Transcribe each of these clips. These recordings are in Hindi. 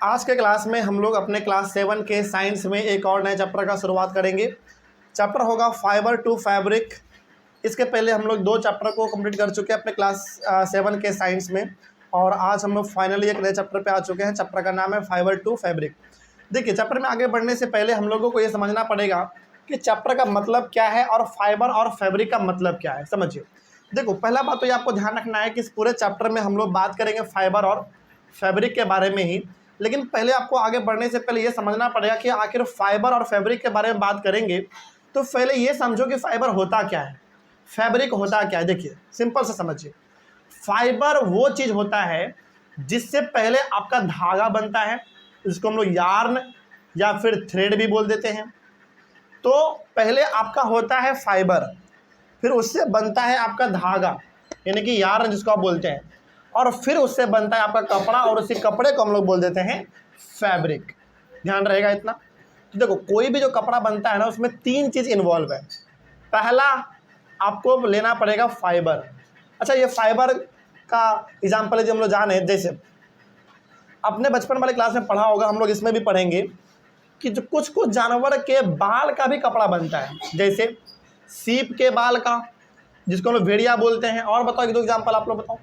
आज के क्लास में हम लोग अपने क्लास 7 के साइंस में एक और नए चैप्टर का शुरुआत करेंगे। चैप्टर होगा फाइबर टू फैब्रिक। इसके पहले हम लोग 2 चैप्टर को कंप्लीट कर चुके हैं अपने क्लास 7 के साइंस में, और आज हम लोग फाइनली एक नए चैप्टर पे आ चुके हैं। चैप्टर का नाम है फाइबर टू फैब्रिक। देखिए, चैप्टर में आगे बढ़ने से पहले हम लोगों को ये समझना पड़ेगा कि चैप्टर का मतलब क्या है और फाइबर और फैब्रिक का मतलब क्या है। समझिए, देखो, पहला बात तो ये आपको ध्यान रखना है कि इस पूरे चैप्टर में हम लोग बात करेंगे फाइबर और फैब्रिक के बारे में ही। लेकिन पहले आपको आगे बढ़ने से पहले ये समझना पड़ेगा कि आखिर फाइबर और फैब्रिक के बारे में बात करेंगे तो पहले ये समझो कि फाइबर होता क्या है, फैब्रिक होता क्या है। देखिए, सिंपल से समझिए, फाइबर वो चीज़ होता है जिससे पहले आपका धागा बनता है, इसको हम लोग यार्न या फिर थ्रेड भी बोल देते हैं। तो पहले आपका होता है फाइबर, फिर उससे बनता है आपका धागा यानी कि यार्न जिसको आप बोलते हैं, और फिर उससे बनता है आपका कपड़ा, और उसी कपड़े को हम लोग बोल देते हैं फैब्रिक। ध्यान रहेगा इतना। तो देखो, कोई भी जो कपड़ा बनता है ना, उसमें 3 चीज़ इन्वॉल्व है। पहला आपको लेना पड़ेगा फाइबर। अच्छा, ये फाइबर का एग्जाम्पल है जो हम लोग जाने, जैसे अपने बचपन वाले क्लास में पढ़ा होगा, हम लोग इसमें भी पढ़ेंगे कि जो कुछ कुछ जानवर के बाल का भी कपड़ा बनता है, जैसे सीप के बाल का, जिसको हम लोग भेड़िया बोलते हैं। और बताओ, 1-2 एग्जाम्पल आप लोग बताओ।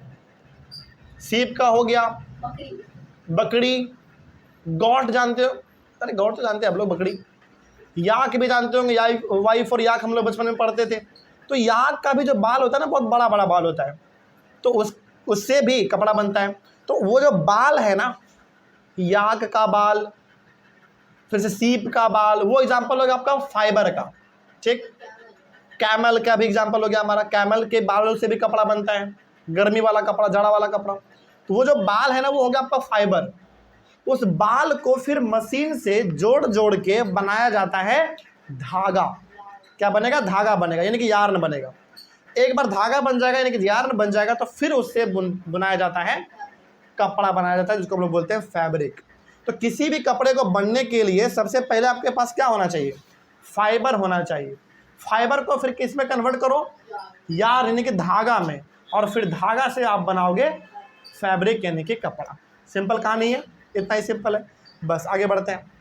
सीप का हो गया, बकरी, गौट जानते हो? अरे गौट तो जानते हैं आप लोग, बकरी। याक भी जानते होंगे, वाइफ और याक हम लोग बचपन में पढ़ते थे। तो याक का भी जो बाल होता है ना, बहुत बड़ा बड़ा बाल होता है, तो उससे भी कपड़ा बनता है। तो वो जो बाल है ना, याक का बाल, फिर से सीप का बाल, वो एग्जाम्पल हो गया आपका फाइबर का। ठीक, कैमल का भी एग्जाम्पल हो गया हमारा, कैमल के बालों से भी कपड़ा बनता है, गर्मी वाला कपड़ा, जाड़ा वाला कपड़ा। तो वो जो बाल है ना, वो हो गया आपका फाइबर। उस बाल को फिर मशीन से जोड़ जोड़ के बनाया जाता है धागा। क्या बनेगा? धागा बनेगा, यानी कि यार्न बनेगा। एक बार धागा बन जाएगा यानी कि यार्न बन जाएगा, तो फिर उससे बनाया जाता है कपड़ा, बनाया जाता है जिसको हम लोग बोलते हैं फैब्रिक। तो किसी भी कपड़े को बनने के लिए सबसे पहले आपके पास क्या होना चाहिए? फाइबर होना चाहिए। फाइबर को फिर किस में कन्वर्ट करो? यार्न यानी कि धागा में, और फिर धागा से आप बनाओगे फैब्रिक यानी कि कपड़ा। सिंपल कहानी है, इतना ही सिंपल है। बस आगे बढ़ते हैं।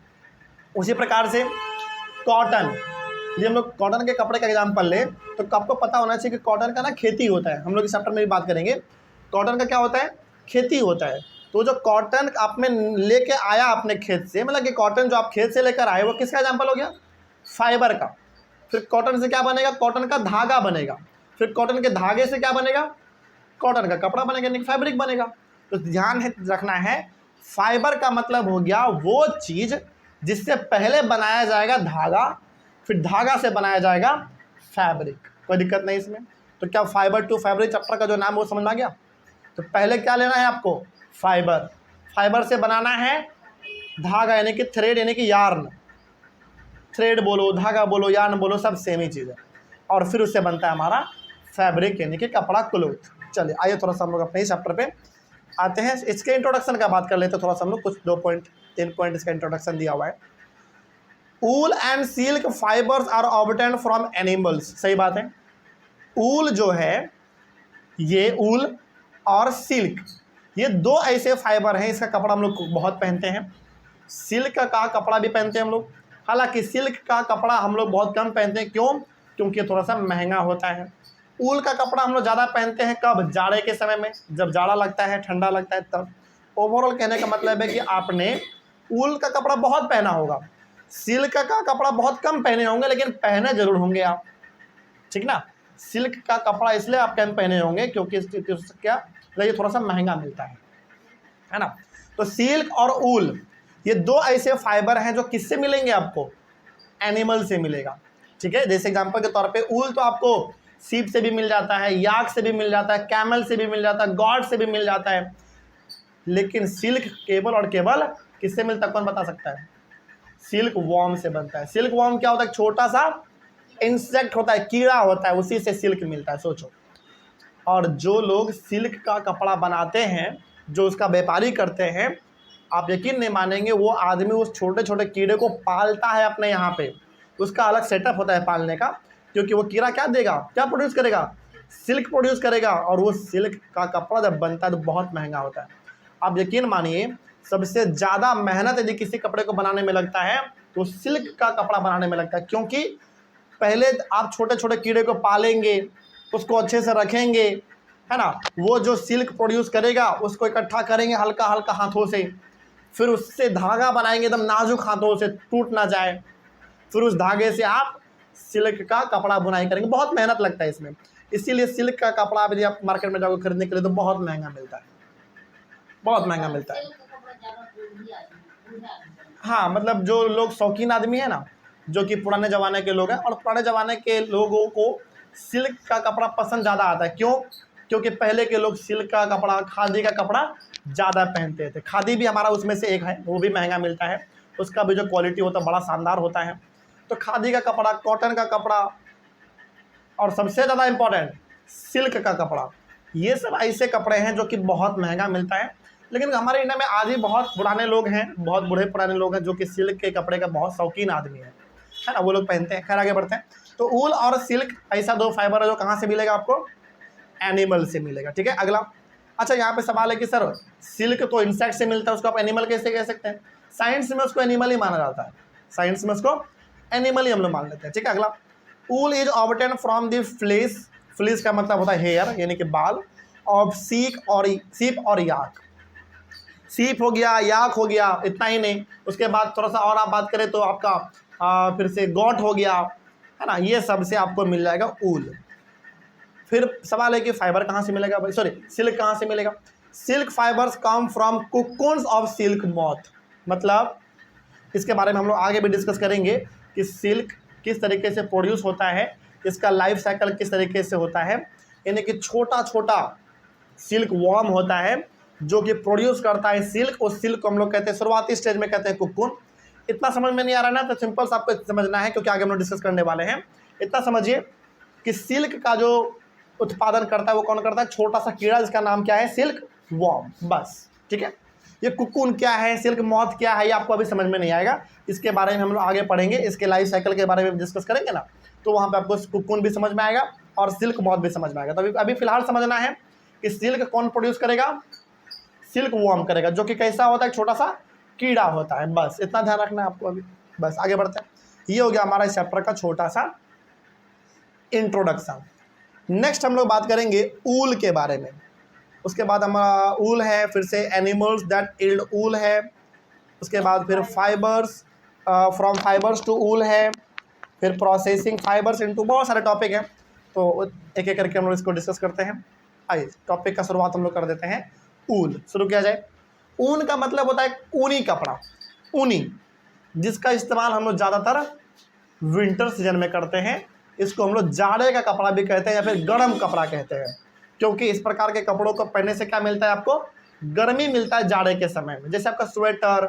उसी प्रकार से कॉटन, ये हम लोग कॉटन के कपड़े का एग्जाम्पल ले तो आपको पता होना चाहिए कि कॉटन का ना खेती होता है। हम लोग इस चैप्टर में भी बात करेंगे, कॉटन का क्या होता है? खेती होता है। तो जो कॉटन आप में लेके आया अपने खेत से, मतलब कि कॉटन जो आप खेत से लेकर आए, वो किसका एग्जाम्पल हो गया? फाइबर का। फिर कॉटन से क्या बनेगा? कॉटन का धागा बनेगा। फिर कॉटन के धागे से क्या बनेगा? कॉटन का कपड़ा बनेगा, यानी फैब्रिक बनेगा। तो ध्यान रखना है, फाइबर का मतलब हो गया वो चीज़ जिससे पहले बनाया जाएगा धागा, फिर धागा से बनाया जाएगा फैब्रिक। कोई दिक्कत नहीं इसमें। तो क्या फाइबर टू फैब्रिक चैप्टर का जो नाम वो समझ में आ गया? तो पहले क्या लेना है आपको? फाइबर। फाइबर से बनाना है धागा यानी कि थ्रेड यानी कि यार्न। थ्रेड बोलो, धागा बोलो, यार्न बोलो, सब सेम ही चीज़ है। और फिर उससे बनता है हमारा फैब्रिक यानी कि कपड़ा, क्लोथ। चलिए आइए थोड़ा सा हम लोग अपने इस चैप्टर पे आते हैं। इसके इंट्रोडक्शन का बात कर लेते हैं थोड़ा सा हम लोग। कुछ 3 पॉइंट इसका इंट्रोडक्शन दिया हुआ है। Wool and silk fibres are obtained from animals. सही बात है। ऊल जो है, ये ऊल और सिल्क, ये 2 ऐसे फाइबर हैं, इसका कपड़ा हम लोग बहुत पहनते हैं। सिल्क का कपड़ा भी पहनते हैं हम लोग। हालांकि सिल्क का कपड़ा हम लोग बहुत कम पहनते हैं। क्यों? क्योंकि थोड़ा सा महंगा होता है। ऊल का कपड़ा हम लोग ज़्यादा पहनते हैं कब? जाड़े के समय में, जब जाड़ा लगता है, ठंडा लगता है, तब। ओवरऑल कहने का मतलब है कि आपने ऊल का कपड़ा बहुत पहना होगा, सिल्क का कपड़ा बहुत कम पहने होंगे, लेकिन पहने जरूर होंगे आप। ठीक ना? सिल्क का कपड़ा इसलिए आप कम पहने होंगे क्योंकि क्या, ये थोड़ा सा महंगा मिलता है ना। तो सिल्क और ऊल, ये 2 ऐसे फाइबर हैं जो किससे मिलेंगे आपको? एनिमल से मिलेगा। ठीक है। जैसे एग्जांपल के तौर पे ऊल तो आपको सीप से भी मिल जाता है, याक से भी मिल जाता है, कैमल से भी मिल जाता है, गॉड से भी मिल जाता है। लेकिन सिल्क केवल और केवल किससे मिलता है? कौन बता सकता है? सिल्क वॉर्म से बनता है। सिल्क वॉर्म क्या होता है? छोटा सा इंसेक्ट होता है, कीड़ा होता है, उसी से सिल्क मिलता है। सोचो। और जो लोग सिल्क का कपड़ा बनाते हैं, जो उसका व्यापारी करते हैं, आप यकीन नहीं मानेंगे, वो आदमी उस छोटे छोटे कीड़े को पालता है अपने यहाँ पे। उसका अलग सेटअप होता है पालने का, क्योंकि वो कीड़ा क्या देगा, क्या प्रोड्यूस करेगा? सिल्क प्रोड्यूस करेगा। और वो सिल्क का कपड़ा जब बनता है तो बहुत महंगा होता है। आप यकीन मानिए सबसे ज़्यादा मेहनत यदि किसी कपड़े को बनाने में लगता है तो सिल्क का कपड़ा बनाने में लगता है, क्योंकि पहले आप छोटे छोटे कीड़े को पालेंगे, उसको अच्छे से रखेंगे, है ना, वो जो सिल्क प्रोड्यूस करेगा उसको इकट्ठा करेंगे हल्का हल्का हाथों से, फिर उससे धागा बनाएंगे एकदम नाजुक हाथों से, टूट ना जाए, फिर उस धागे से आप सिल्क का कपड़ा बुनाई करेंगे। बहुत मेहनत लगता है इसमें, इसीलिए सिल्क का कपड़ा यदि आप मार्केट में जाओगे खरीदने के लिए तो बहुत महंगा मिलता है, बहुत महंगा मिलता है। हाँ, मतलब जो लोग शौकीन आदमी है ना, जो कि पुराने ज़माने के लोग हैं, और पुराने ज़माने के लोगों को सिल्क का कपड़ा पसंद ज़्यादा आता है। क्यों? क्योंकि पहले के लोग सिल्क का कपड़ा, खादी का कपड़ा ज़्यादा पहनते थे। खादी भी हमारा उसमें से एक है, वो भी महंगा मिलता है, उसका भी जो क्वालिटी होता है बड़ा शानदार होता है। तो खादी का कपड़ा, कॉटन का कपड़ा, और सबसे ज़्यादा इम्पोर्टेंट सिल्क का कपड़ा, ये सब ऐसे कपड़े हैं जो कि बहुत महंगा मिलता है। लेकिन हमारे इंडिया में आज भी बहुत पुराने लोग हैं, बहुत बूढ़े पुराने लोग हैं जो कि सिल्क के कपड़े का बहुत शौकीन आदमी है ना, वो लोग पहनते हैं। खैर आगे बढ़ते हैं। तो ऊल और सिल्क ऐसा दो फाइबर है जो कहाँ से मिलेगा आपको? एनिमल से मिलेगा। ठीक है, अगला। अच्छा, यहाँ पे सवाल है कि सर सिल्क तो इंसेक्ट से मिलता है, उसको आप एनिमल कैसे कह सकते हैं? साइंस में उसको एनिमल ही माना जाता है, साइंस में उसको एनिमल ही हम लोग मान लेते हैं। ठीक है, अगला। Wool is obtain from the fleece, fleece का मतलब होता है हेयर यानी कि बाल, ऑफ सीप और याक। सीप हो गया, याक हो गया, इतना ही नहीं, उसके बाद थोड़ा सा और आप बात करें तो आपका फिर से गोट हो गया, है ना, ये सब से आपको मिल जाएगा ऊल। फिर सवाल है कि फाइबर कहाँ से मिलेगा भाई, सॉरी सिल्क कहाँ से मिलेगा? Silk fibres come from cocoons of silk moth. मतलब इसके बारे में हम लोग आगे भी डिस्कस करेंगे कि सिल्क किस तरीके से प्रोड्यूस होता है, इसका लाइफ साइकिल किस तरीके से होता है। यानी कि छोटा छोटा सिल्क वॉर्म होता है जो कि प्रोड्यूस करता है सिल्क, उस सिल्क को हम लोग कहते हैं शुरुआती स्टेज में कहते हैं कुकुन। इतना समझ में नहीं आ रहा ना, तो सिंपल सा आपको समझना है क्योंकि आगे हम लोग डिस्कस करने वाले हैं। इतना समझिए कि सिल्क का जो उत्पादन करता है वो कौन करता है? छोटा सा कीड़ा जिसका नाम क्या है? सिल्क वॉर्म, बस। ठीक है, ये कुकुन क्या है, सिल्क मॉथ क्या है, ये आपको अभी समझ में नहीं आएगा, इसके बारे में हम लोग आगे पढ़ेंगे, इसके लाइफ साइकिल के बारे में डिस्कस करेंगे ना, तो वहाँ पे आपको कुकुन भी समझ में आएगा और सिल्क मॉथ भी समझ में आएगा। तो अभी फिलहाल समझना है कि सिल्क कौन प्रोड्यूस करेगा? सिल्क वॉर्म करेगा, जो कि कैसा होता है? छोटा सा कीड़ा होता है, बस इतना ध्यान रखना है आपको अभी। बस आगे बढ़ते हैं। ये हो गया हमारा इस चैप्टर का छोटा सा इंट्रोडक्शन। नेक्स्ट हम लोग बात करेंगे ऊल के बारे में। उसके बाद हमारा ऊल है, फिर से एनिमल्स दैट यील्ड ऊल है, उसके बाद फिर फाइबर्स, फ्रॉम फाइबर्स टू ऊल है, फिर प्रोसेसिंग फाइबर्स इनटू, बहुत सारे टॉपिक हैं, तो एक एक करके हम लोग इसको डिस्कस करते हैं। आइए टॉपिक का शुरुआत हम लोग कर देते हैं। ऊल शुरू किया जाए। ऊन का मतलब होता है ऊनी कपड़ा, ऊनी, जिसका इस्तेमाल हम लोग ज़्यादातर विंटर सीजन में करते हैं। इसको हम लोग जाड़े का कपड़ा भी कहते हैं या फिर गर्म कपड़ा कहते हैं, क्योंकि इस प्रकार के कपड़ों को पहनने से क्या मिलता है आपको? गर्मी मिलता है जाड़े के समय में। जैसे आपका स्वेटर,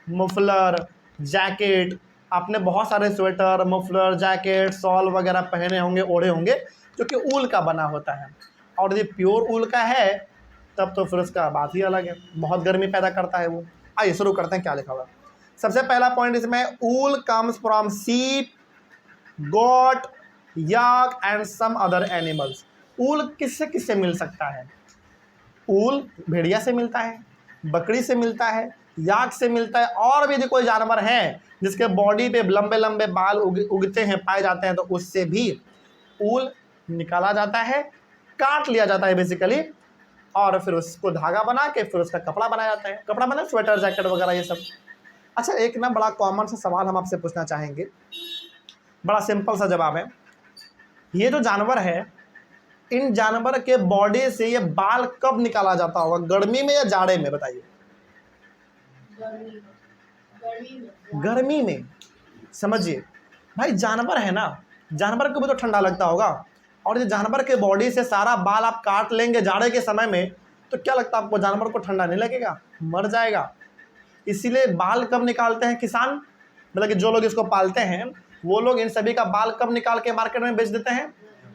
मफलर, जैकेट, आपने बहुत सारे स्वेटर, मफलर, जैकेट, शॉल वगैरह पहने होंगे, ओढ़े होंगे, जो कि ऊल का बना होता है। और यदि प्योर ऊल का है तब तो फिर उसका बात ही अलग है, बहुत गर्मी पैदा करता है वो। आइए शुरू करते हैं क्या लिखा हुआ। सबसे पहला पॉइंट इसमें, ऊल comes from sheep, goat, yak and some other animals. Wool किससे किससे मिल सकता है? ऊल भेड़िया से मिलता है, बकरी से मिलता है, याक से मिलता है, और भी यदि कोई जानवर है जिसके बॉडी पे लंबे लंबे बाल उगते हैं, पाए जाते हैं, तो उससे भी ऊल निकाला जाता है, काट लिया जाता है बेसिकली, और फिर उसको धागा बना के फिर उसका कपड़ा बनाया जाता है। कपड़ा मतलब स्वेटर, जैकेट वगैरह ये सब। अच्छा, एक ना बड़ा कॉमन सा सवाल हम आपसे पूछना चाहेंगे, बड़ा सिंपल सा जवाब है। ये जो जानवर है, इन जानवर के बॉडी से ये बाल कब निकाला जाता होगा? गर्मी में या जाड़े में? बताइए। गर्मी में। समझिए भाई, जानवर है ना, जानवर को भी तो ठंडा लगता होगा, और ये जानवर के बॉडी से सारा बाल आप काट लेंगे जाड़े के समय में, तो क्या लगता है आपको? जानवर को ठंडा नहीं लगेगा, मर जाएगा। इसीलिए बाल कब निकालते हैं किसान, मतलब कि जो लोग इसको पालते हैं, वो लोग इन सभी का बाल कब निकाल के मार्केट में बेच देते हैं?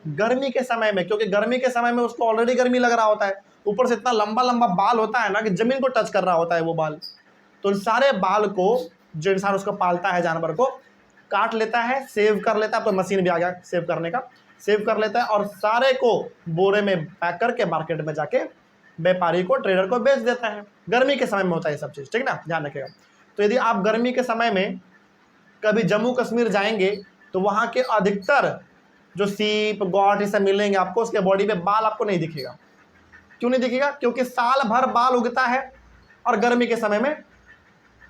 गर्मी के समय में, क्योंकि गर्मी के समय में उसको ऑलरेडी गर्मी लग रहा होता है, ऊपर से इतना लंबा लंबा बाल होता है ना कि जमीन को टच कर रहा होता है वो बाल। तो इन सारे बाल को जो इंसान उसको पालता है, जानवर को, काट लेता है, सेव कर लेता है, अब तो मशीन भी आ गया सेव करने का, सेव कर लेता है और सारे को बोरे में पैक करके मार्केट में जाके व्यापारी को, ट्रेडर को बेच देता है। गर्मी के समय में होता है ये सब चीज़, ठीक ना, ध्यान रखिएगा। तो यदि आप गर्मी के समय में कभी जम्मू कश्मीर जाएंगे तो वहाँ के अधिकतर जो सीप, गौट ये सब मिलेंगे आपको, उसके बॉडी पे बाल आपको नहीं दिखेगा। क्यों नहीं दिखेगा? क्योंकि साल भर बाल उगता है और गर्मी के समय में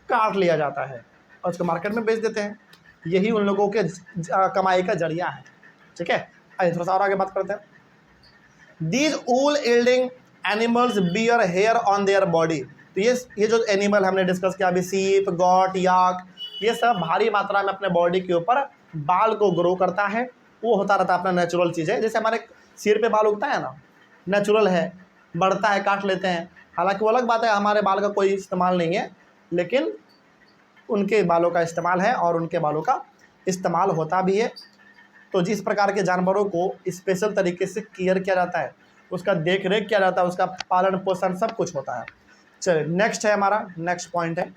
काट लिया जाता है और उसको मार्केट में बेच देते हैं। यही उन लोगों के कमाई का जरिया है, ठीक है। आइए थोड़ा सा और आगे बात करते हैं। These wool yielding animals bear hair on their body. तो ये जो एनिमल हमने डिस्कस किया अभी, सीप, गॉट, याक, ये सब भारी मात्रा में अपने बॉडी के ऊपर बाल को ग्रो करता है। वो होता रहता है अपना नेचुरल चीज़ है। जैसे हमारे सिर पे बाल उगता है ना, नेचुरल है, बढ़ता है, काट लेते हैं। हालांकि वो अलग बात है, हमारे बाल का कोई इस्तेमाल नहीं है, लेकिन उनके बालों का इस्तेमाल है और उनके बालों का इस्तेमाल होता भी है। तो जिस प्रकार के जानवरों को स्पेशल तरीके से केयर किया जाता है, उसका देख रेख किया जाता है, उसका पालन पोषण सब कुछ होता है। चलिए नेक्स्ट है हमारा, नेक्स्ट पॉइंट है,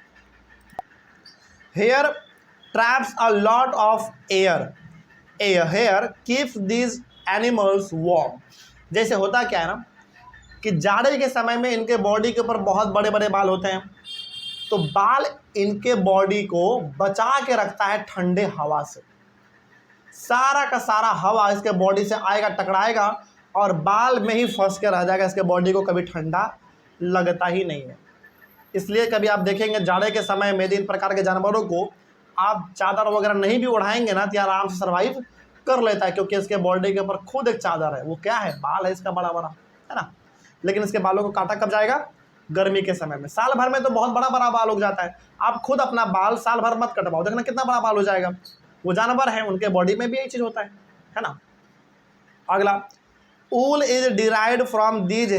hair traps a lot of air, hair keeps these animals warm. जैसे होता क्या है ना कि जाड़े के समय में इनके बॉडी के ऊपर बहुत बड़े बड़े बाल होते हैं, तो बाल इनके बॉडी को बचा के रखता है ठंडे हवा से। सारा का सारा हवा इसके बॉडी से आएगा, टकराएगा और बाल में ही फंस के रह जाएगा, इसके बॉडी को कभी ठंडा लगता ही नहीं है। इसलिए कभी आप देखेंगे जाड़े के समय में इन प्रकार के जानवरों को आप चादर वगैरह नहीं भी उड़ाएंगे ना तो आराम से सर्वाइव कर लेता है, क्योंकि इसके बॉडी के ऊपर खुद एक चादर है। वो क्या है? बाल है इसका बड़ा बड़ा, है ना। लेकिन इसके बालों को काटा कब जाएगा? गर्मी के समय में। साल भर में तो बहुत बड़ा बड़ा बाल उग जाता है। आप खुद अपना बाल साल भर मत कटवाओ, देखना कितना बड़ा बाल हो जाएगा। वो जानवर है, उनके बॉडी में भी यही चीज़ होता है ना। अगला, wool is derived from these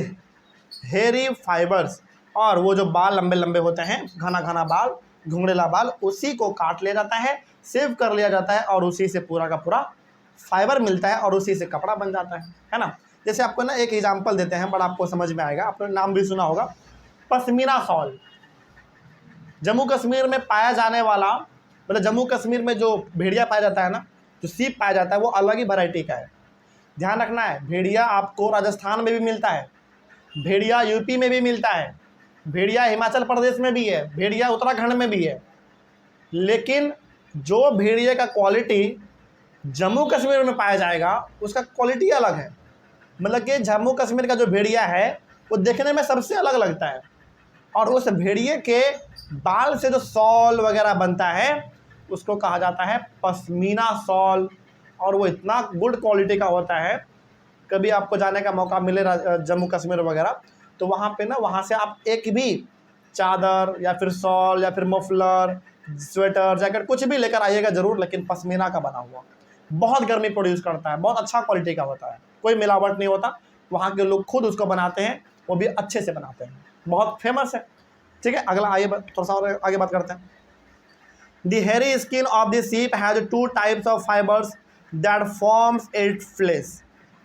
hairy fibres. और वो जो बाल लंबे लंबे होते हैं, घना घना बाल, घुंघरेला बाल, उसी को काट लिया जाता है, सेव कर लिया जाता है और उसी से पूरा का पूरा फाइबर मिलता है और उसी से कपड़ा बन जाता है ना। जैसे आपको ना एक एग्जांपल देते हैं, बड़ा आपको समझ में आएगा, आपने नाम भी सुना होगा, पश्मीना शॉल। जम्मू कश्मीर में पाया जाने वाला, मतलब जम्मू कश्मीर में जो भेड़िया पाया जाता है ना, जो सीप पाया जाता है, वो अलग ही वैरायटी का है। ध्यान रखना है, भेड़िया आपको राजस्थान में भी मिलता है, भेड़िया यूपी में भी मिलता है, भेड़िया हिमाचल प्रदेश में भी है, भेड़िया उत्तराखंड में भी है। लेकिन जो भेड़िया का क्वालिटी जम्मू कश्मीर में पाया जाएगा, उसका क्वालिटी अलग है। मतलब कि जम्मू कश्मीर का जो भेड़िया है वो देखने में सबसे अलग लगता है, और उस भेड़िए के बाल से जो शॉल वगैरह बनता है उसको कहा जाता है पश्मीना शॉल, और वो इतना गुड क्वालिटी का होता है। कभी आपको जाने का मौका मिले जम्मू कश्मीर वगैरह, तो वहाँ पे ना, वहाँ से आप एक भी चादर या फिर शॉल या फिर मफलर, स्वेटर, जैकेट कुछ भी लेकर आइएगा ज़रूर, लेकिन पश्मीना का बना हुआ। बहुत गर्मी प्रोड्यूस करता है, बहुत अच्छा क्वालिटी का होता है, कोई मिलावट नहीं होता। वहाँ के लोग खुद उसको बनाते हैं, वो भी अच्छे से बनाते हैं, बहुत फेमस है। ठीक है, अगला आइए थोड़ा सा और आगे बात करते हैं। The hairy skin of the sheep has 2 types of fibres that forms it fleece.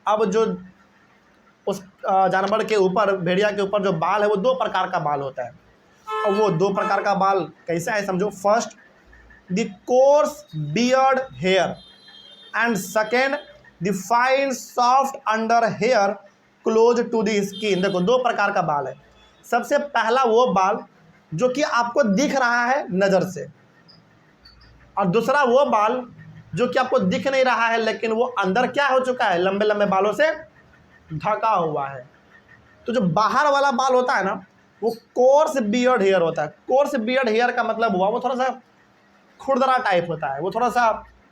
अब जो उस जानवर के ऊपर, भेड़िया के ऊपर जो बाल है, वो 2 प्रकार का बाल होता है। और वो 2 प्रकार का बाल कैसा है समझो। First, the coarse beard hair, and second the fine soft under hair close to the skin. देखो 2 प्रकार का बाल है। सबसे पहला वो बाल जो कि आपको दिख रहा है नज़र से, और दूसरा वो बाल जो कि आपको दिख नहीं रहा है, लेकिन वो अंदर क्या हो चुका है, लंबे लंबे बालों से ढका हुआ है। तो जो बाहर वाला बाल होता है ना, वो कोर्स बियर्ड हेयर होता है। कोर्स बियर्ड हेयर का मतलब हुआ वो थोड़ा सा खुरदरा टाइप होता है, वो थोड़ा सा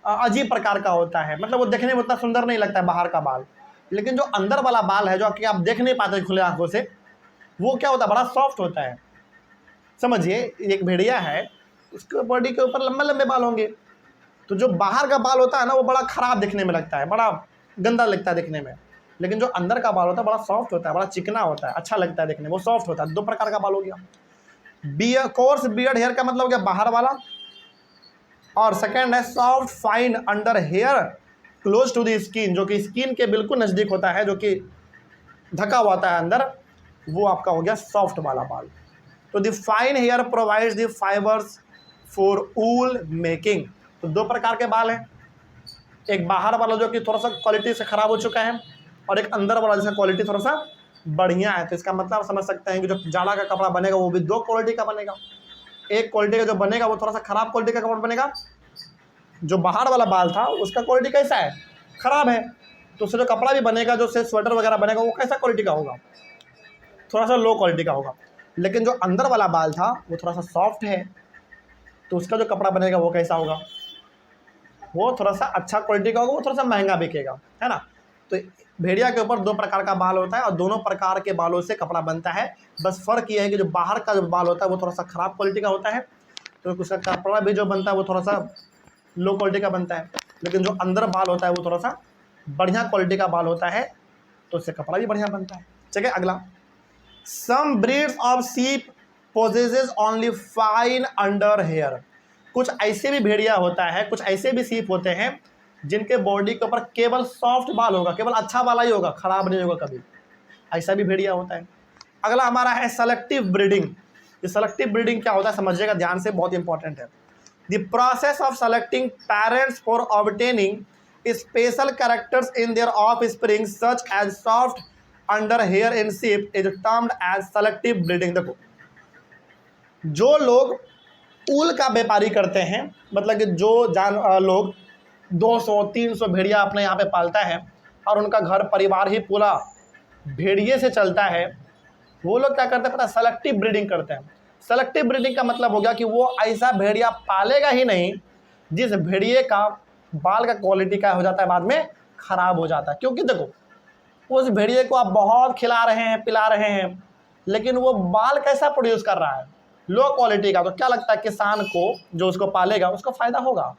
अजीब प्रकार का होता है, मतलब वो देखने में उतना सुंदर नहीं लगता है बाहर का बाल। लेकिन जो अंदर वाला बाल है, जो कि आप देख नहीं पाते खुले आंखों से, वो क्या होता है, बड़ा सॉफ्ट होता है। समझिए, एक भेड़िया है, उसके बॉडी के ऊपर लंबे लंबे बाल होंगे, तो जो बाहर का बाल होता है ना, वो बड़ा खराब दिखने में लगता है, बड़ा गंदा लगता है दिखने में। लेकिन जो अंदर का बाल होता है बड़ा सॉफ्ट होता है, बड़ा चिकना होता है, अच्छा लगता है देखने में, वो सॉफ्ट होता है। 2 प्रकार का बाल हो गया। कोर्स बियर्ड हेयर का मतलब हो गया बाहर वाला, और सेकेंड है soft fine under hair close to the skin, जो कि स्किन के बिल्कुल नज़दीक होता है, जो कि ढका हुआ होता है अंदर, वो आपका हो गया सॉफ्ट वाला बाल। तो the fine hair provides the fibres for wool making. तो 2 प्रकार के बाल हैं, एक बाहर वाला जो कि थोड़ा सा क्वालिटी से ख़राब हो चुका है, और एक अंदर वाला जिसका क्वालिटी थोड़ा सा बढ़िया है, तो इसका मतलब आप समझ सकते हैं कि जो जाड़ा का कपड़ा बनेगा वो भी 2 क्वालिटी का बनेगा। एक क्वालिटी का जो बनेगा वो थोड़ा सा खराब क्वालिटी का कपड़ा बनेगा, जो बाहर वाला बाल था उसका क्वालिटी कैसा है, खराब है, तो उससे जो कपड़ा भी बनेगा, जो से स्वेटर वगैरह बनेगा, वो कैसा क्वालिटी का होगा, थोड़ा सा लो क्वालिटी का होगा। लेकिन जो अंदर वाला बाल था वो थोड़ा सा सॉफ्ट है, तो उसका जो कपड़ा बनेगा वो कैसा होगा, वो थोड़ा सा अच्छा क्वालिटी का होगा, वो थोड़ा सा महंगा बिकेगा, है ना। तो भेड़िया के ऊपर 2 प्रकार का बाल होता है और दोनों प्रकार के बालों से कपड़ा बनता है। बस फ़र्क ये है कि जो बाहर का जो बाल होता है वो थोड़ा सा ख़राब क्वालिटी का होता है, तो उसका कपड़ा भी जो बनता है वो थोड़ा सा लो क्वालिटी का बनता है। लेकिन जो अंदर बाल होता है वो थोड़ा सा बढ़िया क्वालिटी का बाल होता है, तो उससे कपड़ा भी बढ़िया बनता है। ठीक है, अगला, some breeds of sheep possesses only fine under hair. कुछ ऐसे भी भेड़िया होता है, कुछ ऐसे भी सीप होते हैं जिनके बॉडी के ऊपर केवल सॉफ्ट बाल होगा, केवल अच्छा वाला ही होगा, खराब नहीं होगा कभी, ऐसा भी भेड़िया होता है। अगला हमारा है सेलेक्टिव ब्रीडिंग। ये सेलेक्टिव ब्रीडिंग क्या होता है समझिएगा ध्यान से, बहुत इंपॉर्टेंट है। The process of selecting parents for obtaining special characters in their offspring such as soft under hair in sheep is termed as selective breeding. देखो, जो लोग ऊल का व्यापारी करते हैं, मतलब कि जो लोग 200-300 भेड़िया अपने यहाँ पे पालता है और उनका घर परिवार ही पूरा भेड़िए से चलता है, वो लोग क्या करते हैं पता, सेलेक्टिव ब्रीडिंग करते हैं। सेलेक्टिव ब्रीडिंग का मतलब हो गया कि वो ऐसा भेड़िया पालेगा ही नहीं जिस भेड़िए का बाल का क्वालिटी क्या हो जाता है बाद में खराब हो जाता है। क्योंकि देखो, उस भेड़िए को आप बहुत खिला रहे हैं, पिला रहे हैं, लेकिन वो बाल कैसा प्रोड्यूस कर रहा है, लो क्वालिटी का, तो क्या लगता है किसान को जो उसको पालेगा उसको फायदा होगा,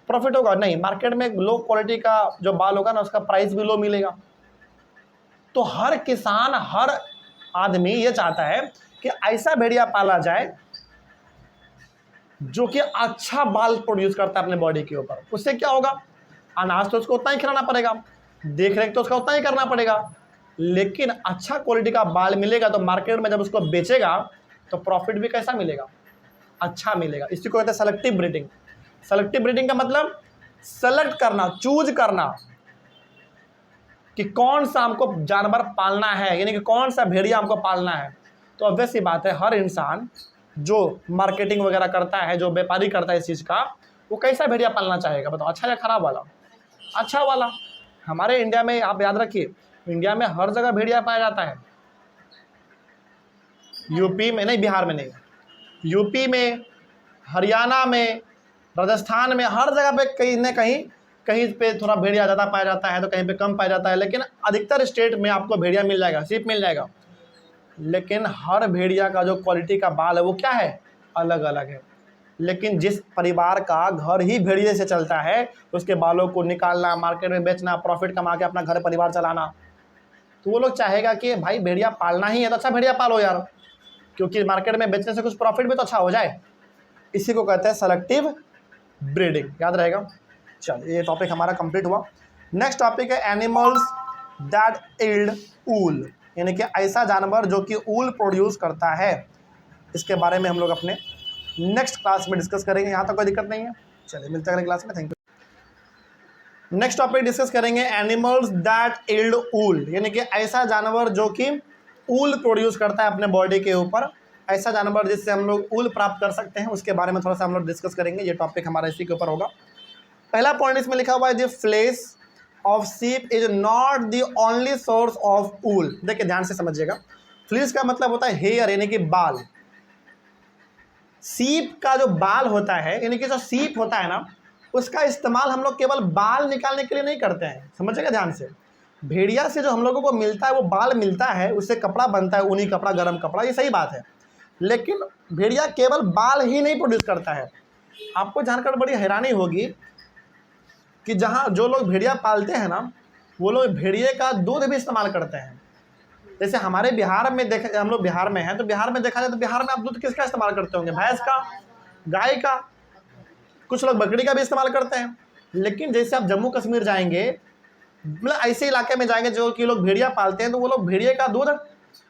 प्रॉफिट होगा? नहीं, मार्केट में लो क्वालिटी का जो बाल होगा ना उसका प्राइस भी लो मिलेगा। तो हर किसान, हर आदमी ये चाहता है कि ऐसा भेड़िया पाला जाए जो कि अच्छा बाल प्रोड्यूस करता है अपने बॉडी के ऊपर। उससे क्या होगा, अनाज तो उसको उतना ही खिलाना पड़ेगा, देख रेख तो उसका उतना ही करना पड़ेगा, लेकिन अच्छा क्वालिटी का बाल मिलेगा तो मार्केट में जब उसको बेचेगा तो प्रॉफिट भी कैसा मिलेगा, अच्छा मिलेगा। इसी को कहते हैं सेलेक्टिव ब्रीडिंग। सेलेक्टिव ब्रीडिंग का मतलब सेलेक्ट करना, चूज करना कि कौन सा हमको जानवर पालना है, यानी कि कौन सा भेड़िया हमको पालना है। तो ऑब्वियस सी बात है, हर इंसान जो मार्केटिंग वगैरह करता है, जो व्यापारी करता है इस चीज़ का, वो कैसा भेड़िया पालना चाहेगा बताओ, अच्छा या खराब वाला? अच्छा वाला। हमारे इंडिया में आप याद रखिए, इंडिया में हर जगह भेड़िया पाया जाता है। यूपी में नहीं, बिहार में नहीं, यूपी में, हरियाणा में, राजस्थान में, हर जगह पे कहीं ना कहीं पे थोड़ा भेड़िया ज़्यादा पाया जाता है तो कहीं पे कम पाया जाता है, लेकिन अधिकतर स्टेट में आपको भेड़िया मिल जाएगा, सीप मिल जाएगा। लेकिन हर भेड़िया का जो क्वालिटी का बाल है वो क्या है, अलग अलग है। लेकिन जिस परिवार का घर ही भेड़िए से चलता है, उसके बालों को निकालना, मार्केट में बेचना, प्रॉफिट कमा के अपना घर परिवार चलाना, तो वो लोग चाहेगा कि भाई भेड़िया पालना ही है तो अच्छा भेड़िया पालो यार, क्योंकि मार्केट में बेचने से कुछ प्रॉफिट भी तो अच्छा हो जाए। इसी को कहते हैं सेलेक्टिव ब्रीडिंग, याद रहेगा। चलिए, ये टॉपिक हमारा कंप्लीट हुआ। नेक्स्ट टॉपिक है एनिमल्स दैट यील्ड ऊल, यानी कि ऐसा जानवर जो कि ऊल प्रोड्यूस करता है। इसके बारे में हम लोग अपने नेक्स्ट क्लास में डिस्कस करेंगे, यहाँ तक कोई दिक्कत नहीं है। चलिए, मिलते हैं अगले क्लास में, thank you. Next topic discuss करेंगे एनिमल्स दैट यील्ड ऊल, यानी कि ऐसा जानवर जो कि ऊल प्रोड्यूस करता है अपने बॉडी के ऊपर, ऐसा जानवर जिससे हम लोग ऊल प्राप्त कर सकते हैं, उसके बारे में थोड़ा सा हम लोग डिस्कस करेंगे। ये टॉपिक हमारा इसी के ऊपर होगा। पहला पॉइंट इसमें लिखा हुआ है, the fleece of sheep is not the only source of wool. देखिए ध्यान से समझिएगा, फ्लेश का मतलब होता है हेयर, यानी कि बाल। सीप का जो बाल होता है, यानी कि जो सीप होता है ना, उसका इस्तेमाल हम लोग केवल बाल निकालने के लिए नहीं करते हैं, समझिएगा ध्यान से। भेड़िया से जो हम लोगों को मिलता है वो बाल मिलता है, उससे कपड़ा बनता है, ऊनी कपड़ा, गर्म कपड़ा, ये सही बात है। लेकिन भेड़िया केवल बाल ही नहीं प्रोड्यूस करता है। आपको जानकर बड़ी हैरानी होगी कि जहाँ जो लोग भेड़िया पालते हैं ना, वो लोग भेड़िए का दूध भी इस्तेमाल करते हैं। जैसे हमारे बिहार में देखे, हम लोग बिहार में हैं, तो बिहार में देखा जाए तो बिहार में आप दूध किसका इस्तेमाल करते होंगे, भैंस का, गाय का, कुछ लोग बकरी का भी इस्तेमाल करते हैं। लेकिन जैसे आप जम्मू कश्मीर जाएंगे, मतलब ऐसे इलाके में जाएंगे जो कि लोग भेड़िया पालते हैं, तो वो लोग भेड़िए का दूध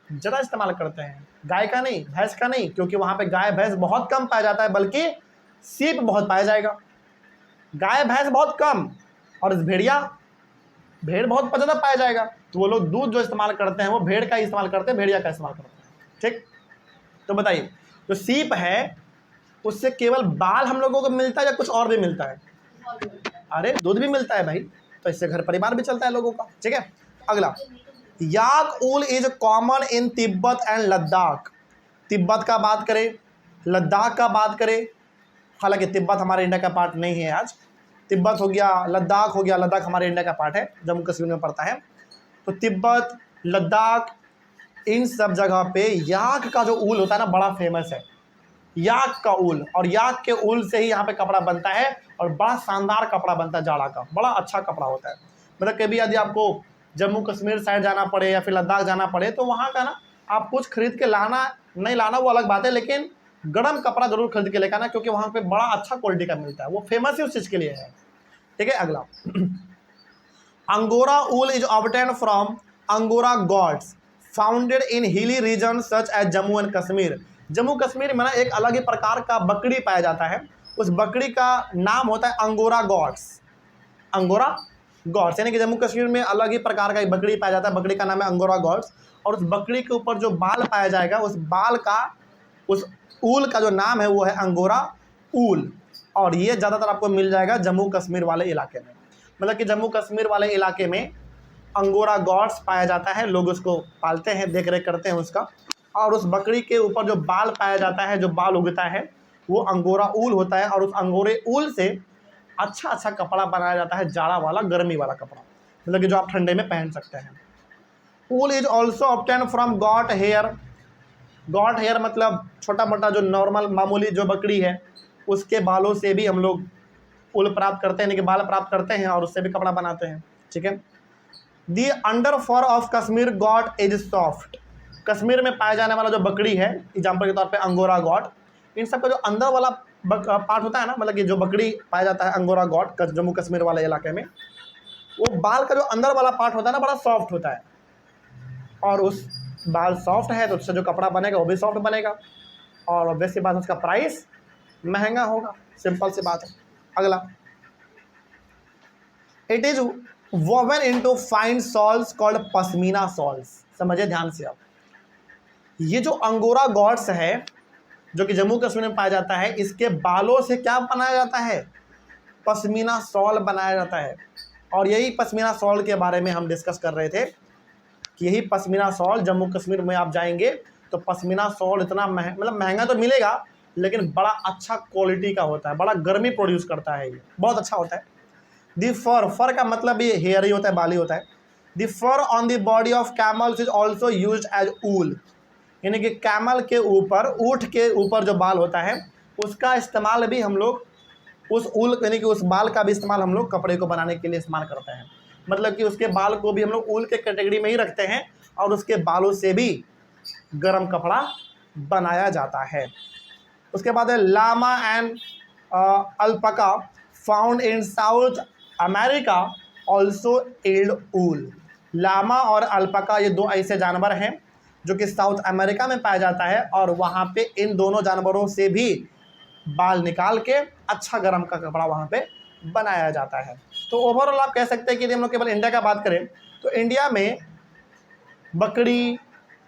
ज़्यादा इस्तेमाल करते हैं, गाय का नहीं, भैंस का नहीं, क्योंकि वहाँ पे गाय भैंस बहुत कम पाया जाता है, बल्कि सीप बहुत पाया जाएगा, गाय भैंस बहुत कम। और भेड़िया भेड़ बहुत ज़्यादा पाया जाएगा, तो वो लोग दूध जो इस्तेमाल करते हैं वो भेड़ का इस्तेमाल करते हैं, भेड़िया का इस्तेमाल करते हैं। ठीक, तो बताइए जो सीप है उससे केवल बाल हम लोगों को मिलता है या कुछ और भी मिलता है? अरे दूध भी मिलता है भाई, तो इससे घर परिवार भी चलता है लोगों का। ठीक है, अगला, yak wool is common in Tibet and Ladakh. Tibet का बात करें, लद्दाख का बात करें, हालांकि तिब्बत हमारे इंडिया का पार्ट नहीं है आज, तिब्बत हो गया, लद्दाख हो गया, लद्दाख हमारे इंडिया का पार्ट है, जम्मू कश्मीर में पड़ता है। तो तिब्बत, लद्दाख, इन सब जगह पे याक का जो ऊल होता है ना बड़ा फेमस है, याक का ऊल, और याक के ऊल से ही यहाँ पे कपड़ा बनता है और बड़ा शानदार कपड़ा बनता है, जाड़ा का बड़ा अच्छा कपड़ा होता है। मतलब कभी यदि आपको जम्मू कश्मीर साइड जाना पड़े या फिर लद्दाख जाना पड़े तो वहाँ का ना आप कुछ खरीद के लाना नहीं लाना वो अलग बात है, लेकिन गर्म कपड़ा जरूर खरीद के लेकर आना, क्योंकि वहाँ पे बड़ा अच्छा क्वालिटी का मिलता है, वो फेमस ही उस चीज़ के लिए है। ठीक है, अगला, angora wool is obtained from angora goats founded in hilly region such as Jammu and Kashmir. Jammu Kashmir में ना एक अलग ही प्रकार का बकरी पाया जाता है, उस बकरी का नाम होता है अंगोरा गॉड्स। अंगोरा गॉड्स यानी कि जम्मू कश्मीर में अलग ही प्रकार का एक बकरी पाया जाता है, बकरी का नाम है अंगोरा गॉड्स, और उस बकरी के ऊपर जो बाल पाया जाएगा उस बाल का, उस ऊल का जो नाम है वो है अंगोरा ऊल, और ये ज़्यादातर आपको मिल जाएगा जम्मू कश्मीर वाले इलाके में। मतलब कि जम्मू कश्मीर वाले इलाके में अंगोरा गॉड्स पाया जाता है, लोग उसको पालते हैं, देख रेख करते हैं उसका, और उस बकरी के ऊपर जो बाल पाया जाता है, जो बाल उगता है वो अंगोरा ऊल होता है, और उस अंगोरे ऊल से अच्छा अच्छा कपड़ा बनाया जाता है, जाड़ा वाला, गर्मी वाला कपड़ा, मतलब कि जो आप ठंडे में पहन सकते हैं। Wool is also obtain from goat hair. Goat hair मतलब छोटा मोटा जो नॉर्मल मामूली जो बकरी है उसके बालों से भी हम लोग ऊल प्राप्त करते हैं, यानी कि बाल प्राप्त करते हैं और उससे भी कपड़ा बनाते हैं। ठीक है, the under fur of Kashmir goat is soft. Kashmir में पाया जाने वाला जो बकरी है, एग्जाम्पल के तौर पे अंगोरा गॉट, इन सब का जो अंदर वाला पार्ट होता है ना, मतलब कि जो बकरी पाया जाता है अंगोरा गॉट जम्मू कश्मीर वाले इलाके में, वो बाल का जो अंदर वाला पार्ट होता है ना बड़ा सॉफ्ट होता है, और उस बाल सॉफ्ट है तो उससे जो कपड़ा बनेगा वो भी सॉफ्ट बनेगा, और ऑब्वियसली बात उसका प्राइस महंगा होगा, सिंपल सी बात है। अगला, it is woven into fine souls called pashmina souls. समझिए ध्यान से आप, ये जो अंगोरा गॉड्स है जो कि जम्मू कश्मीर में पाया जाता है, इसके बालों से क्या बनाया जाता है? पश्मीना सॉल बनाया जाता है, और यही पश्मीना सॉल के बारे में हम डिस्कस कर रहे थे कि यही पश्मीना सॉल जम्मू कश्मीर में आप जाएंगे तो पश्मीना सॉल इतना मतलब महंगा तो मिलेगा, लेकिन बड़ा अच्छा क्वालिटी का होता है, बड़ा गर्मी प्रोड्यूस करता है, ये बहुत अच्छा होता है। दी फर, फर का मतलब ये हेयर ही होता है, बाल ही होता है। The fur on the body of camels is also use as wool, यानी कि कैमल के ऊपर, ऊँट के ऊपर जो बाल होता है उसका इस्तेमाल भी हम लोग, उस ऊल यानी कि उस बाल का भी इस्तेमाल हम लोग कपड़े को बनाने के लिए इस्तेमाल करते हैं। मतलब कि उसके बाल को भी हम लोग ऊल के कैटेगरी में ही रखते हैं, और उसके बालों से भी गर्म कपड़ा बनाया जाता है। उसके बाद है llama and alpaca found in South America also yield wool. Llama और अल्पाका ये दो ऐसे जानवर हैं जो कि साउथ अमेरिका में पाया जाता है, और वहाँ पे इन दोनों जानवरों से भी बाल निकाल के अच्छा गर्म का कपड़ा वहाँ पे बनाया जाता है। तो ओवरऑल आप कह सकते हैं कि यदि हम लोग केवल इंडिया का बात करें तो इंडिया में बकरी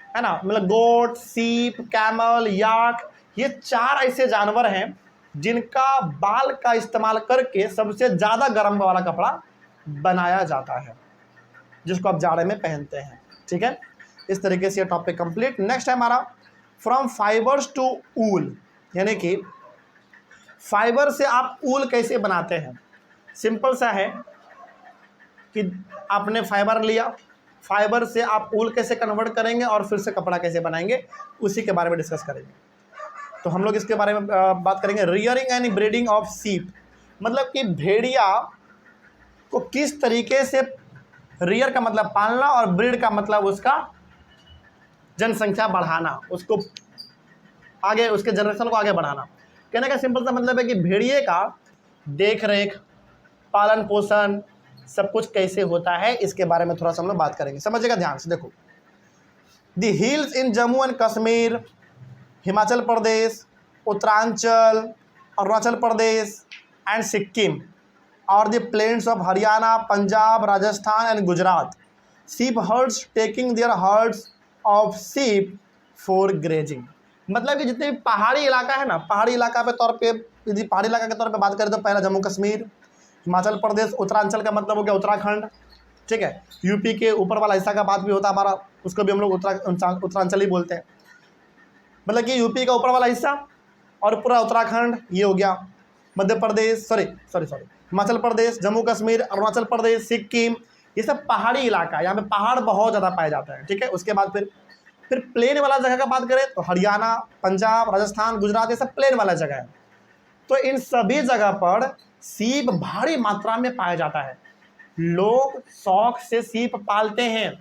है ना, मतलब गोट, सीप, कैमल, याक, ये चार ऐसे जानवर हैं जिनका बाल का इस्तेमाल करके सबसे ज़्यादा गर्म वाला कपड़ा बनाया जाता है, जिसको आप जाड़े में पहनते हैं। ठीक है, इस तरीके से ये टॉपिक कंप्लीट। नेक्स्ट है हमारा फ्रॉम फाइबर्स टू ऊल, यानी कि फाइबर से आप ऊल कैसे बनाते हैं। सिंपल सा है कि आपने फाइबर लिया, फाइबर से आप ऊल कैसे कन्वर्ट करेंगे और फिर से कपड़ा कैसे बनाएंगे, उसी के बारे में डिस्कस करेंगे। तो हम लोग इसके बारे में बात करेंगे। रियरिंग एंड ब्रीडिंग ऑफ सीप, मतलब कि भेड़िया को किस तरीके से, रियर का मतलब पालना और ब्रीड का मतलब उसका जनसंख्या बढ़ाना, उसको आगे, उसके जनरेशन को आगे बढ़ाना। कहने का सिंपल सा मतलब है कि भेड़िए का देख रेख, पालन पोषण सब कुछ कैसे होता है, इसके बारे में थोड़ा सा हम लोग बात करेंगे। समझिएगा ध्यान से, देखो, the hills in Jammu and Kashmir, Himachal Pradesh, Uttaranchal, Arunachal Pradesh and Sikkim, और the plains of Haryana, Punjab, Rajasthan and Gujarat, sheep herds taking their herds of sheep for grazing. मतलब कि जितने भी पहाड़ी इलाका है ना, पहाड़ी इलाका पे तौर पे, यदि पहाड़ी इलाका के तौर पे बात करें तो पहला जम्मू कश्मीर, हिमाचल प्रदेश, उत्तरांचल का मतलब हो गया उत्तराखंड, ठीक है। यूपी के ऊपर वाला हिस्सा का बात भी होता है हमारा, उसको भी हम लोग उत्तरांचल ही बोलते हैं। मतलब कि यूपी का ऊपर वाला हिस्सा और पूरा उत्तराखंड ये हो गया, मध्य प्रदेश, सॉरी हिमाचल प्रदेश, जम्मू कश्मीर, अरुणाचल प्रदेश, सिक्किम, ये सब पहाड़ी इलाका है, यहाँ पे पहाड़ बहुत ज़्यादा पाए जाते हैं, ठीक है। उसके बाद फिर प्लेन वाला जगह का बात करें तो हरियाणा, पंजाब, राजस्थान, गुजरात, ये सब प्लेन वाला जगह है। तो इन सभी जगह पर सीप भारी मात्रा में पाया जाता है। लोग शौक से सीप पालते हैं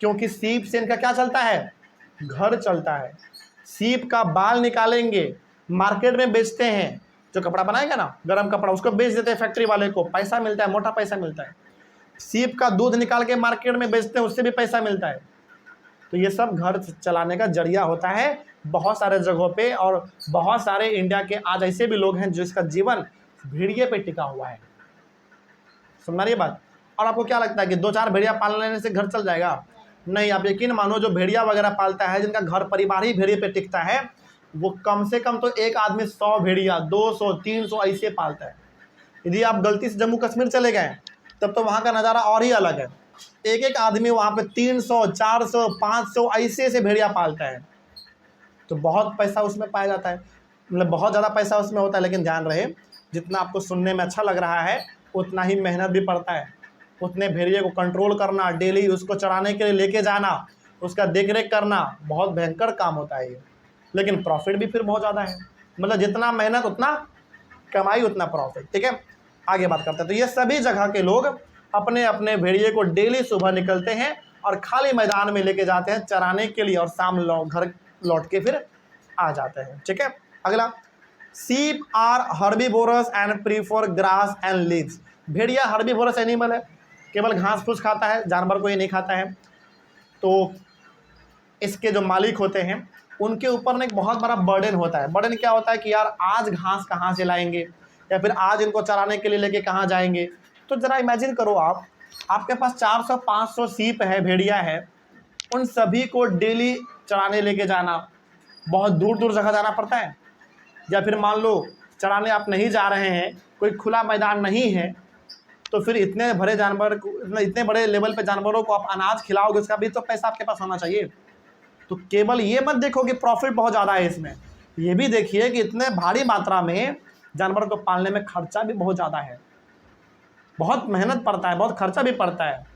क्योंकि सीप से इनका क्या चलता है, घर चलता है। सीप का बाल निकालेंगे, मार्केट में बेचते हैं, जो कपड़ा बनाएगा ना गर्म कपड़ा, उसको बेच देते हैं फैक्ट्री वाले को, पैसा मिलता है, मोटा पैसा मिलता है। सीप का दूध निकाल के मार्केट में बेचते हैं, उससे भी पैसा मिलता है। तो ये सब घर चलाने का जरिया होता है बहुत सारे जगहों पे, और बहुत सारे इंडिया के आज ऐसे भी लोग हैं जिसका जीवन भेड़िए पे टिका हुआ है। समझ रही बात। और आपको क्या लगता है कि 2-4 भेड़िया पाल लेने से घर चल जाएगा? नहीं, आप यकीन मानो, जो भेड़िया वगैरह पालता है, जिनका घर परिवार ही भेड़िए पे टिकता है, वो कम से कम तो एक आदमी 100 भेड़िया, 200, 300 ऐसे पालता है। यदि आप गलती से जम्मू कश्मीर चले गए तब तो वहाँ का नज़ारा और ही अलग है। एक एक आदमी वहाँ पे 300, 400, 500 ऐसे भेड़िया पालता है। तो बहुत पैसा उसमें पाया जाता है, मतलब बहुत ज़्यादा पैसा उसमें होता है। लेकिन ध्यान रहे, जितना आपको सुनने में अच्छा लग रहा है उतना ही मेहनत भी पड़ता है। उतने भेड़िए को कंट्रोल करना, डेली उसको चराने के लिए लेके जाना, उसका देख रेख करना, बहुत भयंकर काम होता है ये। लेकिन प्रॉफिट भी फिर बहुत ज़्यादा है, मतलब जितना मेहनत उतना कमाई, उतना प्रॉफिट, ठीक है। आगे बात करते हैं। तो ये सभी जगह के लोग अपने अपने भेड़िए को डेली सुबह निकलते हैं और खाली मैदान में लेके जाते हैं चराने के लिए, और शाम घर लौट के फिर आ जाते हैं, ठीक है। अगला, sheep are herbivorous and prefer grass and leaves. भेड़िया हर्बीवोरस एनिमल है, केवल घास फूस खाता है, जानवर को ये नहीं खाता है। तो इसके जो मालिक होते हैं उनके ऊपर ना एक बहुत बड़ा बर्डन होता है। बर्डन क्या होता है कि यार आज घास कहाँ से लाएंगे, या फिर आज इनको चराने के लिए लेके कहाँ जाएंगे। तो ज़रा इमेजिन करो, आपके पास 400-500 सीप है, भेड़िया है, उन सभी को डेली चराने लेके जाना, बहुत दूर दूर जगह जाना पड़ता है। या फिर मान लो चराने आप नहीं जा रहे हैं, कोई खुला मैदान नहीं है, तो फिर इतने बड़े जानवर को, इतने बड़े लेवल पे जानवरों को आप अनाज खिलाओगे, उसका भी तो पैसा आपके पास होना चाहिए। तो केवल ये मत देखो कि प्रॉफिट बहुत ज़्यादा है इसमें, ये भी देखिए कि इतने भारी मात्रा में जानवर को पालने में खर्चा भी बहुत ज़्यादा है, बहुत मेहनत पड़ता है, बहुत खर्चा भी पड़ता है,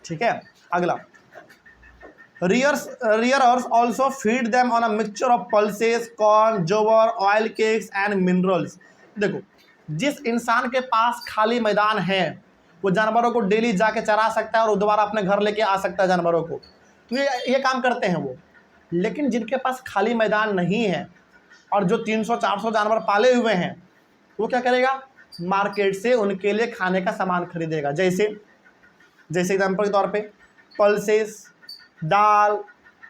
ठीक है। अगला, rearers also feed them on a mixture of pulses, corn, jowar, oil cakes and minerals। देखो, जिस इंसान के पास खाली मैदान है वो जानवरों को डेली जाके चरा सकता है और दोबारा अपने घर लेके आ सकता है जानवरों को, तो ये काम करते हैं वो। लेकिन जिनके पास खाली मैदान नहीं है और जो 300-400 जानवर पाले हुए हैं, वो क्या करेगा, मार्केट से उनके लिए खाने का सामान खरीदेगा। जैसे एग्जाम्पल के तौर पे पल्सेस, दाल,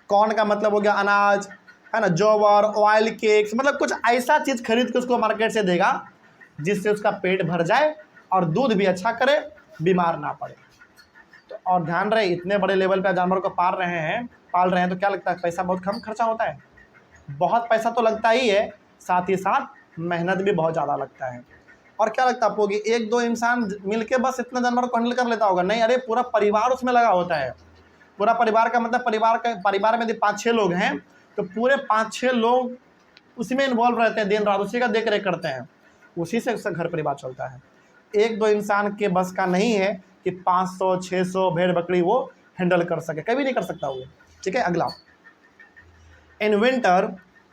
कॉर्न का मतलब हो गया अनाज, है ना, जोवर, ऑयल केक्स, मतलब कुछ ऐसा चीज़ खरीद के उसको मार्केट से देगा जिससे उसका पेट भर जाए और दूध भी अच्छा करे, बीमार ना पड़े। तो और ध्यान रहे, इतने बड़े लेवल पे जानवर को पाल रहे हैं तो क्या लगता है, पैसा बहुत कम खर्चा होता है? बहुत पैसा तो लगता ही है, साथ ही साथ मेहनत भी बहुत ज़्यादा लगता है। और क्या लगता है आपको कि 1-2 इंसान मिलके बस इतना जानवर को हैंडल कर लेता होगा? नहीं, अरे पूरा परिवार उसमें लगा होता है। पूरा परिवार का मतलब परिवार में यदि 5-6 लोग हैं तो पूरे 5-6 लोग उसी में इन्वॉल्व रहते हैं, दिन रात उसी का देख रेख करते हैं, उसी से घर परिवार चलता है। 1-2 इंसान के बस का नहीं है कि 500-600 भेड़ बकरी वो हैंडल कर सके, कभी नहीं कर सकता वो, ठीक है। अगला, in winter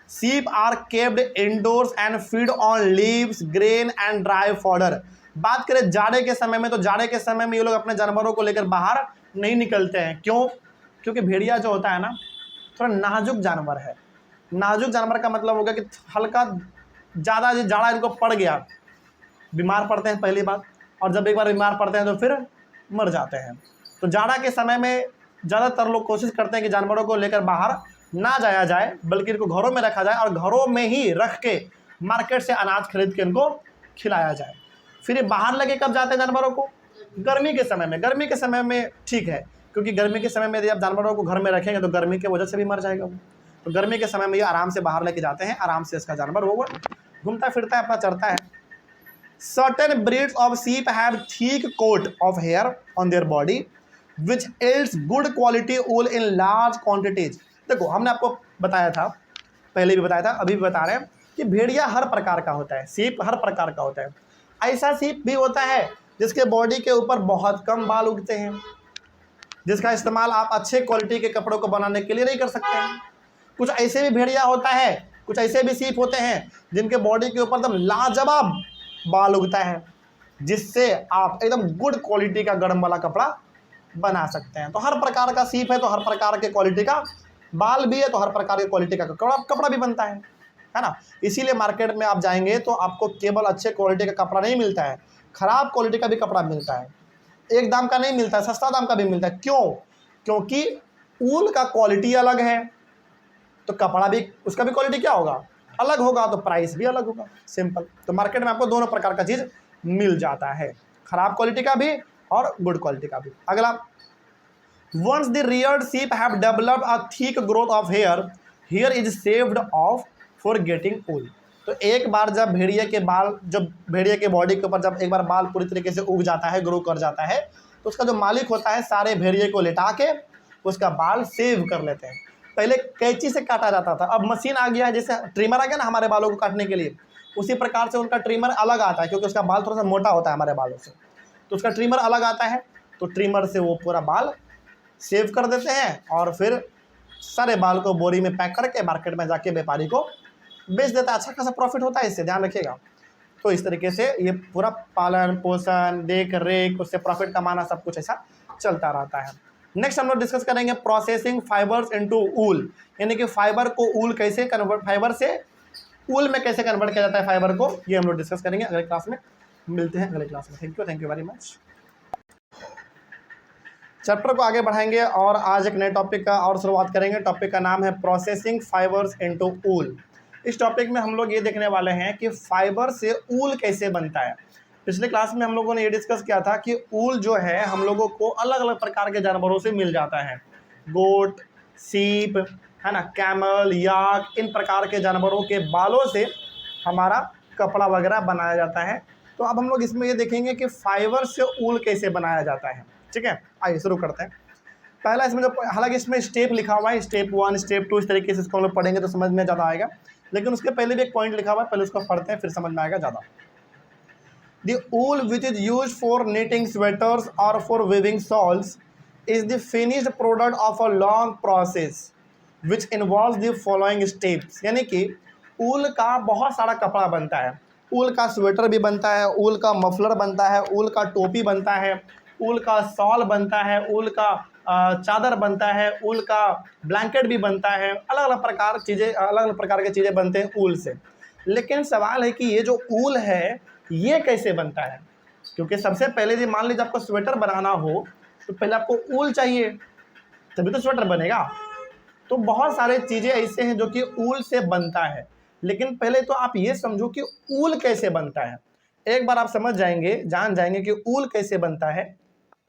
sheep are kept indoors and feed on leaves, grain and dry fodder। बात करें जाड़े के समय में, तो जाड़े के समय में ये लोग अपने जानवरों को लेकर बाहर नहीं निकलते हैं। क्यों? क्योंकि भेड़िया जो होता है ना, थोड़ा नाजुक जानवर है। नाजुक जानवर का मतलब होगा कि हल्का ज़्यादा जाड़ा इनको पड़ गया, बीमार पड़ते हैं पहली बात, और जब एक बार बीमार पड़ते हैं तो फिर मर जाते हैं। तो जाड़ा के समय में ज़्यादातर लोग कोशिश करते हैं कि जानवरों को लेकर बाहर ना जाया जाए, बल्कि इनको घरों में रखा जाए और घरों में ही रख के मार्केट से अनाज खरीद के इनको खिलाया जाए। फिर ये बाहर लगे कब जाते हैं जानवरों को? गर्मी के समय में। गर्मी के समय में ठीक है, क्योंकि गर्मी के समय में यदि आप जानवरों को घर में रखेंगे तो गर्मी की वजह से भी मर जाएगा वो। तो गर्मी के समय में ये आराम से बाहर लेके जाते हैं, आराम से इसका जानवर वो घूमता फिरता है, अपना चरता है। Certain breeds of sheep have thick coat of hair on their body which yields good quality wool in large quantities। देखो हमने आपको बताया था, पहले भी बताया था, अभी भी बता रहे हैं कि भेड़िया हर प्रकार का होता है, सीप हर प्रकार का होता है। ऐसा सीप भी होता है जिसके बॉडी के ऊपर बहुत कम बाल उगते हैं, जिसका इस्तेमाल आप अच्छे क्वालिटी के कपड़ों को बनाने के लिए नहीं कर सकते हैं। कुछ ऐसे भी भेड़िया होता है, कुछ ऐसे भी सीप होते हैं जिनके बॉडी के ऊपर एकदम लाजवाब बाल उगता है, जिससे आप एकदम गुड क्वालिटी का गर्म वाला कपड़ा बना सकते हैं। तो हर प्रकार का सीप है तो हर प्रकार के क्वालिटी का बाल भी है, तो हर प्रकार के क्वालिटी का कपड़ा भी बनता है ना। इसीलिए मार्केट में आप जाएंगे तो आपको केवल अच्छे क्वालिटी का कपड़ा नहीं मिलता है, खराब क्वालिटी का भी कपड़ा मिलता है। एक दाम का नहीं मिलता है, सस्ता दाम का भी मिलता है। क्यों? क्योंकि ऊल का क्वालिटी अलग है, तो कपड़ा भी उसका भी क्वालिटी क्या होगा? अलग होगा, तो प्राइस भी अलग होगा। सिंपल। तो मार्केट में आपको दोनों प्रकार का चीज़ मिल जाता है, खराब क्वालिटी का भी और गुड क्वालिटी का भी। अगला, once the reared sheep have developed a thick growth of hair is shaved off for getting wool. तो एक बार जब भेड़िए के बाल, जब भेड़िए के बॉडी के ऊपर जब एक बार बाल पूरी तरीके से उग जाता है, ग्रो कर जाता है, तो उसका जो मालिक होता है सारे भेड़िए को लिटा के उसका बाल सेव कर लेते हैं। पहले कैंची से काटा जाता था, अब मशीन आ गया है, जैसे ट्रिमर आ गया ना हमारे बालों को काटने के लिए, उसी प्रकार से उनका ट्रिमर अलग आता है, क्योंकि उसका बाल थोड़ा सा मोटा होता है हमारे बालों से, तो उसका ट्रिमर अलग आता है। तो ट्रिमर से वो पूरा बाल सेव कर देते हैं और फिर सारे बाल को बोरी में पैक करके मार्केट में जाके व्यापारी को बेच देता है। अच्छा खासा प्रॉफिट होता है इससे, ध्यान रखिएगा। तो इस तरीके से ये पूरा पालन पोषण देख रेख, उससे प्रॉफिट कमाना, सब कुछ ऐसा चलता रहता है। नेक्स्ट हम लोग डिस्कस करेंगे प्रोसेसिंग फाइबर्स इनटू ऊल, यानी कि फाइबर को ऊल कैसे कन्वर्ट, फाइबर से ऊल में कैसे कन्वर्ट किया जाता है फाइबर को, ये हम लोग डिस्कस करेंगे अगले क्लास में। मिलते हैं अगले क्लास में। Thank you very much. Chapter को आगे बढ़ाएंगे और आज एक नए टॉपिक का और शुरुआत करेंगे। टॉपिक का नाम है प्रोसेसिंग फाइबर्स इनटू ऊल। इस टॉपिक में हम लोग ये देखने वाले हैं कि फाइबर से ऊल कैसे बनता है। पिछले क्लास में हम लोगों ने ये डिस्कस किया था कि ऊल जो है हम लोगों को अलग अलग प्रकार के जानवरों से मिल जाता है, गोट, सीप, है ना, कैमल, याक, इन प्रकार के जानवरों के बालों से हमारा कपड़ा वगैरह बनाया जाता है। तो अब हम लोग इसमें ये देखेंगे कि फाइबर से ऊल कैसे बनाया जाता है। ठीक है, आइए शुरू करते हैं। पहला इसमें जो, हालांकि इसमें स्टेप लिखा हुआ है, स्टेप 1 स्टेप 2, इस तरीके से इसको हम लोग पढ़ेंगे तो समझ में ज़्यादा आएगा, लेकिन उसके पहले भी एक पॉइंट लिखा हुआ है, पहले उसको पढ़ते हैं फिर समझ में आएगा ज़्यादा। The wool which is used for knitting sweaters or for weaving shawls is the finished product of a long process which involves the following steps। यानी कि ऊल का बहुत सारा कपड़ा बनता है, ऊल का स्वेटर भी बनता है, ऊल का मफलर बनता है, ऊल का टोपी बनता है, ऊल का शॉल बनता है, ऊल का चादर बनता है, ऊल का ब्लैंकेट भी बनता है। अलग अलग प्रकार की चीज़ें बनते हैं ऊल से। लेकिन सवाल है कि ये जो ऊल है ये कैसे बनता है, क्योंकि सबसे पहले यदि मान लीजिए आपको स्वेटर बनाना हो तो पहले आपको ऊल चाहिए, तभी तो स्वेटर बनेगा। तो बहुत सारे चीज़ें ऐसे हैं जो कि ऊल से बनता है, लेकिन पहले तो आप ये समझो कि ऊल कैसे बनता है। एक बार आप समझ जाएंगे, जान जाएंगे कि ऊल कैसे बनता है,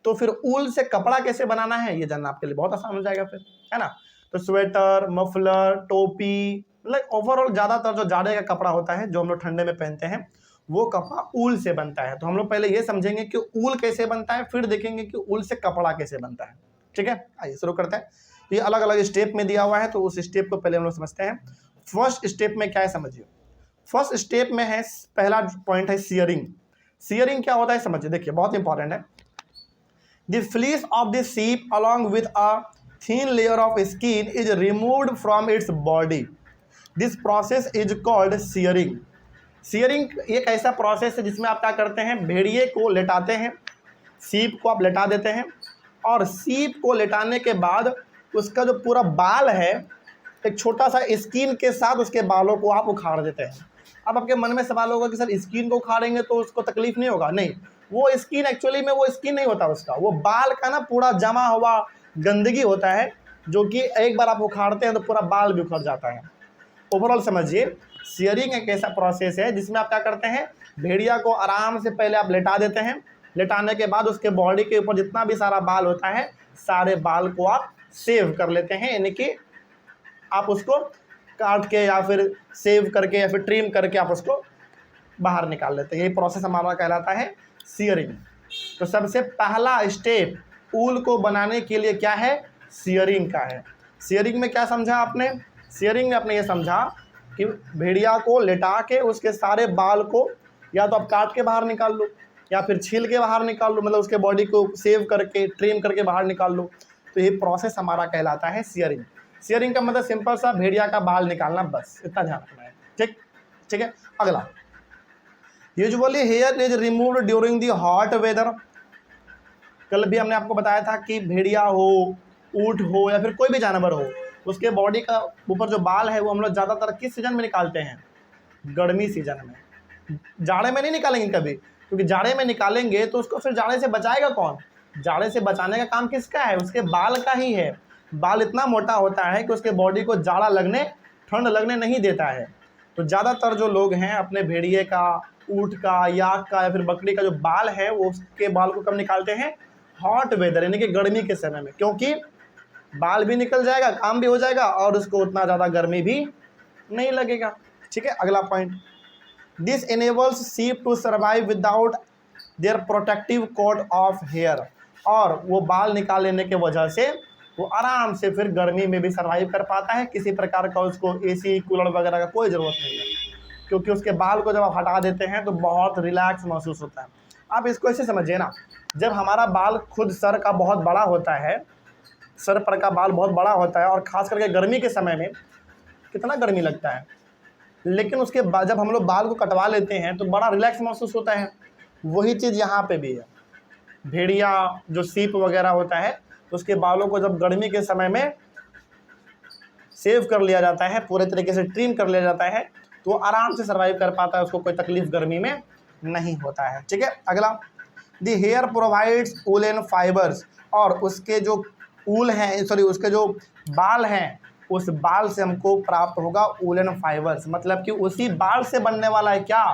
तो फिर ऊल से कपड़ा कैसे बनाना है ये जानना आपके लिए बहुत आसान हो जाएगा फिर, है ना। तो स्वेटर, मफलर, टोपी, मतलब ओवरऑल ज़्यादातर जो जाड़े का कपड़ा होता है जो हम लोग ठंडे में पहनते हैं वो कपड़ा ऊल से बनता है। तो हम लोग पहले ये समझेंगे कि ऊल कैसे बनता है, फिर देखेंगे कि ऊल से कपड़ा कैसे बनता है। ठीक है, आइए शुरू करते हैं। ये अलग अलग स्टेप में दिया हुआ है, तो उस स्टेप को पहले हम लोग समझते हैं। फर्स्ट स्टेप में क्या है समझिए। फर्स्ट स्टेप में है, पहला पॉइंट है सियरिंग। सियरिंग क्या होता है समझिए, देखिए बहुत इंपॉर्टेंट है। The fleece of the sheep along with a thin layer of skin is removed from its body. This process is called shearing. Shearing एक ऐसा प्रोसेस है जिसमें आप क्या करते हैं, भेड़िए को लेटाते हैं, सीप को आप लेटा देते हैं, और सीप को लेटाने के बाद उसका जो पूरा बाल है एक छोटा सा स्किन के साथ उसके बालों को आप उखाड़ देते हैं। अब आपके मन में सवाल होगा कि सर स्किन को उखाड़ेंगे तो उसको तकलीफ नहीं होगा? नहीं, वो स्किन एक्चुअली में वो स्किन नहीं होता उसका, वो बाल का ना पूरा जमा हुआ गंदगी होता है, जो कि एक बार आप उखाड़ते हैं तो पूरा बाल भी उखड़ जाता है। ओवरऑल समझिए, सियरिंग एक ऐसा प्रोसेस है जिसमें आप क्या करते हैं, भेड़िया को आराम से पहले आप लेटा देते हैं। लेटाने के बाद उसके बॉडी के ऊपर जितना भी सारा बाल होता है, सारे बाल को आप सेव कर लेते हैं, यानी कि आप उसको काट के या फिर सेव करके या फिर ट्रिम करके आप उसको बाहर निकाल लेते हैं। यही प्रोसेस हमारा कहलाता है सियरिंग। तो सबसे पहला स्टेप ऊल को बनाने के लिए क्या है, सियरिंग का है। सियरिंग में क्या समझा आपने, सियरिंग में आपने ये समझा कि भेड़िया को लेटा के उसके सारे बाल को या तो आप काट के बाहर निकाल लो या फिर छील के बाहर निकाल लो, मतलब उसके बॉडी को सेव करके ट्रिम करके बाहर निकाल लो। तो ये प्रोसेस हमारा कहलाता है सियरिंग। सियरिंग का मतलब सिंपल सा भेड़िया का बाल निकालना, बस इतना ध्यान रखना है। ठीक ठीक है। अगला, usually hair is removed during the hot weather. कल भी हमने आपको बताया था कि भेड़िया हो, ऊँट हो या फिर कोई भी जानवर हो, उसके बॉडी का ऊपर जो बाल है वो हम लोग ज़्यादातर किस सीजन में निकालते हैं, गर्मी सीजन में। जाड़े में नहीं निकालेंगे कभी, क्योंकि जाड़े में निकालेंगे तो उसको फिर जाड़े से बचाएगा कौन, जाड़े से बचाने का काम किसका है, उसके बाल का ही है। बाल इतना मोटा होता है कि उसके बॉडी को जाड़ा लगने, ठंड लगने नहीं देता है। तो ज़्यादातर जो लोग हैं अपने भेड़िए का, ऊँट का, याक का या फिर बकरी का जो बाल है वो उसके बाल को कब निकालते हैं, हॉट वेदर यानी कि गर्मी के समय में, क्योंकि बाल भी निकल जाएगा, काम भी हो जाएगा और उसको उतना ज़्यादा गर्मी भी नहीं लगेगा। ठीक है। अगला point, this enables sheep to survive without their protective coat of hair. और वो बाल निकाल लेने के वजह से वो आराम से फिर गर्मी में भी सर्वाइव कर पाता है, किसी प्रकार का उसको एसी कूलर वगैरह का कोई ज़रूरत नहीं है, क्योंकि उसके बाल को जब आप हटा देते हैं तो बहुत रिलैक्स महसूस होता है। आप इसको ऐसे समझिए ना, जब हमारा बाल खुद सर का बहुत बड़ा होता है, सर पर का बाल बहुत बड़ा होता है और ख़ास करके गर्मी के समय में कितना गर्मी लगता है, लेकिन उसके बाद जब हम लोग बाल को कटवा लेते हैं तो बड़ा रिलैक्स महसूस होता है। वही चीज़ यहाँ पे भी है। भेड़िया जो सीप वगैरह होता है उसके बालों को जब गर्मी के समय में सेव कर लिया जाता है, पूरे तरीके से ट्रिम कर लिया जाता है, तो वो आराम से सर्वाइव कर पाता है, उसको कोई तकलीफ गर्मी में नहीं होता है। ठीक है। अगला, the hair provides woollen fibres. और उसके जो ऊल हैं, सॉरी उसके जो बाल हैं, उस बाल से हमको प्राप्त होगा वूलन फाइबर्स। मतलब कि उसी बाल से बनने वाला है क्या,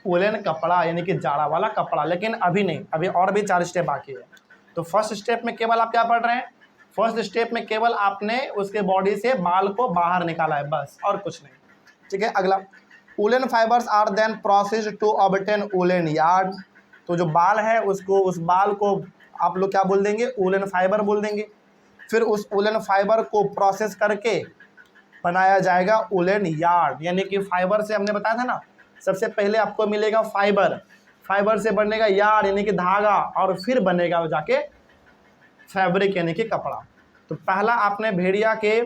वूलन कपड़ा, यानी कि जाड़ा वाला कपड़ा। लेकिन अभी नहीं, अभी और भी 4 स्टेप बाकी है। तो फर्स्ट स्टेप में केवल आप क्या पढ़ रहे हैं, फर्स्ट स्टेप में केवल आपने उसके बॉडी से बाल को बाहर निकाला है, बस, और कुछ नहीं। ठीक है। अगला, woollen fibres are then processed to obtain woollen yarn. तो जो बाल है उसको, उस बाल को आप लोग क्या बोल देंगे, वूलन फाइबर बोल देंगे। फिर उस वूलन फाइबर को प्रोसेस करके बनाया जाएगा वूलन यार्न, यानी कि फाइबर से हमने बताया था ना, सबसे पहले आपको मिलेगा फाइबर, फाइबर से बनेगा यार्न यानी कि धागा, और फिर बनेगा जाके फैब्रिक यानी कि कपड़ा। तो पहला आपने भेड़िया के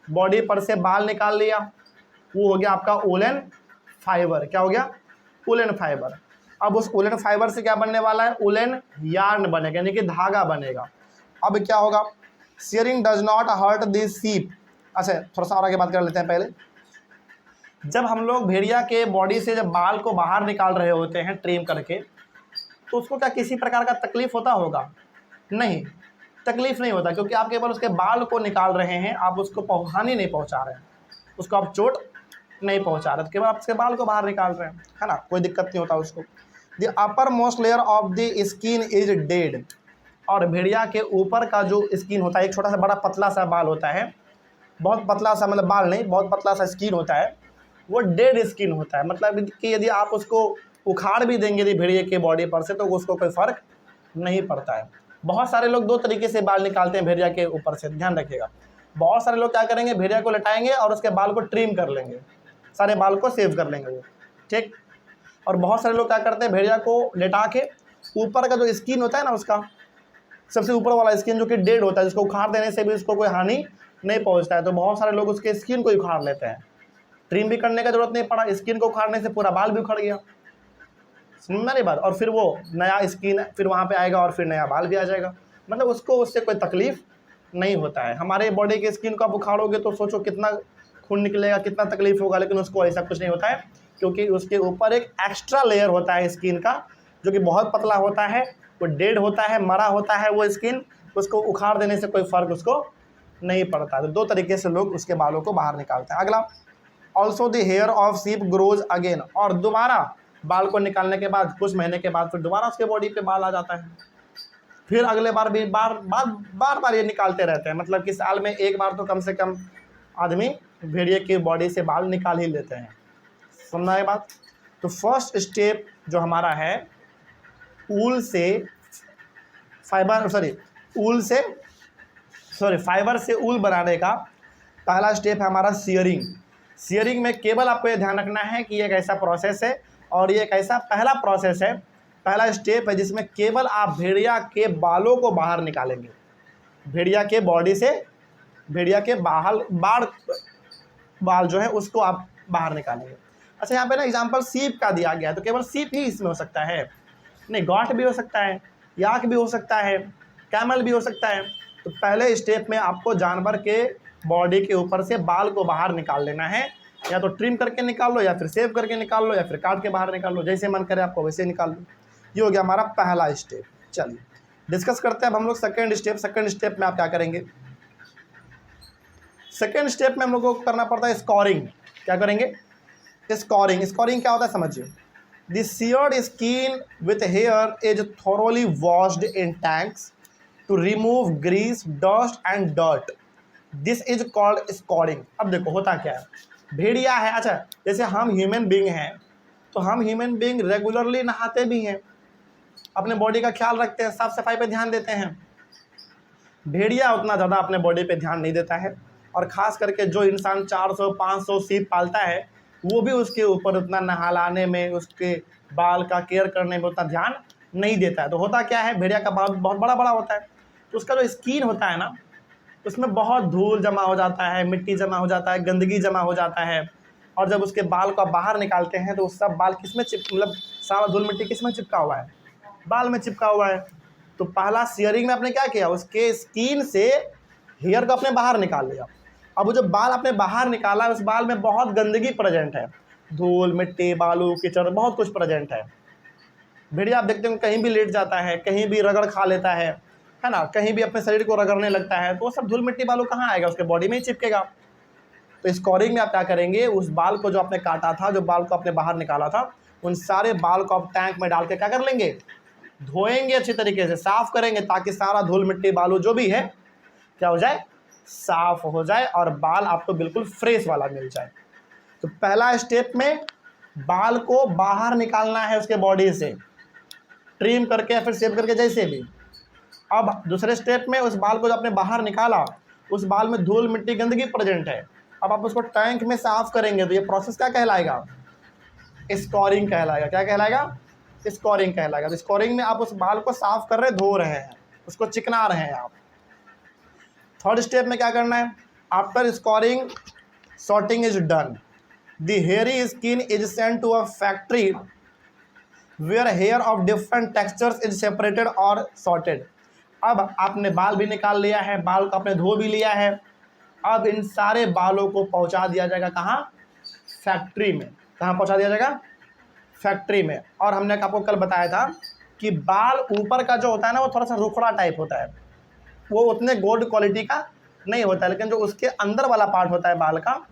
बॉडी पर से बाल निकाल लिया, वो हो गया आपका वूलन फाइबर। क्या हो गया, वूलन फाइबर। अब उस वूलन फाइबर से क्या बनने वाला है, वूलन यार्न बनेगा यानी कि धागा बनेगा। अब क्या होगा, shearing does not hurt this sheep. अच्छा, थोड़ा सा और आगे बात कर लेते हैं। पहले जब हम लोग भेड़िया के बॉडी से जब बाल को बाहर निकाल रहे होते हैं ट्रिम करके, तो उसको क्या किसी प्रकार का तकलीफ होता होगा, नहीं, तकलीफ नहीं होता, क्योंकि आप केवल उसके बाल को निकाल रहे हैं, आप उसको हानि नहीं पहुंचा रहे हैं, उसको आप चोट नहीं पहुंचा रहे, तो केवल आप उसके बाल को बाहर निकाल रहे हैं, है ना, कोई दिक्कत नहीं होता उसको। The upper most layer of the skin is dead. और भेड़िया के ऊपर का जो स्किन होता है, एक छोटा सा बड़ा पतला सा बाल होता है, बहुत पतला सा, मतलब बाल नहीं, बहुत पतला सा स्किन होता है, वो डेड स्किन होता है। मतलब कि यदि आप उसको उखाड़ भी देंगे यदि भेड़िए के बॉडी पर से, तो उसको कोई फ़र्क नहीं पड़ता है। बहुत सारे लोग 2 तरीके से बाल निकालते हैं भेड़िया के ऊपर से, ध्यान रखिएगा। बहुत सारे लोग क्या करेंगे, भेड़िया को लटाएंगे और उसके बाल को ट्रिम कर लेंगे, सारे बाल को सेव कर लेंगे वो, ठीक। और बहुत सारे लोग क्या करते हैं, भेड़िया को लेटा के ऊपर का जो स्किन होता है ना, उसका सबसे ऊपर वाला स्किन जो कि डेड होता है, जिसको उखाड़ देने से भी उसको कोई हानि नहीं पहुंचता है, तो बहुत सारे लोग उसके स्किन को उखाड़ लेते हैं। ट्रिम भी करने का जरूरत नहीं पड़ा, स्किन को उखाड़ने से पूरा बाल भी उखड़ गया, समझ में नहीं बात। और फिर वो नया स्किन फिर वहाँ पे आएगा और फिर नया बाल भी आ जाएगा, मतलब उसको उससे कोई तकलीफ नहीं होता है। हमारे बॉडी के स्किन को आप उखाड़ोगे तो सोचो कितना खून निकलेगा, कितना तकलीफ होगा, लेकिन उसको ऐसा कुछ नहीं होता है, क्योंकि उसके ऊपर एक एक्स्ट्रा लेयर होता है स्किन का, जो कि बहुत पतला होता है, वो डेड होता है, मरा होता है वो स्किन, उसको उखाड़ देने से कोई फ़र्क उसको नहीं पड़ता। तो दो तरीके से लोग उसके बालों को बाहर निकालते हैं। अगला, also the hair of sheep grows again, और दोबारा बाल को निकालने के बाद कुछ महीने के बाद फिर दोबारा उसके बॉडी पे बाल आ जाता है, फिर अगले बार भी बार बार ये निकालते रहते हैं। मतलब कि साल में एक बार तो कम से कम आदमी भेड़िए की बॉडी से बाल निकाल ही लेते हैं। समझना ये बात। तो फर्स्ट स्टेप जो हमारा है ऊल से फाइबर से ऊल बनाने का पहला स्टेप है हमारा सियरिंग। सियरिंग में केवल आपको ये ध्यान रखना है कि ये एक ऐसा प्रोसेस है और ये एक ऐसा पहला प्रोसेस है, पहला स्टेप है जिसमें केवल आप भेड़िया के बालों को बाहर निकालेंगे। भेड़िया के बॉडी से भेड़िया के बाल जो है उसको आप बाहर निकालेंगे। अच्छा, यहाँ पे ना एग्जांपल सीप का दिया गया है, तो केवल सीप ही इसमें हो सकता है, नहीं गॉट भी हो सकता है, याक भी हो सकता है, कैमल भी हो सकता है। तो पहले स्टेप में आपको जानवर के बॉडी के ऊपर से बाल को बाहर निकाल लेना है, या तो ट्रिम करके निकाल लो, या फिर सेव करके निकाल लो, या फिर काट के बाहर निकाल लो, जैसे मन करे आपको वैसे निकाल लो। ये हो गया हमारा पहला स्टेप। चलिए डिस्कस करते हैं अब हम लोग सेकेंड स्टेप। सेकेंड स्टेप में आप क्या करेंगे? सेकेंड स्टेप में हम लोग को करना पड़ता है स्कोरिंग। क्या करेंगे? स्कोरिंग। स्कोरिंग क्या होता है समझिए। The sheared skin with hair is thoroughly washed in tanks to remove grease, dust and dirt. This is called scouring. अब देखो होता क्या है, भेड़िया है, अच्छा जैसे हम ह्यूमन बींग हैं, तो हम ह्यूमन बींग रेगुलरली नहाते भी हैं, अपने बॉडी का ख्याल रखते हैं, साफ सफाई पे ध्यान देते हैं। भेड़िया उतना ज़्यादा अपने बॉडी पे ध्यान नहीं देता है, और ख़ास करके जो इंसान 400-500 सीप पालता है वो भी उसके ऊपर उतना नहलाने में, उसके बाल का केयर करने में उतना ध्यान नहीं देता है। तो होता क्या है, भेड़िया का बाल बहुत बड़ा बड़ा होता है, तो उसका जो स्किन होता है ना, उसमें बहुत धूल जमा हो जाता है, मिट्टी जमा हो जाता है, गंदगी जमा हो जाता है, और जब उसके बाल को बाहर निकालते हैं तो उस सब बाल किस में मतलब सारा धूल मिट्टी किस में चिपका हुआ है? बाल में चिपका हुआ है। तो पहला सियरिंग में आपने क्या किया, उसके स्किन से हेयर को आपने बाहर निकाल लिया। अब वो जो बाल आपने बाहर निकाला, उस बाल में बहुत गंदगी प्रेजेंट है, धूल मिट्टी बालू कीचड़ बहुत कुछ प्रेजेंट है। भेड़िया आप देखते हो कहीं भी लेट जाता है, कहीं भी रगड़ खा लेता है ना, कहीं भी अपने शरीर को रगड़ने लगता है, तो वो सब धूल मिट्टी बालू कहाँ आएगा? उसके बॉडी में ही चिपकेगा। तो स्कोरिंग में आप क्या करेंगे, उस बाल को जो आपने काटा था, जो बाल को आपने बाहर निकाला था, उन सारे बाल को आप टैंक में डाल के क्या कर लेंगे, धोएंगे अच्छी तरीके से, साफ करेंगे, ताकि सारा धूल मिट्टी बालू जो भी है क्या हो जाए, साफ हो जाए, और बाल आपको बिल्कुल फ्रेश वाला मिल जाए। तो पहला स्टेप में बाल को बाहर निकालना है उसके बॉडी से, ट्रिम करके या फिर शेव करके, जैसे भी। अब दूसरे स्टेप में उस बाल को जो आपने बाहर निकाला, उस बाल में धूल मिट्टी गंदगी प्रेजेंट है, अब आप उसको टैंक में साफ करेंगे। तो ये प्रोसेस क्या कहलाएगा? स्कोरिंग कहलाएगा। क्या कहलाएगा? स्कोरिंग कहलाएगा। तो स्कोरिंग में आप उस बाल को साफ कर रहे, धो रहे हैं, उसको चिकना रहे हैं आप। थर्ड स्टेप में क्या करना है, after scouring sorting is done, the hairy skin is sent to a factory where hair of different textures is separated और सॉर्टेड। अब आपने बाल भी निकाल लिया है, बाल को आपने धो भी लिया है, अब इन सारे बालों को पहुंचा दिया जाएगा कहाँ? फैक्ट्री में। कहाँ पहुंचा दिया जाएगा? फैक्ट्री में। और हमने आपको कल बताया था कि बाल ऊपर का जो होता है ना, वो थोड़ा सा रुखड़ा टाइप होता है, वो उतने गोल्ड क्वालिटी का नहीं होता है, लेकिन जो उसके अंदर वाला पार्ट होता है बाल का,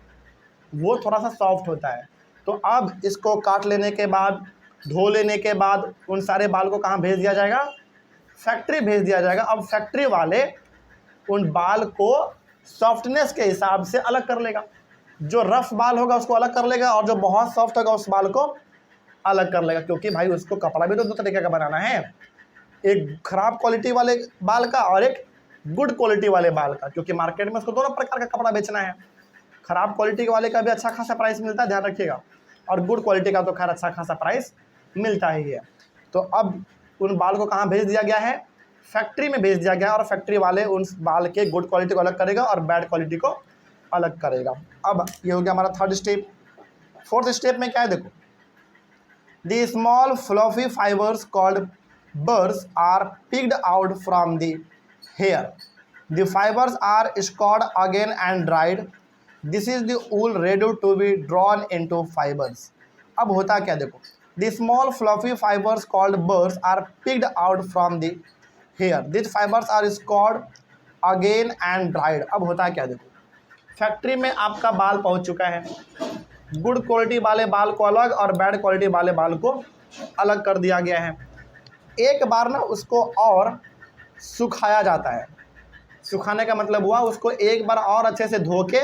वो थोड़ा सा सॉफ्ट होता है। तो अब इसको काट लेने के बाद, धो लेने के बाद, उन सारे बाल को कहाँ भेज दिया जाएगा? फैक्ट्री भेज दिया जाएगा। अब फैक्ट्री वाले उन बाल को सॉफ्टनेस के हिसाब से अलग कर लेगा, जो रफ बाल होगा उसको अलग कर लेगा, और जो बहुत सॉफ्ट होगा उस बाल को अलग कर लेगा, क्योंकि भाई उसको कपड़ा भी तो दो तरीके का बनाना है, एक खराब क्वालिटी वाले बाल का और एक गुड क्वालिटी वाले बाल का, क्योंकि मार्केट में उसको दोनों प्रकार का कपड़ा बेचना है। खराब क्वालिटी वाले का भी अच्छा खासा प्राइस मिलता है, ध्यान रखिएगा, और गुड क्वालिटी का तो खैर अच्छा खासा प्राइस मिलता ही है। तो अब उन बाल को कहाँ भेज दिया गया है? फैक्ट्री में भेज दिया गया है, और फैक्ट्री वाले उन बाल के गुड क्वालिटी को अलग करेगा और बैड क्वालिटी को अलग करेगा। अब ये हो गया हमारा थर्ड स्टेप। फोर्थ स्टेप में क्या है देखो, the small fluffy fibres called burrs are picked out from the hair. The fibers are scoured again and dried. This is the wool ready to be drawn into fibers. अब होता क्या देखो, the small fluffy fibers called burrs are picked out from the hair. These fibers are scoured again and dried. अब होता है क्या, देखो फैक्ट्री में आपका बाल पहुंच चुका है, गुड क्वालिटी वाले बाल को अलग और बैड क्वालिटी वाले बाल को अलग कर दिया गया है। एक बार ना उसको और सुखाया जाता है। सुखाने का मतलब हुआ उसको एक बार और अच्छे से धो के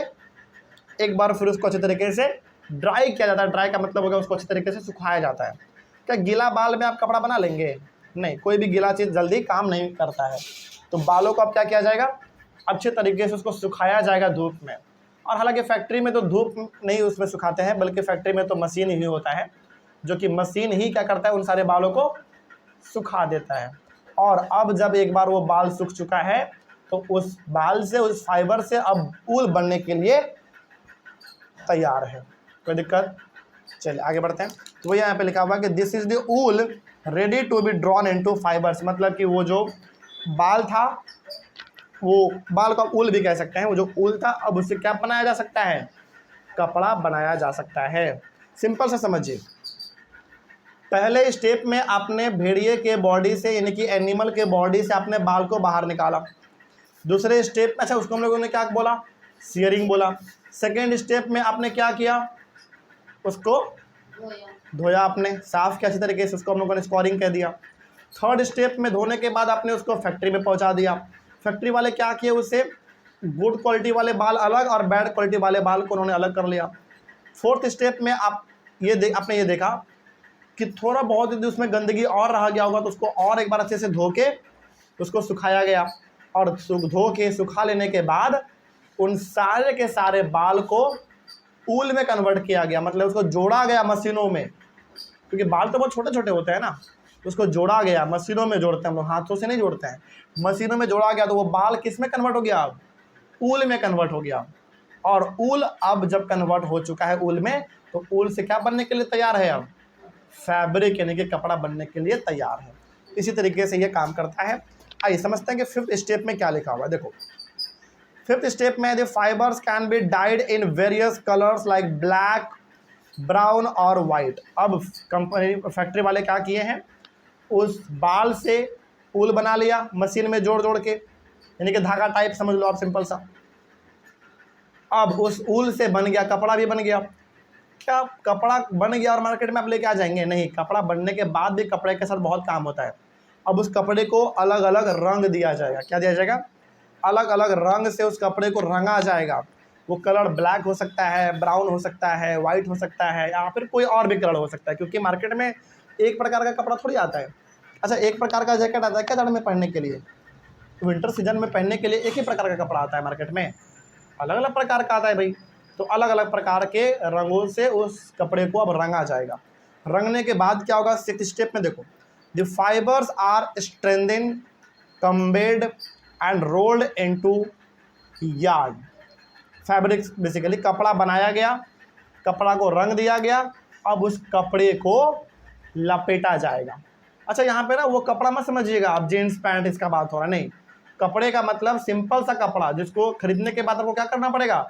एक बार फिर उसको अच्छे तरीके से ड्राई किया जाता है। ड्राई का मतलब होगा उसको अच्छे तरीके से सुखाया जाता है। क्या गीला बाल में आप कपड़ा बना लेंगे? नहीं, कोई भी गीला चीज़ जल्दी काम नहीं करता है। तो बालों को अब क्या किया जाएगा, अच्छे तरीके से उसको सुखाया जाएगा धूप में। और हालांकि फैक्ट्री में तो धूप नहीं उसमें सुखाते हैं, बल्कि फैक्ट्री में तो मशीन ही होता है, जो कि मशीन ही क्या करता है, उन सारे बालों को सुखा देता है। और अब जब एक बार वो बाल सूख चुका है तो उस बाल से, उस फाइबर से अब ऊल बनने के लिए तैयार है। कोई दिक्कत? चलिए आगे बढ़ते हैं। तो वो यहाँ पे लिखा हुआ कि this is the wool ready to be drawn into fibres. मतलब कि वो जो बाल था, वो बाल का ऊल भी कह सकते हैं, वो जो ऊल था अब उससे क्या बनाया जा सकता है, कपड़ा बनाया जा सकता है। सिंपल से समझिए, पहले स्टेप में आपने भेड़िए के बॉडी से, यानी कि एनिमल के बॉडी से आपने बाल को बाहर निकाला। दूसरे स्टेप में, अच्छा उसको हम लोगों ने क्या बोला, शेयरिंग बोला। सेकेंड स्टेप में आपने क्या किया, उसको धोया, आपने साफ किया अच्छी तरीके से, उसको हम लोगों ने स्कोरिंग कह दिया। थर्ड स्टेप में धोने के बाद आपने उसको फैक्ट्री में पहुंचा दिया। फैक्ट्री वाले क्या किए, उससे गुड क्वालिटी वाले बाल अलग और बैड क्वालिटी वाले बाल को उन्होंने अलग कर लिया। फोर्थ स्टेप में आपने ये देखा कि थोड़ा बहुत यदि उसमें गंदगी और रह गया होगा तो उसको और एक बार अच्छे से धो के उसको सुखाया गया। और धो के सुखा लेने के बाद उन सारे के सारे बाल को ऊल में कन्वर्ट किया गया, मतलब उसको जोड़ा गया मशीनों में, क्योंकि बाल तो बहुत छोटे छोटे होते हैं ना, तो उसको जोड़ा गया। मशीनों में जोड़ते हैं हम लोग, हाथों से नहीं जोड़ते हैं, मशीनों में जोड़ा गया। तो वो बाल किस में कन्वर्ट हो गया, अब ऊल में कन्वर्ट हो गया। और ऊल अब जब कन्वर्ट हो चुका है ऊल में, तो ऊल से क्या बनने के लिए तैयार है, अब फैब्रिक यानी कि कपड़ा बनने के लिए तैयार है। इसी तरीके से ये काम करता है। आइए समझते हैं कि फिफ्थ स्टेप में क्या लिखा हुआ है। देखो फिफ्थ स्टेप में the fibres can be dyed in various colours like black, brown और वाइट। अब कंपनी फैक्ट्री वाले क्या किए हैं, उस बाल से ऊल बना लिया मशीन में जोड़ जोड़ के, यानी कि धागा टाइप समझ लो आप, सिंपल सा। अब उस ऊल से बन गया कपड़ा, भी बन गया। क्या कपड़ा बन गया और मार्केट में आप लेके आ जाएंगे? नहीं, कपड़ा बनने के बाद भी कपड़े के साथ बहुत काम होता है। अब उस कपड़े को अलग अलग रंग दिया जाएगा। क्या दिया जाएगा, अलग अलग रंग से उस कपड़े को रंगा जाएगा। वो कलर ब्लैक हो सकता है, ब्राउन हो सकता है, वाइट हो सकता है, या फिर कोई और भी कलर हो सकता है, क्योंकि मार्केट में एक प्रकार का कपड़ा थोड़ी आता है। अच्छा, एक प्रकार का जैकेट आता है क्या जाड़े में पहनने के लिए? विंटर सीजन में पहनने के लिए एक ही प्रकार का कपड़ा आता है मार्केट में? अलग अलग प्रकार का आता है भाई। तो अलग अलग प्रकार के रंगों से उस कपड़े को अब रंगा जाएगा। रंगने के बाद क्या होगा, सिक्स्थ स्टेप में देखो, the fibres are straightened, combed and rolled into yarn. Fabric basically कपड़ा बनाया गया, कपड़ा को रंग दिया गया, अब उस कपड़े को लपेटा जाएगा। अच्छा यहाँ पे ना वो कपड़ा मत समझिएगा आप जीन्स पैंट इसका बात हो रहा है, नहीं। कपड़े का मतलब सिंपल सा कपड़ा जिसको खरीदने के बाद आपको क्या करना पड़ेगा,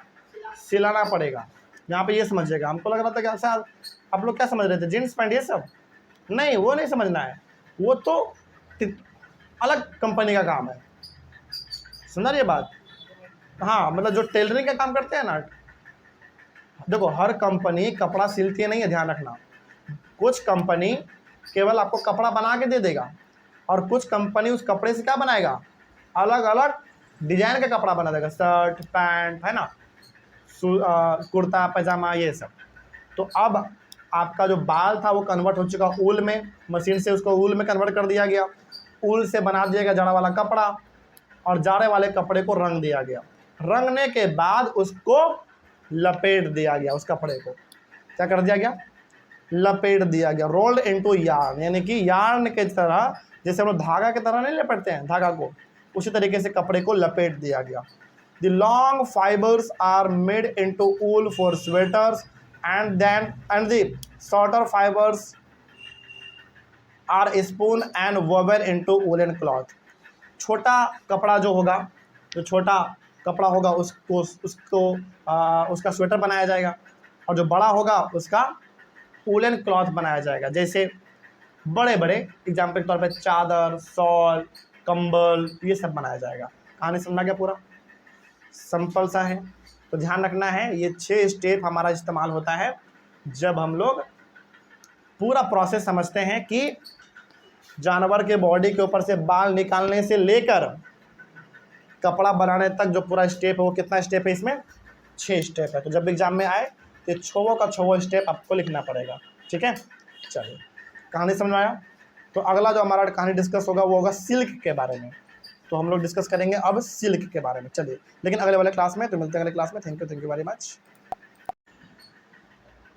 सिलाना पड़ेगा। यहाँ पे ये समझिएगा। हमको लग रहा था कि अच्छा आप लोग क्या समझ रहे थे, जीन्स पैंट ये सब? नहीं, वो नहीं समझना है, वो तो अलग कंपनी का काम है। सुना रही बात? हाँ, मतलब जो टेलरिंग का काम करते हैं ना, देखो हर कंपनी कपड़ा सिलती नहीं है, ध्यान रखना। कुछ कंपनी केवल आपको कपड़ा बना के दे देगा, और कुछ कंपनी उस कपड़े से क्या बनाएगा, अलग अलग डिजाइन का कपड़ा बना देगा, शर्ट पैंट है ना, कुर्ता पैजामा ये सब। तो अब आपका जो बाल था वो कन्वर्ट हो चुका ऊल में, मशीन से उसको ऊल में कन्वर्ट कर दिया गया। ऊल से बना दिया गया जाड़ा वाला कपड़ा, और जाड़े वाले कपड़े को रंग दिया गया। रंगने के बाद उसको लपेट दिया गया, उस कपड़े को क्या कर दिया गया, लपेट दिया गया। रोल्ड इनटू यार्न, यानी कि यार्न के तरह, जैसे हम लोग धागा की तरह नहीं लपेटते हैं धागा को, उसी तरीके से कपड़े को लपेट दिया गया। The long fibres are made into wool for sweaters and the shorter fibres are spun and woven into woollen cloth. छोटा कपड़ा जो होगा, जो छोटा कपड़ा होगा उसका स्वेटर बनाया जाएगा, और जो बड़ा होगा उसका वूलन क्लॉथ बनाया जाएगा। जैसे बड़े बड़े एग्जाम्पल के तौर पे चादर, शॉल, कंबल, ये सब बनाया जाएगा। कहानी समझा गया पूरा, सिंपल सा है। तो ध्यान रखना है ये 6 स्टेप हमारा इस्तेमाल होता है जब हम लोग पूरा प्रोसेस समझते हैं कि जानवर के बॉडी के ऊपर से बाल निकालने से लेकर कपड़ा बनाने तक जो पूरा स्टेप है वो कितना स्टेप है, इसमें 6 स्टेप है। तो जब एग्जाम में आए तो 6 का 6 स्टेप आपको लिखना पड़ेगा, ठीक है। चलिए, कहानी समझ में आया। तो अगला जो हमारा कहानी डिस्कस होगा वो होगा सिल्क के बारे में। तो हम लोग डिस्कस करेंगे अब सिल्क के बारे में। चलिए, लेकिन अगले वाले क्लास में। तो मिलते हैं अगले क्लास में। Thank you very much.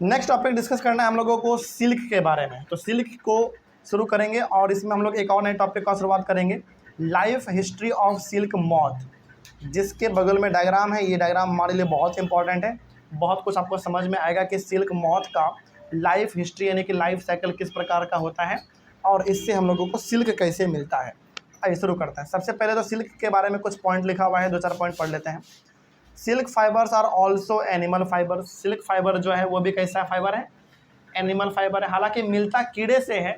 Next topic discuss करना है हम लोगों को सिल्क के बारे में। तो सिल्क को शुरू करेंगे और इसमें हम लोग एक और नए टॉपिक का शुरुआत करेंगे, life history of silk moth, जिसके बगल में डायग्राम है। ये डायग्राम हमारे लिए बहुत इंपॉर्टेंट है। बहुत कुछ आपको समझ में आएगा कि सिल्क मॉथ का लाइफ हिस्ट्री यानी कि लाइफ साइकिल किस प्रकार का होता है और इससे हम लोगों को सिल्क कैसे मिलता है। आइए शुरू करते हैं। सबसे पहले तो सिल्क के बारे में कुछ पॉइंट लिखा हुआ है, 2-4 पॉइंट पढ़ लेते हैं। Silk fibres are also animal fibre. Silk fibre जो है वो भी कैसा फाइबर है, एनिमल फाइबर है। हालांकि मिलता कीड़े से है,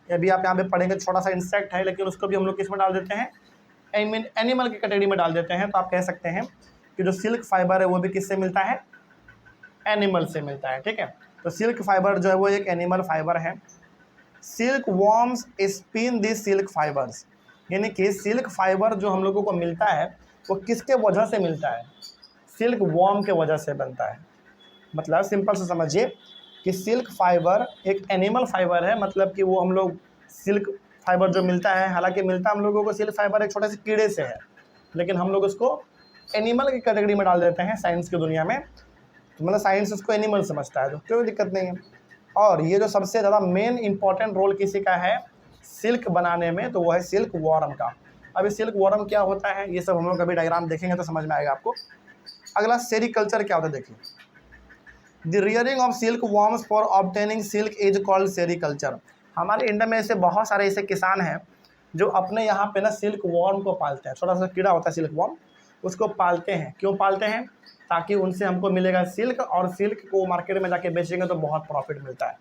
ये भी आप यहाँ पे पढ़ेंगे, छोटा सा इंसेक्ट है, लेकिन उसको भी हम लोग किस में डाल देते हैं, एनिमल की कैटेगरी में डाल देते हैं। तो आप कह सकते हैं कि जो सिल्क फाइबर है वो भी किससे मिलता है, एनिमल से मिलता है, ठीक है। तो सिल्क फाइबर जो है वो एक एनिमल फाइबर है। सिल्क वॉर्म्स स्पिन दी सिल्क फाइबर्स, यानी कि सिल्क फाइबर जो हम लोगों को मिलता है वो किसके वजह से मिलता है, सिल्क वॉर्म के वजह से बनता है। मतलब सिंपल से समझिए कि सिल्क फाइबर एक एनिमल फाइबर है, मतलब कि वो हम लोग सिल्क फाइबर जो मिलता है, हालांकि मिलता हम लोगों को सिल्क फाइबर एक छोटे से कीड़े से है, लेकिन हम लोग उसको एनिमल की कैटेगरी में डाल देते हैं साइंस की दुनिया में। तो मतलब साइंस उसको एनिमल समझता है, तो कोई दिक्कत नहीं है। और ये जो सबसे ज़्यादा मेन इंपॉर्टेंट रोल किसी का है सिल्क बनाने में, तो वो है सिल्क वॉर्म का। अभी सिल्क वॉर्म क्या होता है ये सब हम लोग कभी डायग्राम देखेंगे तो समझ में आएगा आपको। अगला सेरीकल्चर क्या होता है देखिए, the rearing of silk worms for obtaining silk is called sericulture. हमारे इंडिया में ऐसे बहुत सारे ऐसे किसान हैं जो अपने यहाँ पे ना सिल्क वॉर्म को पालते हैं। छोटा सा कीड़ा होता है सिल्क वॉर्म, उसको पालते हैं। क्यों पालते हैं, ताकि उनसे हमको मिलेगा सिल्क, और सिल्क को मार्केट में जाके बेचेंगे तो बहुत प्रॉफिट मिलता है।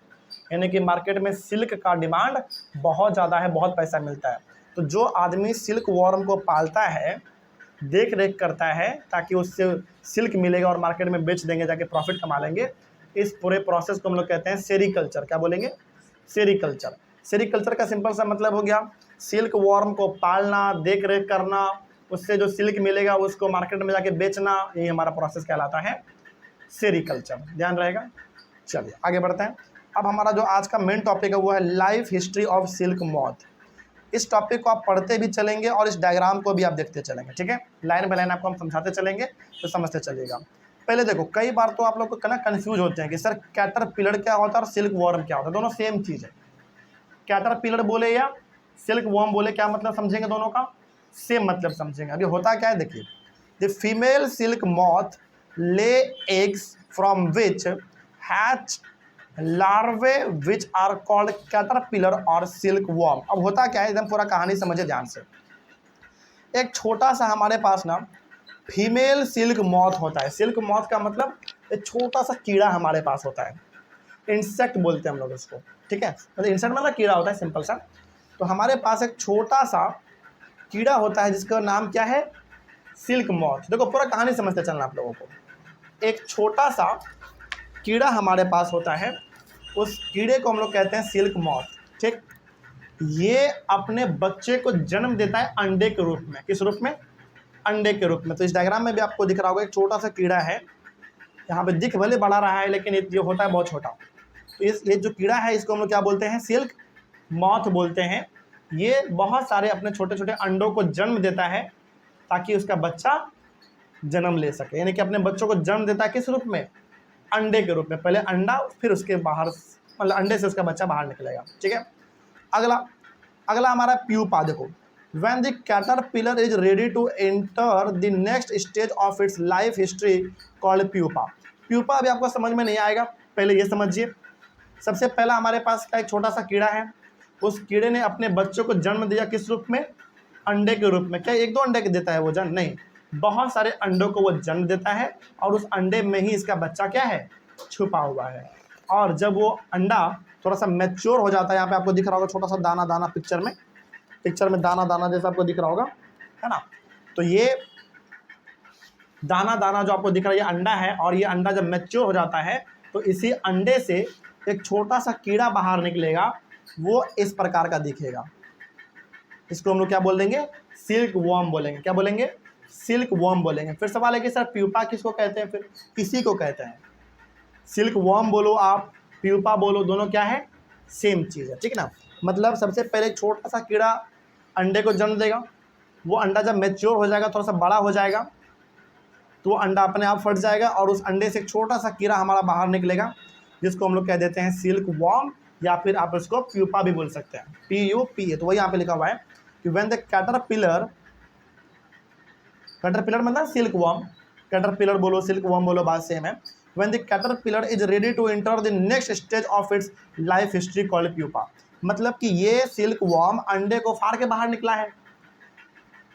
यानी कि मार्केट में सिल्क का डिमांड बहुत ज़्यादा है, बहुत पैसा मिलता है। तो जो आदमी सिल्क वॉर्म को पालता है, देख रेख करता है, ताकि उससे सिल्क मिलेगा और मार्केट में बेच देंगे, जाके प्रॉफिट कमा लेंगे, इस पूरे प्रोसेस को हम लोग कहते हैं सेरीकल्चर। क्या बोलेंगे, सेरीकल्चर। सेरीकल्चर का सिंपल सा मतलब हो गया सिल्क वॉर्म को पालना, देख रेख करना, उससे जो सिल्क मिलेगा उसको मार्केट में जाके बेचना, यही हमारा प्रोसेस कहलाता है सेरीकल्चर। ध्यान रहेगा। चलिए आगे बढ़ते हैं। अब हमारा जो आज का मेन टॉपिक है वो है life history of silk moth. इस टॉपिक को आप पढ़ते भी चलेंगे और इस डायग्राम को भी आप देखते चलेंगे, ठीक है। लाइन बाय लाइन आपको हम समझाते चलेंगे तो समझते चलिएगा। पहले देखो, कई बार तो आप लोग को ना कंफ्यूज होते हैं कि सर कैटरपिलर क्या होता है और सिल्क वॉर्म क्या होता है, दोनों सेम चीज़ है। कैटरपिलर बोले या सिल्क वॉर्म बोले, क्या मतलब समझेंगे, दोनों का सेम मतलब समझेंगे। अभी होता क्या है देखिए, the female silk moth lay eggs from which hatch larvae which are called caterpillar और सिल्क वॉर्म। अब होता क्या है, एकदम पूरा कहानी समझे ध्यान से। एक छोटा सा हमारे पास ना फीमेल सिल्क मॉथ होता है। सिल्क मॉथ का मतलब एक छोटा सा कीड़ा हमारे पास होता है, इंसेक्ट बोलते हैं हम लोग उसको, ठीक है। मतलब इंसेक्ट मतलब कीड़ा होता है सिंपल सा। तो हमारे पास एक छोटा सा कीड़ा होता है जिसका नाम क्या है, सिल्क मॉथ। देखो पूरा कहानी समझते चलना आप लोगों को। एक छोटा सा कीड़ा हमारे पास होता है, उस कीड़े को हम लोग कहते हैं सिल्क मॉथ, ठीक। ये अपने बच्चे को जन्म देता है अंडे के रूप में। किस रूप में, अंडे के रूप में। तो इस डायग्राम में भी आपको दिख रहा होगा एक छोटा सा कीड़ा है, यहाँ पे दिख भले बड़ा रहा है लेकिन ये होता है बहुत छोटा। तो ये जो कीड़ा है इसको हम लोग क्या बोलते हैं, सिल्क मॉथ बोलते हैं। ये बहुत सारे अपने छोटे छोटे अंडों को जन्म देता है ताकि उसका बच्चा जन्म ले सके। यानी कि अपने बच्चों को जन्म देता है किस रूप में, अंडे के रूप में। पहले अंडा, फिर उसके बाहर, मतलब अंडे से उसका बच्चा बाहर निकलेगा, ठीक है। अगला हमारा प्यूपा। देखो, when the caterpillar is ready to enter the next stage of its life history called pupa. Pupa अभी आपको समझ में नहीं आएगा, पहले ये समझिए। सबसे पहला हमारे पास का एक छोटा सा कीड़ा है, उस कीड़े ने अपने बच्चों को जन्म दिया किस रूप में, अंडे के रूप में। क्या एक दो अंडे के देता है वो जन्म, नहीं, बहुत सारे अंडों को वो जन्म देता है और उस अंडे में ही इसका बच्चा क्या है, छुपा हुआ है। और जब वो अंडा थोड़ा सा मैच्योर हो जाता है, यहाँ पे आपको दिख रहा होगा छोटा सा दाना दाना पिक्चर में दाना दाना जैसा आपको दिख रहा होगा, है ना। तो ये दाना दाना जो आपको दिख रहा है ये अंडा है, और ये अंडा जब मैच्योर हो जाता है तो इसी अंडे से एक छोटा सा कीड़ा बाहर निकलेगा, वो इस प्रकार का दिखेगा। इसको हम लोग क्या बोल देंगे? सिल्क वॉर्म बोलेंगे। क्या बोलेंगे? सिल्क वॉर्म बोलेंगे। फिर सवाल है कि सर प्यूपा किसको कहते हैं? फिर इसी को कहते हैं। सिल्क वॉर्म बोलो आप, प्यूपा बोलो, दोनों क्या है? सेम चीज़ है, ठीक है ना। मतलब सबसे पहले छोटा सा कीड़ा अंडे को जन्म देगा, वो अंडा जब मैच्योर हो जाएगा, थोड़ा सा बड़ा हो जाएगा, तो वो अंडा अपने आप फट जाएगा और उस अंडे से एक छोटा सा कीड़ा हमारा बाहर निकलेगा, जिसको हम लोग कह देते हैं सिल्क वॉर्म, या फिर आप उसको प्यूपा भी बोल सकते हैं, PUPA। तो वही यहाँ पे लिखा हुआ है कि व्हेन द कैटरपिलर मतलब सिल्क वॉर्म, कैटरपिलर बोलो सिल्क वॉर्म बोलो, बात सेम है। When the caterpillar is ready to enter the next stage of its life history called pupa. मतलब कि ये सिल्क वॉर्म अंडे को फाड़ के बाहर निकला है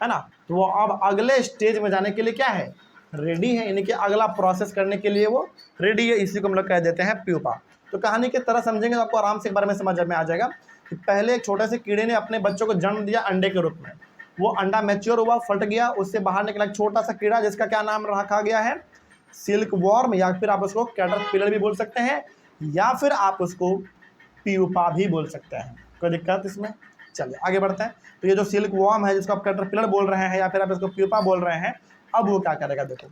ना, तो वो अब अगले स्टेज में जाने के लिए क्या है? रेडी है, यानी कि अगला प्रोसेस करने के लिए वो रेडी है। इसी को हम लोग कह देते हैं प्यूपा। तो कहानी की तरह समझेंगे तो आपको आराम से एक बार में समझ में आ जाएगा कि पहले एक छोटे से कीड़े ने अपने बच्चों को जन्म दिया अंडे के रूप में, वो अंडा मैच्योर हुआ, फट गया, उससे बाहर निकला एक छोटा सा कीड़ा जिसका क्या नाम रखा गया है? सिल्क वॉर्म, या फिर आप उसको कैटरपिलर भी बोल सकते हैं, या फिर आप उसको प्यूपा भी बोल सकते हैं। कोई दिक्कत इसमें? चलिए आगे बढ़ते हैं। तो ये जो सिल्क वॉर्म है, जिसको आप कैटरपिलर बोल रहे हैं या फिर आप इसको प्यूपा बोल रहे हैं, अब वो क्या करेगा? देखो,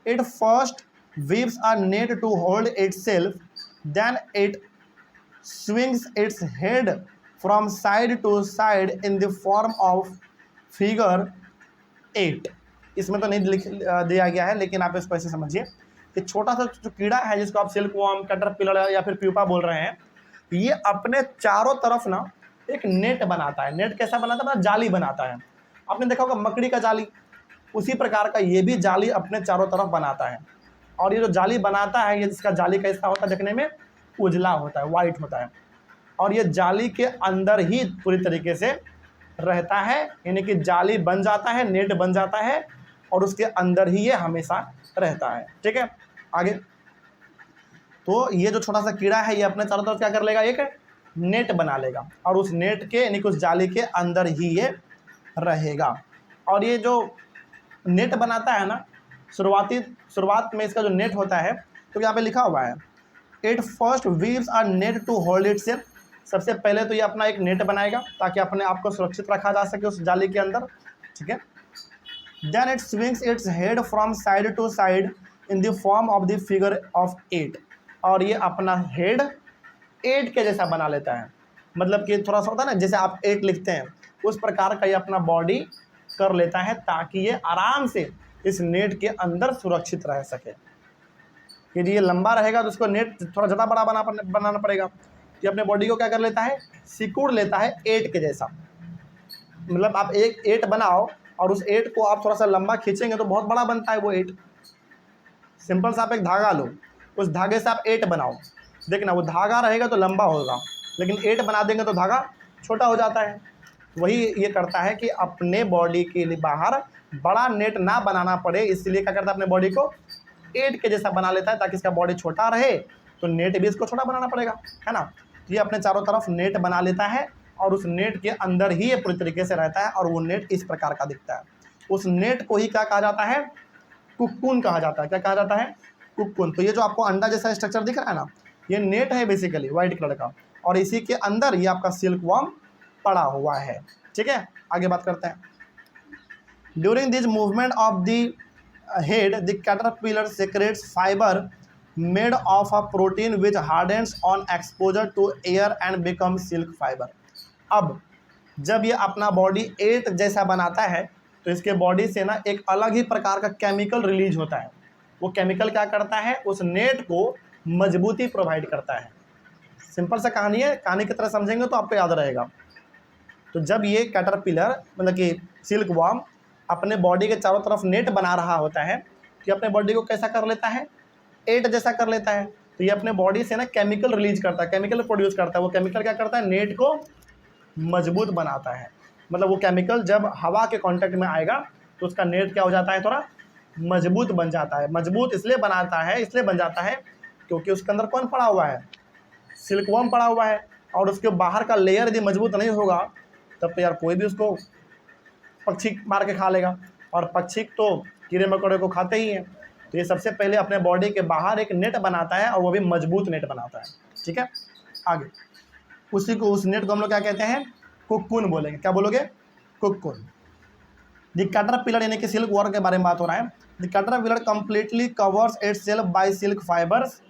it first weaves a net to hold itself, then it swings its head from side to side in the form of figure 8। इसमें तो नहीं लिख दिया गया है, लेकिन आप इसको ऐसे समझिए कि छोटा सा जो कीड़ा है जिसको आप सिल्क वॉर्म, कैटरपिलर या फिर प्यूपा बोल रहे हैं, ये अपने चारों तरफ ना एक नेट बनाता है। नेट कैसा बनाता है? जाली बनाता है। आपने देखा होगा मकड़ी का जाली, उसी प्रकार का ये भी जाली अपने चारों तरफ बनाता है। और ये जो जाली बनाता है, ये जिसका जाली कैसा होता है? देखने में उजला होता है, वाइट होता है, और ये जाली के अंदर ही पूरी तरीके से रहता है, यानी कि जाली बन जाता है, नेट बन जाता है, और उसके अंदर ही ये हमेशा रहता है। ठीक है, आगे। तो ये जो छोटा सा कीड़ा है, ये अपने चारों तरफ क्या कर लेगा? एक नेट बना लेगा, और उस नेट के यानी कि उस जाली के अंदर ही ये रहेगा। और ये जो नेट बनाता है ना, शुरुआत में इसका जो नेट होता है, तो यहाँ पे लिखा हुआ है it first weaves a net to hold itself. सबसे पहले तो ये अपना एक नेट बनाएगा ताकि अपने आप को सुरक्षित रखा जा सके उस जाली के अंदर, ठीक है। Then it swings its head from side to side in the form of the figure of 8। और ये अपना हेड 8 के जैसा बना लेता है, मतलब कि थोड़ा सा होता है ना, जैसे आप 8 लिखते हैं, उस प्रकार का ये अपना बॉडी कर लेता है ताकि ये आराम से इस नेट के अंदर सुरक्षित रह सके। यदि ये लंबा रहेगा तो उसको नेट थोड़ा ज़्यादा बड़ा बनाना पड़ेगा। ये अपने बॉडी को क्या कर लेता है? सिकुड़ लेता है 8 के जैसा। मतलब आप एक 8 बनाओ और उस 8 को आप थोड़ा सा लंबा खींचेंगे तो बहुत बड़ा बनता है वो 8। सिंपल सा आप एक धागा लो, उस धागे से आप 8 बनाओ, देखना वो धागा रहेगा तो लंबा होगा, लेकिन 8 बना देंगे तो धागा छोटा हो जाता है। वही ये करता है कि अपने बॉडी के लिए बाहर बड़ा नेट ना बनाना पड़े, इसलिए क्या करता है? अपने बॉडी को 8 के जैसा बना लेता है ताकि इसका बॉडी छोटा रहे, तो नेट भी इसको छोटा बनाना पड़ेगा, है ना। तो ये अपने चारों तरफ नेट बना लेता है और उस नेट के अंदर ही ये पूरी तरीके से रहता है, और वो नेट इस प्रकार का दिखता है। उस नेट को ही क्या कहा जाता है? कुक्कून कहा जाता है। क्या कहा जाता है? कुक्कून। तो ये जो आपको अंडा जैसा स्ट्रक्चर दिख रहा है ना, ये नेट है बेसिकली वाइट कलर का, और इसी के अंदर ये आपका सिल्क वॉर्म पड़ा हुआ है। ठीक है, आगे बात करते हैं। During this movement of the head the caterpillar secretes fibre made of a protein which hardens on exposure to air and become silk fibre. अब जब ये अपना बॉडी 8 जैसा बनाता है तो इसके बॉडी से ना एक अलग ही प्रकार का केमिकल रिलीज होता है। वो केमिकल क्या करता है? उस नेट को मजबूती प्रोवाइड करता है। सिंपल सा कहानी है, कहानी की तरह समझेंगे तो आपको याद रहेगा। तो जब ये कैटरपिलर मतलब कि सिल्क वॉर्म अपने बॉडी के चारों तरफ नेट बना रहा होता है, तो ये अपने बॉडी को कैसा कर लेता है? 8 जैसा कर लेता है। तो ये अपने बॉडी से ना केमिकल रिलीज करता है, केमिकल प्रोड्यूस करता है। वो केमिकल क्या करता है? नेट को मजबूत बनाता है। मतलब वो केमिकल जब हवा के कांटेक्ट में आएगा तो उसका नेट क्या हो जाता है? थोड़ा मजबूत बन जाता है। मजबूत इसलिए बन जाता है क्योंकि उसके अंदर कौन पड़ा हुआ है? सिल्क वॉर्म पड़ा हुआ है। और उसके बाहर का लेयर यदि मजबूत नहीं होगा तब तो यार कोई भी उसको पक्षी मार के खा लेगा। और पक्षी तो कीड़े मकोड़े को खाते ही हैं। तो ये सबसे पहले अपने बॉडी के बाहर एक नेट बनाता है और वो भी मजबूत नेट बनाता है। ठीक है, आगे उसी को, उस नेट को हम लोग क्या कहते हैं, कुक्कुन बोलेंगे। क्या बोलोगे, कुक्कुन। द कैटरपिलर यानी कि सिल्क वर्म के बारे में बात हो रहा है। The caterpillar completely covers itself by silk fibres,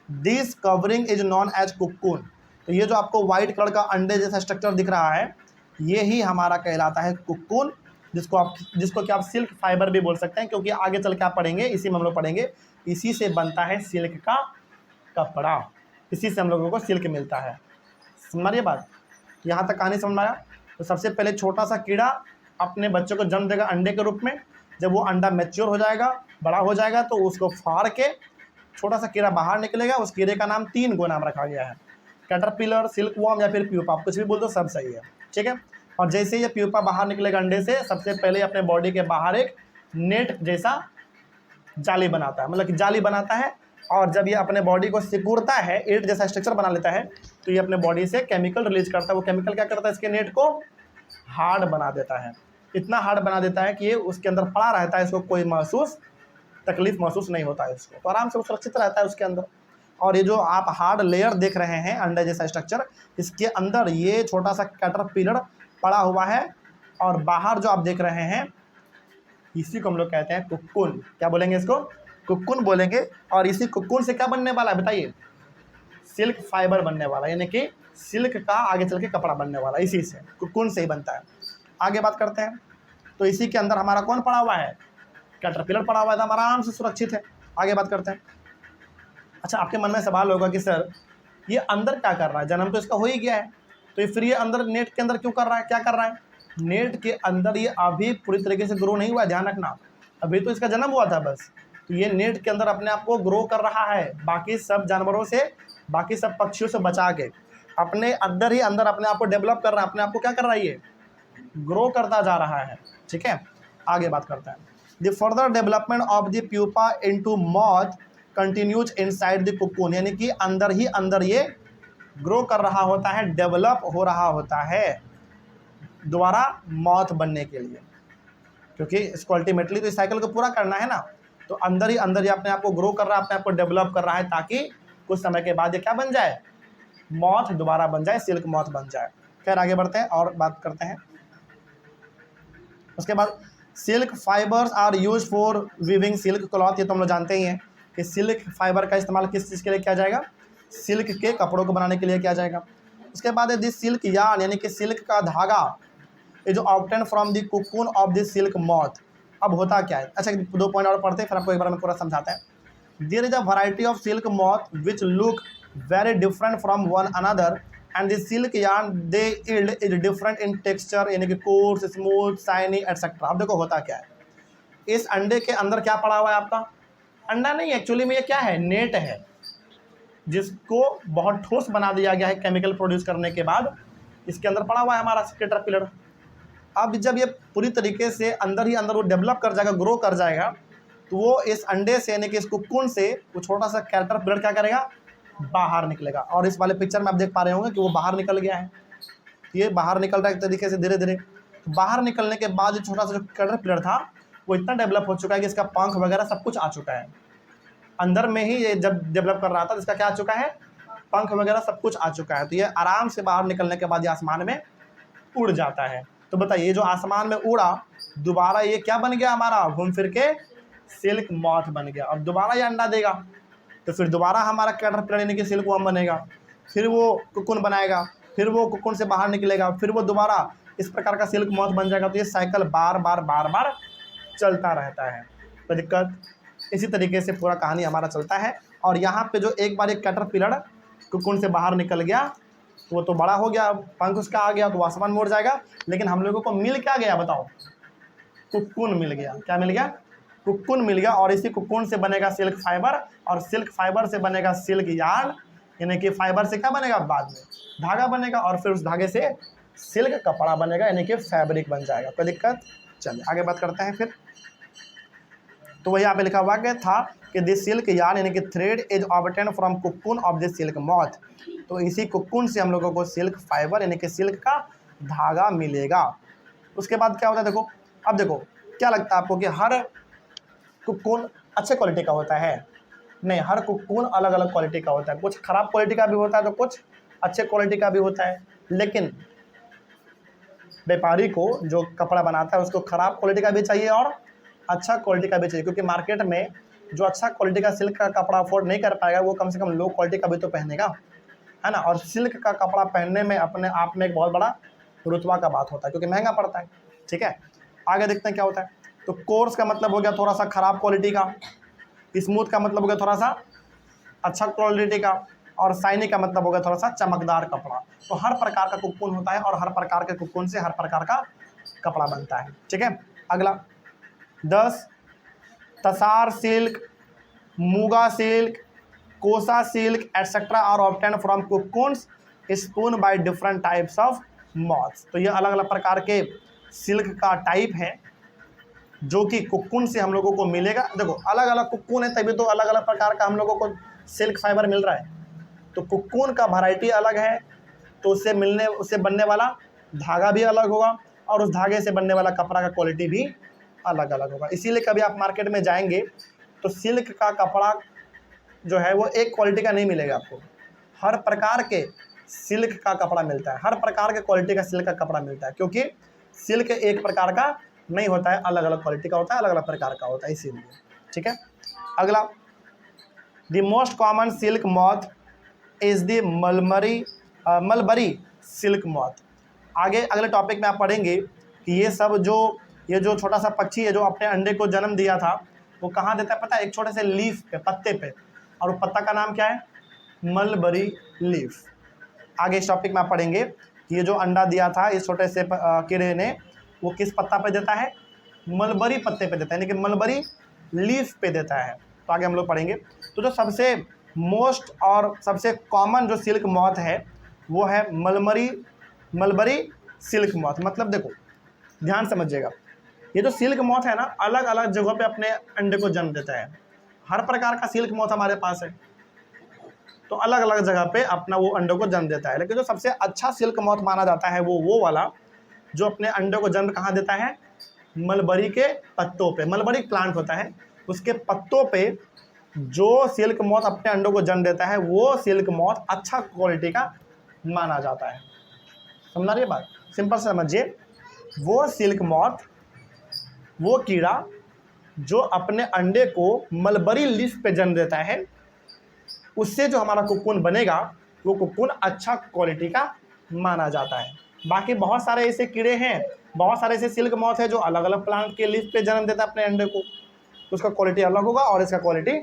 this covering is known as cocoon. तो ये जो आपको व्हाइट कलर का अंडे जैसा स्ट्रक्चर दिख रहा है, ये ही हमारा कहलाता है कुक्कुन, जिसको कि आप सिल्क फाइबर भी बोल सकते हैं, क्योंकि आगे चल के आप पढ़ेंगे, इसी में हम लोग पढ़ेंगे, इसी से बनता है सिल्क का कपड़ा, इसी से हम लोगों को सिल्क मिलता है। समझ ये बात, यहाँ तक कहानी समझ में आया। तो सबसे पहले छोटा सा कीड़ा अपने बच्चों को जन्म देगा अंडे के रूप में। जब वो अंडा मैच्योर हो जाएगा, बड़ा हो जाएगा, तो उसको फाड़ के छोटा सा कीड़ा बाहर निकलेगा। उस कीड़े का नाम 3 गो नाम रखा गया है, कैटरपिलर, सिल्क वॉर्म या फिर प्यूपा, आप कुछ भी बोल दो, सब सही है। ठीक है, और जैसे ये प्यूपा बाहर निकलेगा अंडे से, सबसे पहले अपने बॉडी के बाहर एक नेट जैसा जाली बनाता है, मतलब कि जाली बनाता है। और जब ये अपने बॉडी को सिकुड़ता है, ईंट जैसा स्ट्रक्चर बना लेता है, तो ये अपने बॉडी से केमिकल रिलीज करता है। वो केमिकल क्या करता है, इसके नेट को हार्ड बना देता है, इतना हार्ड बना देता है कि ये उसके अंदर पड़ा रहता है, इसको कोई तकलीफ महसूस नहीं होता है, इसको तो आराम से सुरक्षित रहता है उसके अंदर। और ये जो आप हार्ड लेयर देख रहे हैं, अंडे जैसा स्ट्रक्चर, इसके अंदर ये छोटा सा कैटरपिलर पड़ा हुआ है, और बाहर जो आप देख रहे हैं, इसी को हम लोग कहते हैं कुक्कुन। क्या बोलेंगे इसको, कुक्कुन बोलेंगे। और इसी कुक्कुन से क्या बनने वाला है बताइए, सिल्क फाइबर बनने वाला, यानी कि सिल्क का आगे चल के कपड़ा बनने वाला, इसी से, कुक्कुन से ही बनता है। आगे बात करते हैं, तो इसी के अंदर हमारा कौन पड़ा हुआ है, कैटरपिलर पड़ा हुआ है, हम आराम से सुरक्षित है। आगे बात करते हैं। अच्छा, आपके मन में सवाल होगा कि सर ये अंदर क्या कर रहा है, जन्म तो इसका हो ही गया है, तो फिर ये अंदर नेट के अंदर क्यों कर रहा है, क्या कर रहा है। नेट के अंदर ये अभी पूरी तरीके से ग्रो नहीं हुआ है, ध्यान रखना, अभी तो इसका जन्म हुआ था बस। तो ये नेट के अंदर अपने आप को ग्रो कर रहा है, बाकी सब जानवरों से, बाकी सब पक्षियों से बचा के अपने अंदर ही अंदर अपने आप को डेवलप कर रहा है, अपने आप को क्या कर रहा है, ये ग्रो करता जा रहा है। ठीक है, आगे बात करते हैं। The further development of the pupa into moth continues inside the cocoon, यानी कि अंदर ही अंदर ये ग्रो कर रहा होता है, डेवलप हो रहा होता है दोबारा मॉथ बनने के लिए, क्योंकि इसको अल्टीमेटली तो इस साइकिल को पूरा करना है ना। तो अंदर ही अंदर ये अपने आप को ग्रो कर रहा है, अपने आप को डेवलप कर रहा है, ताकि कुछ समय के बाद ये क्या बन जाए, मॉथ दोबारा बन जाए, सिल्क मॉथ बन जाए। फिर आगे बढ़ते हैं और बात करते हैं। उसके बाद silk fibres are use for weaving silk cloth, ये तो हम लोग जानते ही हैं कि सिल्क फाइबर का इस्तेमाल किस चीज़ के लिए किया जाएगा, सिल्क के कपड़ों को बनाने के लिए किया जाएगा। उसके बाद है दिस सिल्क यार्न, यानी कि सिल्क का धागा is obtain from the cocoon of this silk moth. अब होता क्या है, अच्छा 2 पॉइंट और पढ़ते हैं, फिर आपको एक बार मैं पूरा समझाता है। There is a variety of silk moth which look very different from one another and the silk yarn they yield is different in texture, यानी कि कोर्स, स्मूथ, शाइनी एटसेट्रा। अब देखो होता क्या है, इस अंडे के अंदर क्या पड़ा हुआ है, आपका अंडा नहीं, एक्चुअली में ये क्या है, नेट है, जिसको बहुत ठोस बना दिया गया है केमिकल प्रोड्यूस करने के बाद। इसके अंदर पड़ा हुआ है हमारा कैटरपिलर। अब जब ये पूरी तरीके से अंदर ही अंदर वो डेवलप कर जाएगा, ग्रो कर जाएगा, तो वो इस अंडे से, यानी कि इस कुक्कुन से, वो छोटा सा कैटरपिलर क्या करेगा, बाहर निकलेगा। और इस वाले पिक्चर में आप देख पा रहे होंगे कि वो बाहर निकल गया है, ये बाहर निकल रहा है एक तरीके से धीरे धीरे। तो बाहर निकलने के बाद जो छोटा सा जो कैटरपिलर था, वो इतना डेवलप हो चुका है कि इसका पंख वगैरह सब कुछ आ चुका है। अंदर में ही ये जब डेवलप कर रहा था, इसका क्या आ चुका है, पंख वगैरह सब कुछ आ चुका है। तो ये आराम से बाहर निकलने के बाद ये आसमान में उड़ जाता है। तो बताइए, जो आसमान में उड़ा, दोबारा ये क्या बन गया हमारा, घूम फिर के सिल्क मॉथ बन गया। अब दोबारा ये अंडा देगा, तो फिर दोबारा हमारा कैटरपिलर यानी कि सिल्क वर्म बनेगा, फिर वो कुकुन बनाएगा, फिर वो कुकुन से बाहर निकलेगा, फिर वो दोबारा इस प्रकार का सिल्क मॉथ बन जाएगा। तो ये साइकिल बार बार चलता रहता है। तो दिक्कत इसी तरीके से पूरा कहानी हमारा चलता है। और यहाँ पे जो एक बार एक कैटरपिलर कुकुन से बाहर निकल गया, तो वो तो बड़ा हो गया, पंख उसका आ गया, तो आसमान में उड़ जाएगा। लेकिन हम लोगों को मिल क्या गया बताओ, कुकुन मिल गया। क्या मिल गया, कुकुन मिल गया। और इसी कुकुन से बनेगा सिल्क फाइबर, और सिल्क फाइबर से बनेगा सिल्क यार्न, यानी कि फाइबर से क्या बनेगा, बाद में धागा बनेगा, और फिर उस धागे से सिल्क कपड़ा बनेगा, यानी कि फैब्रिक बन जाएगा। कोई दिक्कत, चलिए आगे बात करते हैं फिर। तो वही यहाँ पे लिखा हुआ गया था कि दिस सिल्क यार्न यानी कि thread is obtain from cocoon of this silk moth. तो इसी कुकुन से हम लोगों को सिल्क फाइबर यानी कि सिल्क का धागा मिलेगा। उसके बाद क्या होता है, देखो अब देखो, क्या लगता है आपको कि हर कुक्कून अच्छे क्वालिटी का होता है? नहीं, हर कुक्कून अलग अलग क्वालिटी का होता है। कुछ खराब क्वालिटी का भी होता है तो कुछ अच्छे क्वालिटी का भी होता है। लेकिन व्यापारी को जो कपड़ा बनाता है उसको खराब क्वालिटी का भी चाहिए और अच्छा क्वालिटी का भी चाहिए, क्योंकि मार्केट में जो अच्छा क्वालिटी का सिल्क का कपड़ा अफोर्ड नहीं कर पाएगा वो कम से कम लो क्वालिटी का भी तो पहनेगा, है ना। और सिल्क का कपड़ा पहनने में अपने आप में एक बहुत बड़ा रुतबा का बात होता है, क्योंकि महंगा पड़ता है। ठीक है, आगे देखते हैं क्या होता है। तो कोर्स का मतलब हो गया थोड़ा सा खराब क्वालिटी का, स्मूथ का मतलब हो गया थोड़ा सा अच्छा क्वालिटी का, और शाइनी का मतलब हो गया थोड़ा सा चमकदार कपड़ा। तो हर प्रकार का कुक्कून होता है और हर प्रकार के कुक्कून से हर प्रकार का कपड़ा बनता है। ठीक है, अगला 10 tussar silk, muga silk, kosa silk etcetera are obtain from cocoons spun by different types of moths. तो ये अलग अलग प्रकार के सिल्क का टाइप है जो कि कुक्कून से हम लोगों को मिलेगा। देखो अलग अलग कुक्कून है तभी तो अलग अलग प्रकार का हम लोगों को सिल्क फाइबर मिल रहा है। तो कुक्कून का वैरायटी अलग है तो उससे बनने वाला धागा भी अलग होगा और उस धागे से बनने वाला कपड़ा का क्वालिटी भी अलग अलग होगा। इसीलिए कभी आप मार्केट में जाएंगे तो सिल्क का कपड़ा जो है वो एक क्वालिटी का नहीं मिलेगा आपको। हर प्रकार के सिल्क का कपड़ा मिलता है, हर प्रकार के क्वालिटी का सिल्क का कपड़ा मिलता है, क्योंकि सिल्क एक प्रकार का नहीं होता है, अलग अलग क्वालिटी का होता है, अलग अलग प्रकार का होता है, इसीलिए। ठीक है, अगला the most common silk moth is the mulberry silk moth. आगे अगले टॉपिक में आप पढ़ेंगे कि ये जो छोटा सा पक्षी है जो अपने अंडे को जन्म दिया था वो कहाँ देता है पता है? एक छोटे से लीफ पे, पत्ते पे, और वो पत्ता का नाम क्या है? Mulberry leaf. आगे इस टॉपिक में आप पढ़ेंगे कि ये जो अंडा दिया था इस छोटे से कीड़े ने वो किस पत्ता पे देता है? मलबरी पत्ते पे देता है, यानी कि मलबरी लीफ पे देता है। तो आगे हम लोग पढ़ेंगे। तो जो सबसे मोस्ट और सबसे कॉमन जो सिल्क मॉथ है वो है मलबरी सिल्क मॉथ। मतलब देखो ध्यान समझिएगा, ये जो सिल्क मॉथ है ना अलग अलग जगहों पे अपने अंडे को जन्म देता है। हर प्रकार का सिल्क मॉथ हमारे पास है तो अलग अलग जगह पे अपना वो अंडों को जन्म देता है। लेकिन जो सबसे अच्छा सिल्क मॉथ माना जाता है वो वाला जो अपने अंडों को जन्म कहाँ देता है? मलबरी के पत्तों पे। मलबरी प्लांट होता है, उसके पत्तों पे जो सिल्क मॉथ अपने अंडों को जन्म देता है वो सिल्क मॉथ अच्छा क्वालिटी का माना जाता है। समझ रही है बात? सिंपल से समझिए, वो सिल्क मॉथ, वो कीड़ा जो अपने अंडे को मलबरी लीफ पे जन्म देता है, उससे जो हमारा कुक्कून बनेगा वो कुक्कून अच्छा क्वालिटी का माना जाता है। बाकी बहुत सारे ऐसे कीड़े हैं, बहुत सारे ऐसे सिल्क मॉथ है जो अलग अलग प्लांट के लीफ पे जन्म देता है अपने अंडे को, तो उसका क्वालिटी अलग होगा और इसका क्वालिटी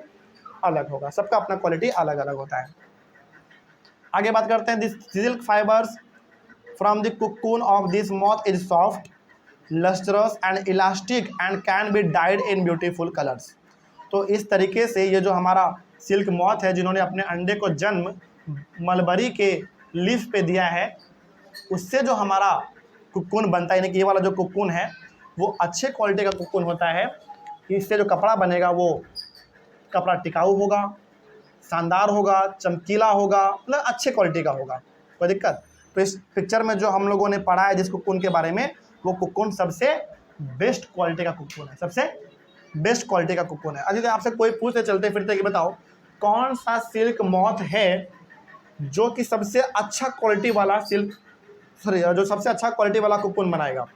अलग होगा। सबका अपना क्वालिटी अलग अलग होता है। आगे बात करते हैं। This silk fibres from the cocoon of this moth is soft, lustrous and elastic and can be dyed in beautiful colours. तो इस तरीके से ये जो हमारा सिल्क मॉथ है जिन्होंने अपने अंडे को जन्म मलबरी के लीफ पे दिया है, उससे जो हमारा कुक्कून बनता है, यानी कि ये वाला जो कुक्कून है वो अच्छे क्वालिटी का कुक्कून होता है। इससे जो कपड़ा बनेगा वो कपड़ा टिकाऊ होगा, शानदार होगा, चमकीला होगा, मतलब अच्छे क्वालिटी का होगा। कोई दिक्कत? तो इस पिक्चर में जो हम लोगों ने पढ़ा है जिस कुक्कून के बारे में, वो कुक्कून सबसे बेस्ट क्वालिटी का कुक्कून है, सबसे बेस्ट क्वालिटी का कुक्कून है। अगर आपसे कोई पूछे चलते फिरते कि बताओ कौन सा सिल्क मॉथ है जो कि सबसे अच्छा क्वालिटी वाला जो सबसे अच्छा क्वालिटी वाला कुक्कून बनाएगा,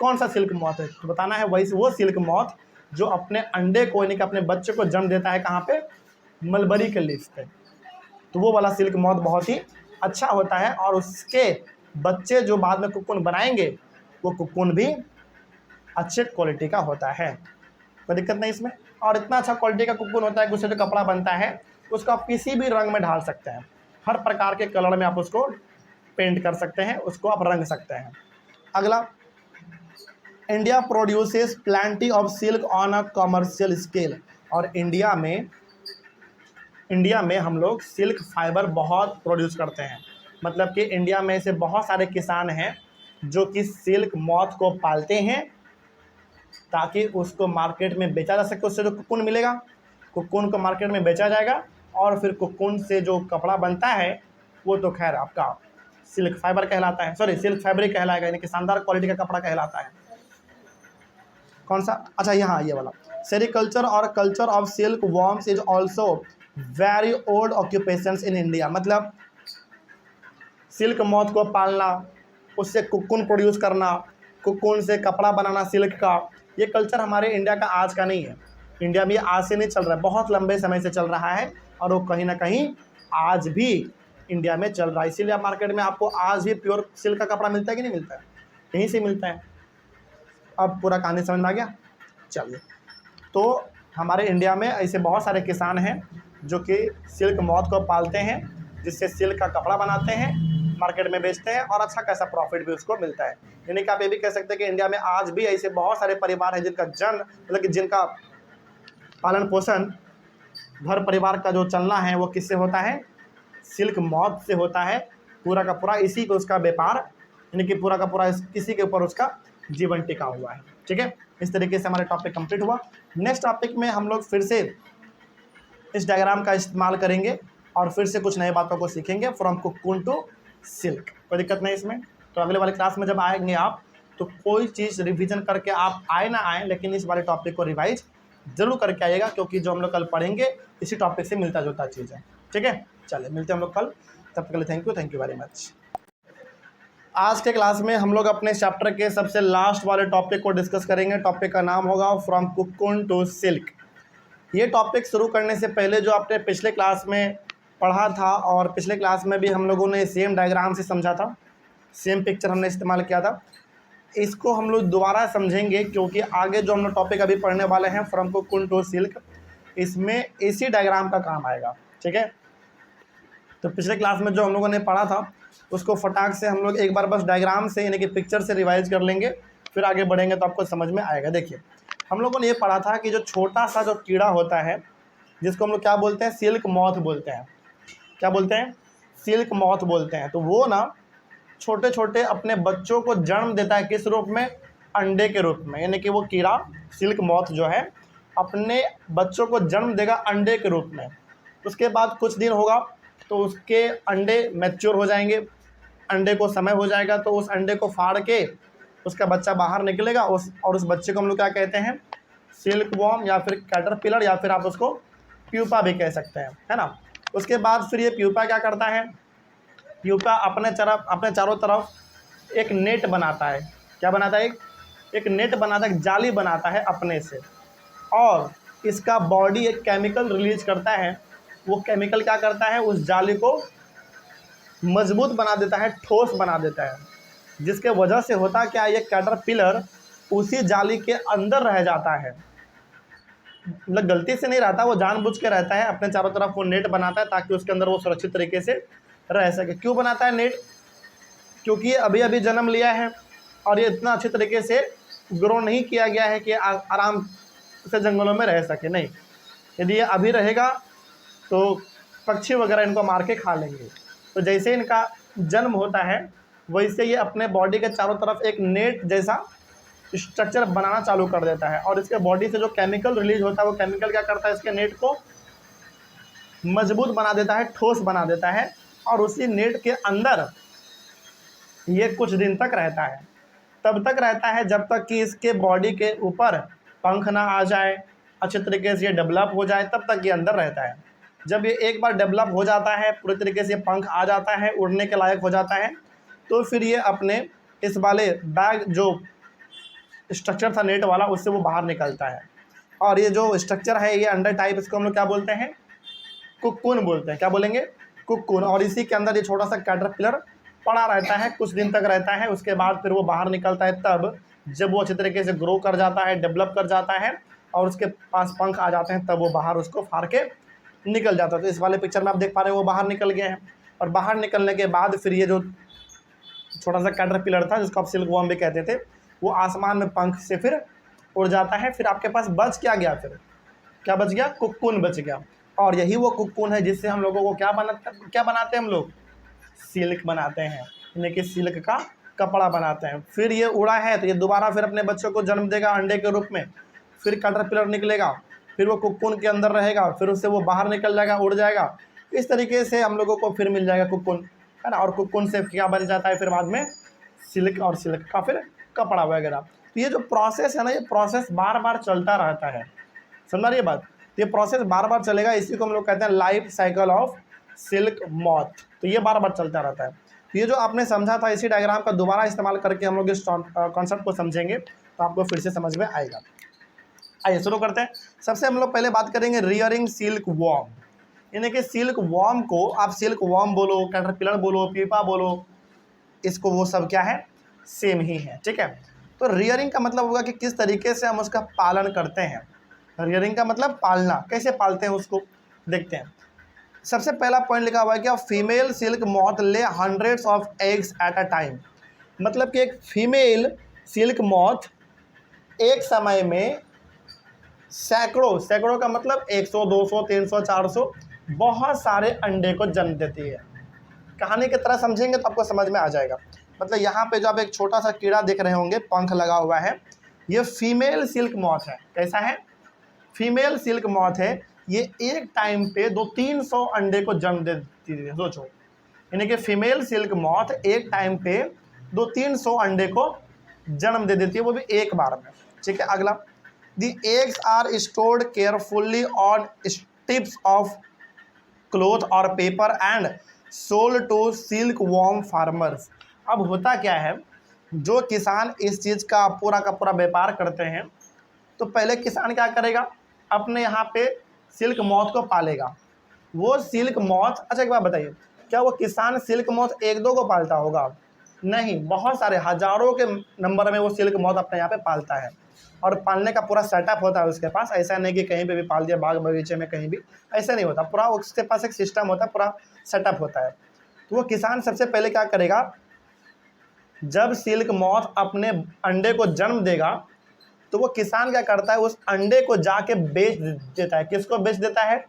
कौन सा सिल्क मॉथ है? तो बताना है वही वो सिल्क मॉथ जो अपने अंडे को यानी कि अपने बच्चे को जन्म देता है कहाँ पे? मलबरी के लीफ पे। तो वो वाला सिल्क मॉथ बहुत ही अच्छा होता है और उसके बच्चे जो बाद में कुक्कून बनाएंगे वो कुक्कून भी अच्छे क्वालिटी का होता है। कोई दिक्कत नहीं इसमें। और इतना अच्छा क्वालिटी का कुक्कून होता है कि उससे जो कपड़ा बनता है उसको आप किसी भी रंग में ढाल सकते हैं, हर प्रकार के कलर में आप उसको पेंट कर सकते हैं, उसको आप रंग सकते हैं। अगला, India produces plenty of silk on a commercial scale. और इंडिया में हम लोग सिल्क फाइबर बहुत प्रोड्यूस करते हैं। मतलब कि इंडिया में से बहुत सारे किसान हैं जो कि सिल्क मॉथ को पालते हैं ताकि उसको मार्केट में बेचा जा सके। उससे जो कुक्कून मिलेगा, कुक्कून को मार्केट में बेचा जाएगा और फिर कुक्कून से जो कपड़ा बनता है वो तो खैर आपका सिल्क फाइबर कहलाता है, सिल्क फैब्रिक कहलाएगा, यानी कि शानदार क्वालिटी का कपड़ा कहलाता है। कौन सा, अच्छा यहाँ ये वाला, सेरिकल्चर और culture of silk worms is also very old occupations in India. मतलब सिल्क मॉथ को पालना, उससे कुक्कुन प्रोड्यूस करना, कुक्कुन से कपड़ा बनाना सिल्क का, ये कल्चर हमारे इंडिया का आज का नहीं है। इंडिया में आज से नहीं चल रहा है, बहुत लंबे समय से चल रहा है और वो कहीं ना कहीं आज भी इंडिया में चल रहा है। इसीलिए मार्केट में आपको आज भी प्योर सिल्क का कपड़ा मिलता है कि नहीं मिलता है, यहीं से मिलता है। अब पूरा कहानी समझ में आ गया। चलिए, तो हमारे इंडिया में ऐसे बहुत सारे किसान हैं जो कि सिल्क मॉथ को पालते हैं, जिससे सिल्क का कपड़ा बनाते हैं, मार्केट में बेचते हैं और अच्छा खासा प्रॉफिट भी उसको मिलता है। यानी कि आप ये भी कह सकते हैं कि इंडिया में आज भी ऐसे बहुत सारे परिवार हैं जिनका जन्म, मतलब कि जिनका पालन पोषण, घर परिवार का जो चलना है वो किससे होता है, सिल्क मॉथ से होता है। पूरा का पूरा इसी पे उसका व्यापार, यानी कि पूरा का पूरा इसी के ऊपर उसका जीवन टिका हुआ है। ठीक है, इस तरीके से हमारा टॉपिक कंप्लीट हुआ। नेक्स्ट टॉपिक में हम लोग फिर से इस डायग्राम का इस्तेमाल करेंगे और फिर से कुछ नए बातों को सीखेंगे, फ्रॉम कुक्कुन टू सिल्क। कोई दिक्कत नहीं इसमें। तो अगले वाले क्लास में जब आएंगे आप, तो कोई चीज़ रिवीजन करके आप आए ना आए, लेकिन इस वाले टॉपिक को रिवाइज जरूर करके आइएगा, क्योंकि जो हम लोग कल पढ़ेंगे इसी टॉपिक से मिलता जुलता चीज़ है। ठीक है, चलिए मिलते हैं हम लोग कल, तब तक के लिए थैंक यू वेरी मच। आज के क्लास में हम लोग अपने चैप्टर के सबसे लास्ट वाले टॉपिक को डिस्कस करेंगे। टॉपिक का नाम होगा फ्रॉम कुक्कुन टू सिल्क। ये टॉपिक शुरू करने से पहले जो आपने पिछले क्लास में पढ़ा था, और पिछले क्लास में भी हम लोगों ने सेम डायग्राम से समझा था, सेम पिक्चर हमने इस्तेमाल किया था, इसको हम लोग दोबारा समझेंगे, क्योंकि आगे जो हम लोग टॉपिक अभी पढ़ने वाले हैं फ्रॉम कुक्कुन टू सिल्क, इसमें इसी डायग्राम का काम आएगा। ठीक है, तो पिछले क्लास में जो हम लोगों ने पढ़ा था उसको फटाक से हम लोग एक बार बस डायग्राम से, यानी कि पिक्चर से रिवाइज कर लेंगे, फिर आगे बढ़ेंगे तो आपको समझ में आएगा। देखिए, हम लोगों ने ये पढ़ा था कि जो छोटा सा जो कीड़ा होता है, जिसको हम लोग क्या बोलते हैं, सिल्क मॉथ बोलते हैं। क्या बोलते हैं, सिल्क मॉथ बोलते हैं। तो वो ना छोटे छोटे अपने बच्चों को जन्म देता है, किस रूप में, अंडे के रूप में। यानी कि वो कीड़ा सिल्क मॉथ जो है अपने बच्चों को जन्म देगा अंडे के रूप में। उसके बाद कुछ दिन होगा तो उसके अंडे मैच्योर हो जाएंगे, अंडे को समय हो जाएगा, तो उस अंडे को फाड़ के उसका बच्चा बाहर निकलेगा, और उस बच्चे को हम लोग क्या कहते हैं, सिल्क वॉर्म, या फिर कैटरपिलर, या फिर आप उसको प्यूपा भी कह सकते हैं, है ना। उसके बाद फिर ये प्यूपा क्या करता है, प्यूपा अपने चारों तरफ एक नेट बनाता है। क्या बनाता है, एक नेट बनाता है, एक जाली बनाता है अपने से, और इसका बॉडी एक केमिकल रिलीज करता है। वो केमिकल क्या करता है, उस जाली को मजबूत बना देता है, ठोस बना देता है, जिसके वजह से होता क्या है, ये कैटरपिलर उसी जाली के अंदर रह जाता है। मतलब गलती से नहीं रहता, वो जानबूझ के रहता है, अपने चारों तरफ वो नेट बनाता है ताकि उसके अंदर वो सुरक्षित तरीके से रह सके। क्यों बनाता है नेट, क्योंकि ये अभी अभी जन्म लिया है और ये इतना अच्छे तरीके से ग्रो नहीं किया गया है कि आराम से जंगलों में रह सके। नहीं, यदि ये अभी रहेगा तो पक्षी वगैरह इनको मार के खा लेंगे। तो जैसे इनका जन्म होता है, वैसे ये अपने बॉडी के चारों तरफ एक नेट जैसा स्ट्रक्चर बनाना चालू कर देता है, और इसके बॉडी से जो केमिकल रिलीज होता है, वो केमिकल क्या करता है, इसके नेट को मजबूत बना देता है, ठोस बना देता है, और उसी नेट के अंदर ये कुछ दिन तक रहता है। तब तक रहता है जब तक कि इसके बॉडी के ऊपर पंख ना आ जाए, अच्छे तरीके से ये डेवलप हो जाए, तब तक ये अंदर रहता है। जब ये एक बार डेवलप हो जाता है, पूरे तरीके से पंख आ जाता है, उड़ने के लायक हो जाता है, तो फिर ये अपने इस वाले बैग जो स्ट्रक्चर था नेट वाला, उससे वो बाहर निकलता है। और ये जो स्ट्रक्चर है, ये अंडर टाइप, इसको हम लोग क्या बोलते हैं, कुक्कुन बोलते हैं। क्या बोलेंगे, कुक्कुन। और इसी के अंदर ये छोटा सा कैटरपिलर पड़ा रहता है, कुछ दिन तक रहता है। उसके बाद फिर वो बाहर निकलता है, तब जब वो अच्छे तरीके से ग्रो कर जाता है, डेवलप कर जाता है, और उसके पास पंख आ जाते हैं, तब वो बाहर उसको फाड़ के निकल जाता है। तो इस वाले पिक्चर में आप देख पा रहे हैं वो बाहर निकल गए हैं, और बाहर निकलने के बाद फिर ये जो छोटा सा कैटरपिलर था, जिसको आप सिल्क वॉर्म भी कहते थे, वो आसमान में पंख से फिर उड़ जाता है। फिर आपके पास बच क्या गया, फिर क्या बच गया, कुक्कुन बच गया। और यही वो कुक्कुन है जिससे हम लोगों को क्या बनाते हैं हम लोग, सिल्क बनाते हैं, यानी कि सिल्क का कपड़ा बनाते हैं। फिर ये उड़ा है तो ये दोबारा फिर अपने बच्चों को जन्म देगा अंडे के रूप में, फिर कैटरपिलर निकलेगा, फिर वो कुक्कुन के अंदर रहेगा, फिर उससे वो बाहर निकल जाएगा, उड़ जाएगा। इस तरीके से हम लोगों को फिर मिल जाएगा कुक्कुन, है ना। और कुक्कुन से क्या बन जाता है फिर बाद में, सिल्क, और सिल्क का फिर कपड़ा वगैरह। तो ये जो प्रोसेस है ना, ये प्रोसेस बार बार चलता रहता है, समझ रही है बात। ये प्रोसेस बार बार चलेगा, इसी को हम लोग कहते हैं life cycle of silk moth. तो ये बार बार चलता रहता है। तो ये जो आपने समझा था, इसी डायग्राम का दोबारा इस्तेमाल करके हम लोग इस कॉन्सेप्ट को समझेंगे, तो आपको फिर से समझ में आएगा। आइए शुरू करते हैं। सबसे हम लोग पहले बात करेंगे रियरिंग सिल्क वॉर्म, यानी कि सिल्क वॉर्म को आप सिल्क वॉर्म बोलो, कैटरपिलर बोलो, पीपा बोलो, इसको वो सब क्या है, सेम ही है, ठीक है। तो रियरिंग का मतलब होगा कि किस तरीके से हम उसका पालन करते हैं। रियरिंग का मतलब पालना, कैसे पालते हैं उसको देखते हैं। सबसे पहला पॉइंट लिखा हुआ है कि फीमेल सिल्क मॉथ ले hundreds of eggs at a time, मतलब कि एक फीमेल सिल्क मॉथ एक समय में सैकड़ों, सैकड़ों का मतलब 100, 200, 300, 400 बहुत सारे अंडे को जन्म देती है। कहानी की तरह समझेंगे तो आपको समझ में आ जाएगा। मतलब यहाँ पे जो आप एक छोटा सा कीड़ा देख रहे होंगे, पंख लगा हुआ है, ये फीमेल सिल्क मॉथ है। कैसा है, फीमेल सिल्क मॉथ है। ये एक टाइम पे 200-300 अंडे को जन्म देती है, सोचो। यानी कि फीमेल सिल्क मॉथ एक टाइम पे 200-300 अंडे को जन्म दे देती है, वो भी एक बार में, ठीक है। अगला, the eggs are stored carefully on strips of cloth और paper and sold to silk worm farmers. अब होता क्या है, जो किसान इस चीज़ का पूरा व्यापार करते हैं, तो पहले किसान क्या करेगा, अपने यहाँ पे सिल्क मॉथ को पालेगा। वो सिल्क मॉथ, अच्छा एक बात बताइए, क्या वो किसान सिल्क मॉथ एक दो को पालता होगा? नहीं, बहुत सारे हजारों के नंबर में वो सिल्क मॉथ अपने यहाँ पे पालता है। और पालने का पूरा सेटअप होता है उसके पास, ऐसा नहीं कि कहीं पे भी पाल दिया, बाग बगीचे में कहीं भी, ऐसा नहीं होता। पूरा उसके पास एक सिस्टम होता है, पूरा सेटअप होता है। तो वो किसान सबसे पहले क्या करेगा, जब सिल्क मॉथ अपने अंडे को जन्म देगा, तो वो किसान क्या करता है, उस अंडे को जाके बेच देता है। किसको बेच देता है?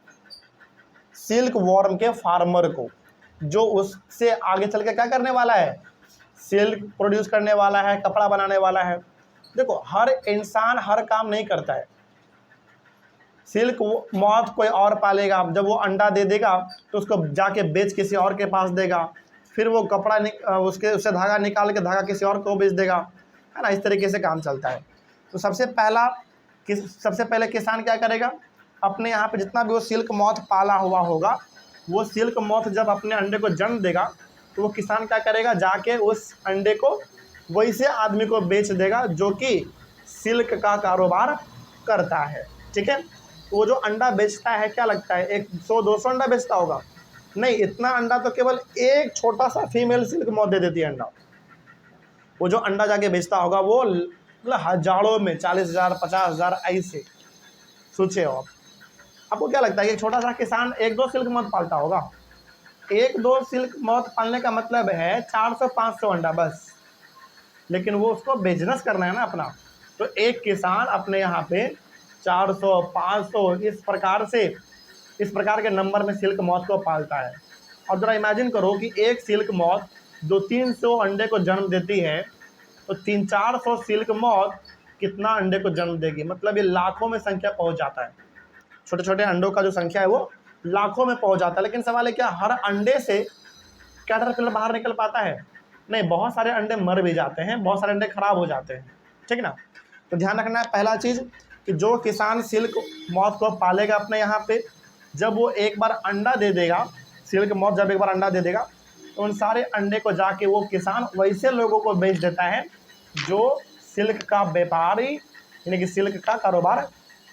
सिल्क वॉर्म के फार्मर को, जो उससे आगे चल के क्या करने वाला है, सिल्क प्रोड्यूस करने वाला है, कपड़ा बनाने वाला है। देखो, हर इंसान हर काम नहीं करता है। सिल्क मॉथ कोई और पालेगा, जब वो अंडा दे देगा तो उसको जाके बेच किसी और के पास देगा, फिर वो कपड़ा उससे धागा निकाल के धागा किसी और को बेच देगा, है ना। इस तरीके से काम चलता है। तो सबसे पहले किसान क्या करेगा, अपने यहाँ पे जितना भी वो सिल्क मॉथ पाला हुआ होगा, वो सिल्क मॉथ जब अपने अंडे को जन्म देगा, तो वो किसान क्या करेगा, जाके उस अंडे को वैसे आदमी को बेच देगा जो कि सिल्क का कारोबार करता है, ठीक है। वो जो अंडा बेचता है, क्या लगता है 100-200 अंडा बेचता होगा? नहीं, इतना अंडा तो केवल एक छोटा सा फीमेल सिल्क मॉथ दे देती है अंडा। वो जो अंडा जाके बेचता होगा वो मतलब हजारों में, 40,000, 50,000 ऐसे, सोचे हो आप। आपको क्या लगता है कि छोटा सा किसान 1-2 सिल्क मॉथ पालता होगा? 1-2 सिल्क मॉथ पालने का मतलब है 400-500 अंडा बस। लेकिन वो उसको बिजनेस करना है ना अपना। तो एक किसान अपने यहाँ पे 400-500 इस प्रकार के नंबर में सिल्क मॉथ को पालता है। और ज़रा इमेजिन करो कि एक सिल्क मॉथ 200-300 अंडे को जन्म देती है, तो 300-400 सिल्क मॉथ कितना अंडे को जन्म देगी? मतलब ये लाखों में संख्या पहुंच जाता है। छोटे छोटे अंडों का जो संख्या है वो लाखों में पहुंच जाता है। लेकिन सवाल है, क्या हर अंडे से कैटरपिलर बाहर निकल पाता है? नहीं, बहुत सारे अंडे मर भी जाते हैं, बहुत सारे अंडे खराब हो जाते हैं, ठीक ना। तो ध्यान रखना है पहला चीज़ कि जो किसान सिल्क मॉथ को पालेगा अपने यहाँ पे, जब वो एक बार अंडा दे देगा, सिल्क मॉथ जब एक बार अंडा दे देगा, तो उन सारे अंडे को जाके वो किसान वैसे लोगों को बेच देता है जो सिल्क का व्यापारी, यानी कि सिल्क का कारोबार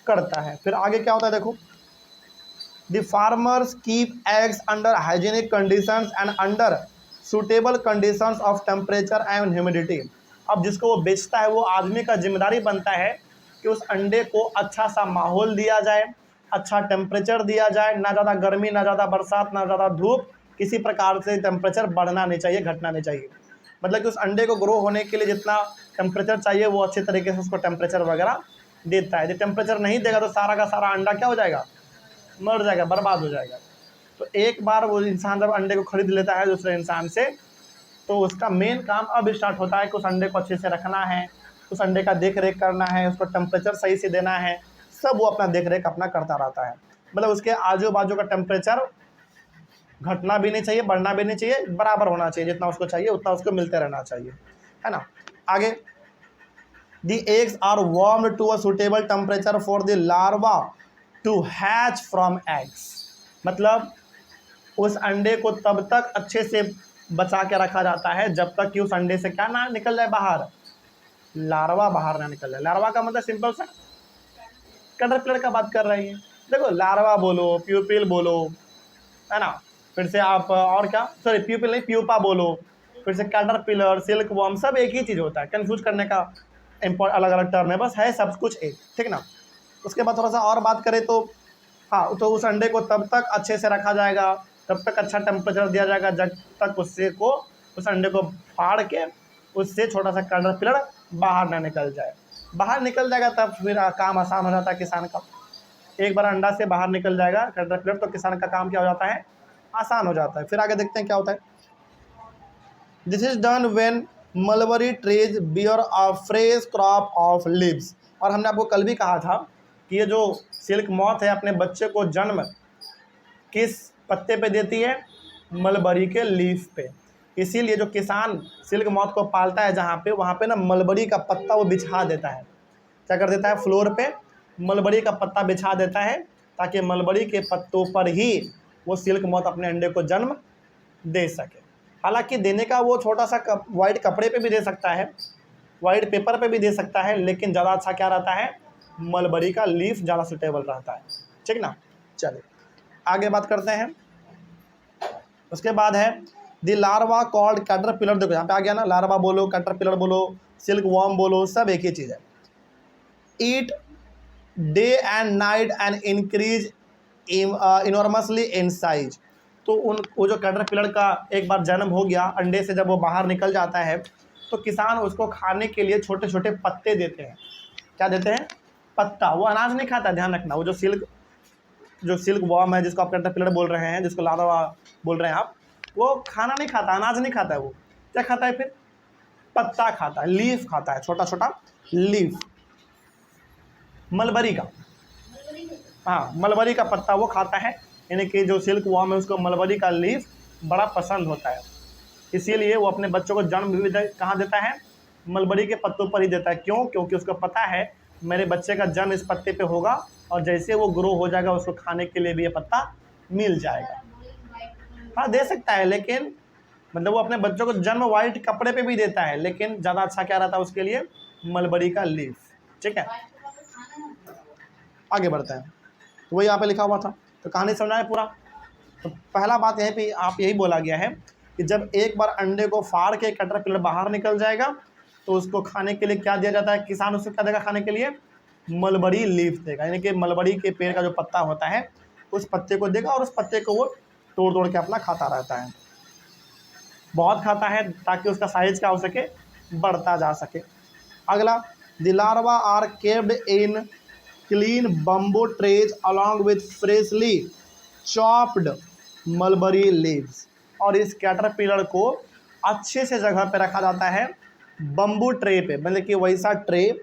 करता है। फिर आगे क्या होता है देखो, the farmers keep eggs under hygienic conditions and under suitable conditions of temperature and humidity. अब जिसको वो बेचता है, वो आदमी का जिम्मेदारी बनता है कि उस अंडे को अच्छा सा माहौल दिया जाए, अच्छा टेम्परेचर दिया जाए, ना ज़्यादा गर्मी, ना ज़्यादा बरसात, ना ज़्यादा धूप, किसी प्रकार से टेम्परेचर बढ़ना नहीं चाहिए, घटना नहीं चाहिए। मतलब कि उस अंडे को ग्रो होने के लिए जितना टेम्परेचर चाहिए, वो अच्छे तरीके से उसको टेम्परेचर वगैरह देता है। यदि टेम्परेचर नहीं देगा तो सारा का सारा अंडा क्या हो जाएगा, मर जाएगा, बर्बाद हो जाएगा। तो एक बार वो इंसान जब अंडे को खरीद लेता है दूसरे इंसान से, तो उसका मेन काम अब स्टार्ट होता है कि उस अंडे को अच्छे से रखना है, उस अंडे का देख रेख करना है, उसको टेम्परेचर सही से देना है, सब वो अपना देख रेख अपना करता रहता है। मतलब उसके आजू बाजू का टेम्परेचर घटना भी नहीं चाहिए, बढ़ना भी नहीं चाहिए, बराबर होना चाहिए, जितना उसको चाहिए उतना उसको मिलते रहना चाहिए, है ना। आगे, the eggs are warmed to a suitable temperature for the larva to hatch from eggs. मतलब उस अंडे को तब तक अच्छे से बचा के रखा जाता है जब तक कि उस अंडे से क्या ना निकल जाए बाहर, लार्वा बाहर ना निकल जाए। लार्वा का मतलब सिंपल सा कैटरपिलर का बात कर रही है। देखो लार्वा बोलो, प्यूपिल बोलो, है ना, फिर से आप और क्या, सॉरी प्यूपिल नहीं, प्यूपा बोलो, फिर से कैटरपिलर, सिल्क वॉर्म, सब एक ही चीज़ होता है। कंफ्यूज करने का अलग अलग टर्म है, बस है सब कुछ एक, ठीक ना। उसके बाद थोड़ा सा और बात करें तो हाँ, तो उस अंडे को तब तक अच्छे से रखा जाएगा, तब तक अच्छा टेम्परेचर दिया जाएगा जब तक उससे को उस अंडे को फाड़ के उससे छोटा सा कैटरपिलर बाहर ना निकल जाए। बाहर निकल जाएगा तब फिर काम आसान हो जाता है किसान का। एक बार अंडा से बाहर निकल जाएगा कैटरपिलर तो किसान का काम क्या हो जाता है, आसान हो जाता है। फिर आगे देखते हैं क्या होता है। This is done when mulberry trees bear a fresh crop of leaves. और हमने आपको कल भी कहा था कि ये जो सिल्क मॉथ है अपने बच्चे को जन्म किस पत्ते पे देती है, मलबरी के लीफ पे। इसीलिए जो किसान सिल्क मॉथ को पालता है जहाँ पे, वहाँ पे ना मलबरी का पत्ता वो बिछा देता है। क्या कर देता है, फ्लोर पे मलबरी का पत्ता बिछा देता है ताकि मलबरी के पत्तों पर ही वो सिल्क मॉथ अपने अंडे को जन्म दे सके। हालांकि देने का वो छोटा सा वाइट कपड़े पे भी दे सकता है, वाइट पेपर पे भी दे सकता है, लेकिन ज़्यादा अच्छा क्या रहता है, मलबरी का लीफ ज़्यादा सुटेबल रहता है, ठीक ना। चलिए आगे बात करते हैं। उसके बाद है द लार्वा कॉल्ड कैटरपिलर। देखो यहाँ पे आ गया ना, लार्वा बोलो, कैटरपिलर बोलो, सिल्क वॉर्म बोलो, सब एक ही चीज़ है। Eat day and night and increase enormously in size. तो वो जो कैटरपिलर का एक बार जन्म हो गया अंडे से, जब वो बाहर निकल जाता है तो किसान उसको खाने के लिए छोटे छोटे पत्ते देते हैं। क्या देते हैं, पत्ता। वो अनाज नहीं खाता, ध्यान रखना। वो जो सिल्क वॉर्म है जिसको आप कैटरपिलर बोल रहे हैं, जिसको लार्वा बोल रहे हैं आप, वो खाना नहीं खाता, अनाज नहीं खाता है। वो क्या खाता है, फिर पत्ता खाता है, लीफ खाता है, छोटा छोटा लीफ, मलबरी का। हाँ, मलबरी का पत्ता वो खाता है। यानी कि जो सिल्क वॉर्म है उसको मलबरी का लीफ बड़ा पसंद होता है, इसीलिए वो अपने बच्चों को जन्म भी कहाँ देता है, मलबरी के पत्तों पर ही देता है। क्यों, क्योंकि उसको पता है मेरे बच्चे का जन्म इस पत्ते पे होगा और जैसे वो ग्रो हो जाएगा उसको खाने के लिए भी ये पत्ता मिल जाएगा। हाँ दे सकता है, लेकिन मतलब वो अपने बच्चों को जन्म वाइट कपड़े पे भी देता है, लेकिन ज़्यादा अच्छा क्या रहता है उसके लिए, मलबरी का लीफ, ठीक है। आगे बढ़ते हैं। तो वही यहाँ पे लिखा हुआ था, तो कहानी समझना है पूरा। तो पहला बात यहीं पे आप यही बोला गया है कि जब एक बार अंडे को फाड़ के कैटरपिलर बाहर निकल जाएगा तो उसको खाने के लिए क्या दिया जाता है, किसान उसको क्या देगा खाने के लिए, मलबरी लीफ देगा। यानी कि मलबरी के पेड़ का जो पत्ता होता है उस पत्ते को देगा और उस पत्ते को वो तोड़ तोड़ के अपना खाता रहता है, बहुत खाता है ताकि उसका साइज क्या हो सके, बढ़ता जा सके। अगला, the larva are kept in clean bamboo trays along with freshly chopped mulberry leaves. और इस कैटरपिलर को अच्छे से जगह पे रखा जाता है बम्बू ट्रे पे, मतलब कि वैसा ट्रे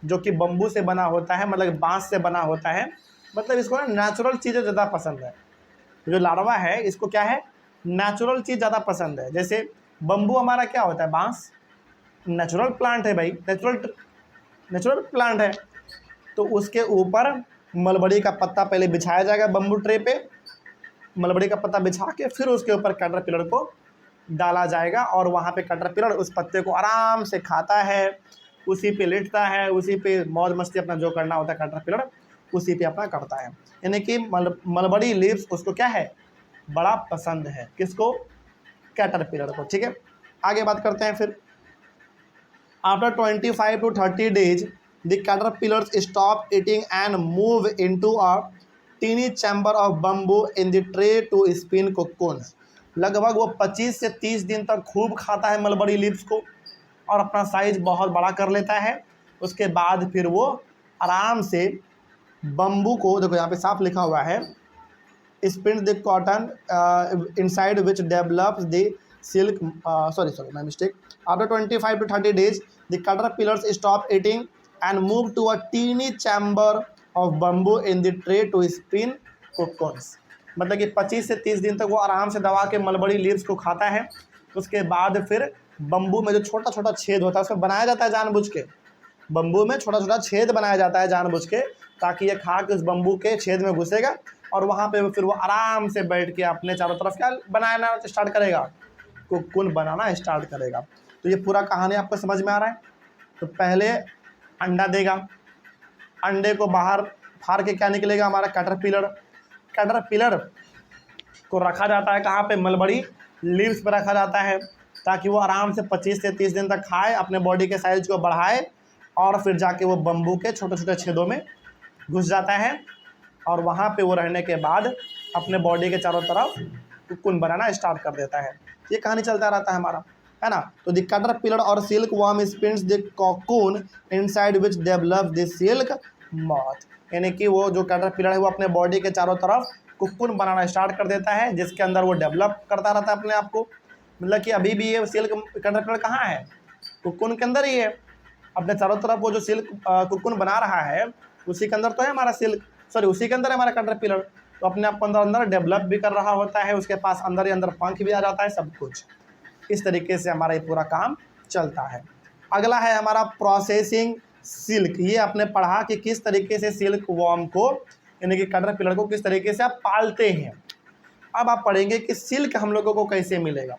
जो कि बम्बू से बना होता है, मतलब बांस से बना होता है। मतलब इसको ना नेचुरल चीज़ें ज़्यादा पसंद है। जो लार्वा है इसको क्या है, नेचुरल चीज़ ज़्यादा पसंद है। जैसे बम्बू हमारा क्या होता है, बांस, नेचुरल प्लांट है भाई, नेचुरल प्लांट है। तो उसके ऊपर मलबरी का पत्ता पहले बिछाया जाएगा बम्बू ट्रे पे, मलबरी का पत्ता बिछा के फिर उसके ऊपर कैटरपिलर को डाला जाएगा और वहाँ पे कैटरपिलर उस पत्ते को आराम से खाता है, उसी पे लेटता है, उसी पे मौज मस्ती अपना जो करना होता है कैटरपिलर उसी पे अपना करता है। यानी कि मलबरी लीव्स उसको क्या है, बड़ा पसंद है, किसको, कैटरपिलर को, ठीक है। आगे बात करते हैं फिर। After 25 to 30 days the caterpillars stop eating and move into a teeny chamber of bamboo in the tray to spin cocoons। लगभग वो 25 से 30 दिन तक खूब खाता है मलबरी लीव्स को और अपना साइज बहुत बड़ा कर लेता है। उसके बाद फिर वो आराम से बम्बू को, देखो यहाँ पे साफ लिखा हुआ है, spins the cotton inside which develops the silk, sorry my mistake। After 25 to 30 days the caterpillars stop eating and move to a teeny chamber of bamboo in the tray to spin cocoons। मतलब कि 25 से 30 दिन तक वो आराम से दबा के मलबरी लीव्स को खाता है। उसके बाद फिर बम्बू में जो छोटा छोटा छेद होता है उसमें बनाया जाता है जानबूझ के, बम्बू में छोटा छोटा छेद बनाया जाता है जानबूझ के, ताकि ये खाक उस बम्बू के छेद में घुसेगा और वहाँ पे फिर वो आराम से बैठ के अपने चारों तरफ क्या बनाना स्टार्ट करेगा, कोकून बनाना स्टार्ट करेगा। तो ये पूरा कहानी आपको समझ में आ रहा है। तो पहले अंडा देगा, अंडे को बाहर फाड़ के क्या निकलेगा, हमारा कैटरपिलर। कैटरपिलर को रखा जाता है कहाँ पे, मलबरी लीव्स पर रखा जाता है, ताकि वो आराम से 25 से 30 दिन तक खाए, अपने बॉडी के साइज को बढ़ाए और फिर जाके वो बम्बू के छोटे छोटे छेदों में घुस जाता है और वहाँ पे वो रहने के बाद अपने बॉडी के चारों तरफ कोकून बनाना स्टार्ट कर देता है। ये कहानी चलता रहता है हमारा, है ना। तो द कैटरपिलर और silk worm spins the cocoon inside which develop the silk moth, यानी कि वो जो कैटरपिलर है वो अपने बॉडी के चारों तरफ कोकून बनाना स्टार्ट कर देता है, जिसके अंदर वो डेवलप करता रहता है अपने आप को। मतलब कि अभी भी ये सिल्क कैटरपिलर कहाँ है, कोकून के अंदर ही है, अपने चारों तरफ वो जो सिल्क कोकून बना रहा है उसी के अंदर तो है हमारा सिल्क, सॉरी उसी के अंदर है हमारा कैटरपिलर। तो अपने आप को अंदर अंदर डेवलप भी कर रहा होता है, उसके पास अंदर ही अंदर पंख भी आ जाता है, सब कुछ इस तरीके से हमारा ये पूरा काम चलता है। अगला है हमारा प्रोसेसिंग सिल्क। ये आपने पढ़ा कि किस तरीके से सिल्क वॉर्म को यानी कि कैटरपिलर को किस तरीके से आप पालते हैं। अब आप पढ़ेंगे कि सिल्क हम लोगों को कैसे मिलेगा,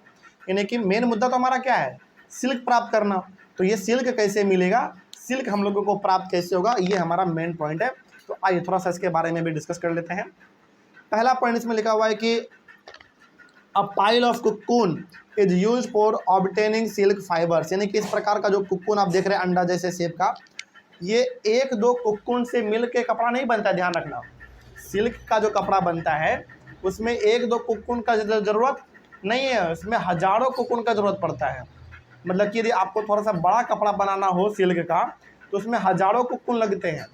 यानी कि मेन मुद्दा तो हमारा क्या है, सिल्क प्राप्त करना। तो ये सिल्क कैसे मिलेगा, सिल्क हम लोगों को प्राप्त कैसे होगा, ये हमारा मेन पॉइंट है। तो आइए थोड़ा सा इसके बारे में भी डिस्कस कर लेते हैं। पहला पॉइंट इसमें लिखा हुआ है कि a pile of cocoon is use for obtaining silk fibres, यानी कि इस प्रकार का जो कोकून आप देख रहे हैं अंडा जैसे शेप का, ये एक दो कोकून से मिल के कपड़ा नहीं बनता, ध्यान रखना। सिल्क का जो कपड़ा बनता है उसमें एक दो कोकून का ज़रूरत नहीं है, उसमें हजारों कोकून का ज़रूरत पड़ता है। मतलब कि यदि आपको थोड़ा सा बड़ा कपड़ा बनाना हो सिल्क का तो उसमें हजारों कोकून लगते हैं।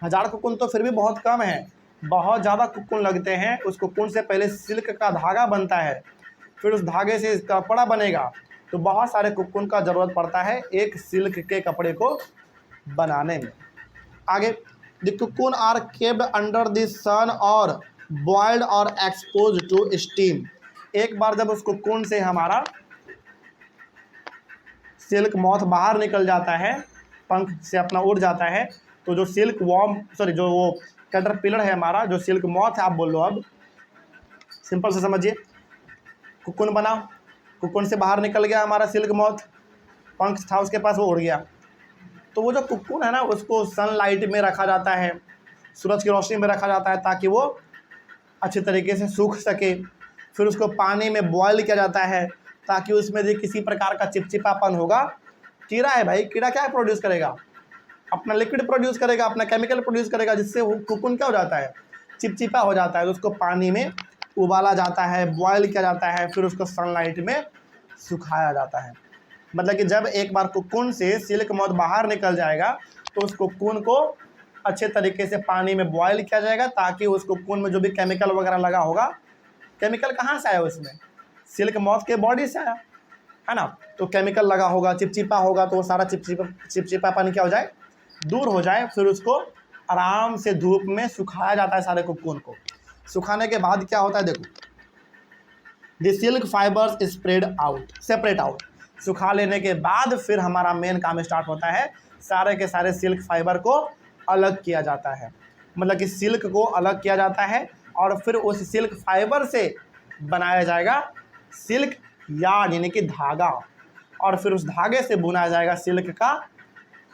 1000 कोकून तो फिर भी बहुत कम है, बहुत ज़्यादा कोकून लगते हैं। उस कोकून से पहले सिल्क का धागा बनता है, फिर उस धागे से कपड़ा बनेगा, तो बहुत सारे कोकून का ज़रूरत पड़ता है एक सिल्क के कपड़े को बनाने में। आगे, the cocoon are kept under the sun और बॉइल्ड और एक्सपोज टू स्टीम। एक बार जब उस कोकून से हमारा सिल्क मॉथ बाहर निकल जाता है, पंख से अपना उड़ जाता है, तो जो सिल्क वॉर्म सॉरी जो वो कैटरपिलर है हमारा, जो सिल्क मॉथ है आप बोल लो, अब सिंपल से समझिए, कोकून बना, कोकून से बाहर निकल गया हमारा सिल्क मॉथ, पंख था उसके पास, वो उड़ गया। तो वो जो कोकून है ना उसको सनलाइट में रखा जाता है, सूरज की रोशनी में रखा जाता है, ताकि वो अच्छे तरीके से सूख सके। फिर उसको पानी में बॉयल किया जाता है, ताकि उसमें जो किसी प्रकार का चिपचिपापन होगा, कीड़ा है भाई, कीड़ा क्या प्रोड्यूस करेगा, अपना लिक्विड प्रोड्यूस करेगा, अपना केमिकल प्रोड्यूस करेगा, जिससे वो कोकून क्या हो जाता है, चिपचिपा हो जाता है। तो उसको पानी में उबाला जाता है, बॉयल किया जाता है, फिर उसको सनलाइट में सुखाया जाता है। मतलब कि जब एक बार कोकून से सिल्क मॉथ बाहर निकल जाएगा तो उस कोकून को अच्छे तरीके से पानी में बॉयल किया जाएगा, ताकि उस कोकून में जो भी केमिकल वगैरह लगा होगा, केमिकल कहाँ से आया उसमें, सिल्क मॉथ के बॉडी से आया है ना। तो केमिकल लगा होगा, चिपचिपा होगा, तो वो सारा चिपचिपापन क्या हो जाए, दूर हो जाए। फिर उसको आराम से धूप में सुखाया जाता है सारे कोकून को। सुखाने के बाद क्या होता है, देखो, the silk fibres separate out. सुखा लेने के बाद फिर हमारा मेन काम स्टार्ट होता है, सारे के सारे सिल्क फाइबर को अलग किया जाता है। मतलब कि सिल्क को अलग किया जाता है और फिर उस सिल्क फाइबर से बनाया जाएगा सिल्क यार्न, यानी कि धागा, और फिर उस धागे से बुना जाएगा सिल्क का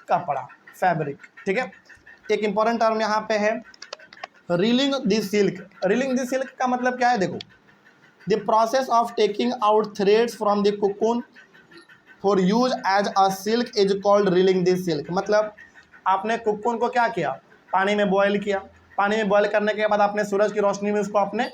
कपड़ा, फैब्रिक। ठीक है, एक इंपॉर्टेंट टर्म यहाँ पे है reeling the silk. Reeling the silk का मतलब क्या है, देखो, the process of taking out threads from the cocoon for use as a silk is called reeling the silk. मतलब आपने कोकून को क्या किया, पानी में बॉयल किया, पानी में बॉयल करने के बाद आपने सूरज की रोशनी में उसको आपने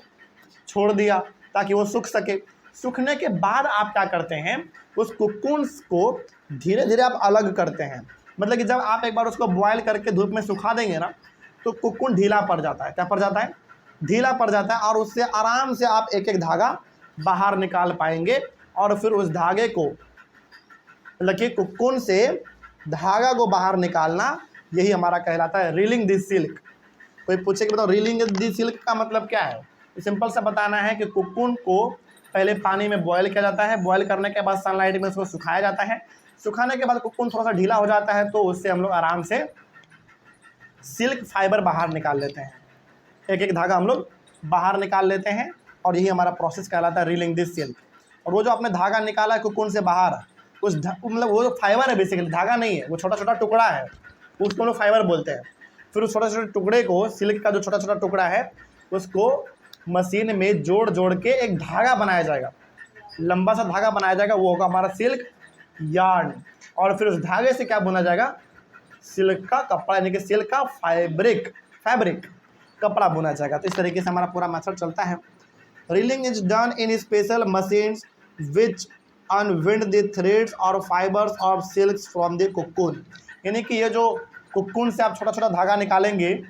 छोड़ दिया ताकि वो सूख सके। सूखने के बाद आप क्या करते हैं, उस कोकून को धीरे धीरे आप अलग करते हैं। मतलब कि जब आप एक बार उसको बॉयल करके धूप में सुखा देंगे ना, तो कोकून ढीला पड़ जाता है। क्या पड़ जाता है, ढीला पड़ जाता है, और उससे आराम से आप एक एक धागा बाहर निकाल पाएंगे। और फिर उस धागे को, मतलब कि कोकून से धागा को बाहर निकालना, यही हमारा कहलाता है रीलिंग द सिल्क। कोई पूछे कि बताओ रीलिंग द सिल्क का मतलब क्या है, तो सिंपल सा बताना है कि कोकून को पहले पानी में बॉयल किया जाता है, बॉयल करने के बाद सनलाइट में उसको सुखाया जाता है, सुखाने के बाद कोकून थोड़ा सा ढीला हो जाता है तो उससे हम लोग आराम से सिल्क फाइबर बाहर निकाल लेते हैं। एक एक धागा हम लोग बाहर निकाल लेते हैं और यही हमारा प्रोसेस कहलाता है रीलिंग दिस सिल्क। और वो जो आपने धागा निकाला है कोकून से बाहर, उस मतलब वो जो फाइबर है बेसिकली, धागा नहीं है, वो छोटा छोटा टुकड़ा है, उसको हम लोग फाइबर बोलते हैं। फिर उस छोटे छोटे टुकड़े को, सिल्क का जो छोटा छोटा टुकड़ा है, उसको मशीन में जोड़ जोड़ के एक धागा बनाया जाएगा, लंबा सा धागा बनाया जाएगा, वो होगा हमारा सिल्क यार्न। और फिर उस धागे से क्या बुना जाएगा, सिल्क का कपड़ा, यानी कि सिल्क का फैब्रिक कपड़ा बुना जाएगा। तो इस तरीके से हमारा पूरा मेथड चलता है। Reeling is done in special machines which unwind the threads और fibres of silk from the cocoon. यानी कि ये जो कोकून से आप छोटा छोटा धागा निकालेंगे,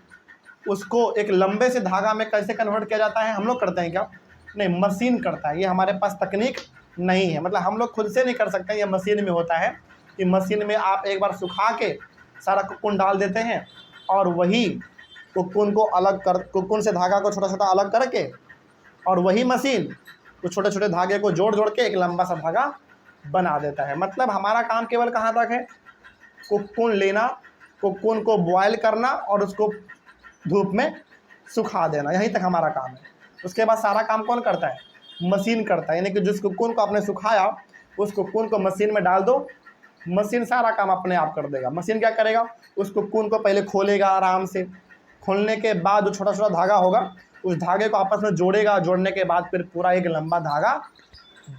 उसको एक लंबे से धागा में कैसे कन्वर्ट किया जाता है, हम लोग करते हैं क्या? नहीं, मशीन करता है। ये हमारे पास तकनीक नहीं है, मतलब हम लोग खुद से नहीं कर सकते, ये मशीन में होता है कि मशीन में आप एक बार सुखा के सारा कोकून डाल देते हैं और वही कोकून को कोकून से धागा को छोटा छोटा अलग करके, और वही मशीन तो छोटे छोटे धागे को जोड़ जोड़ के एक लंबा सा धागा बना देता है। मतलब हमारा काम केवल कहाँ तक है, कोकून लेना, कोकून को बॉयल करना और उसको धूप में सुखा देना, यहीं तक हमारा काम है। उसके बाद सारा काम कौन करता है, मशीन करता है। यानी कि जिस कोकून को आपने सुखाया, उस कोकून को मशीन में डाल दो, मशीन सारा काम अपने आप कर देगा। मशीन क्या करेगा, उस कोकून को पहले खोलेगा आराम से, खोलने के बाद जो छोटा छोटा धागा होगा, उस धागे को आपस में जोड़ेगा, जोड़ने के बाद फिर पूरा एक लंबा धागा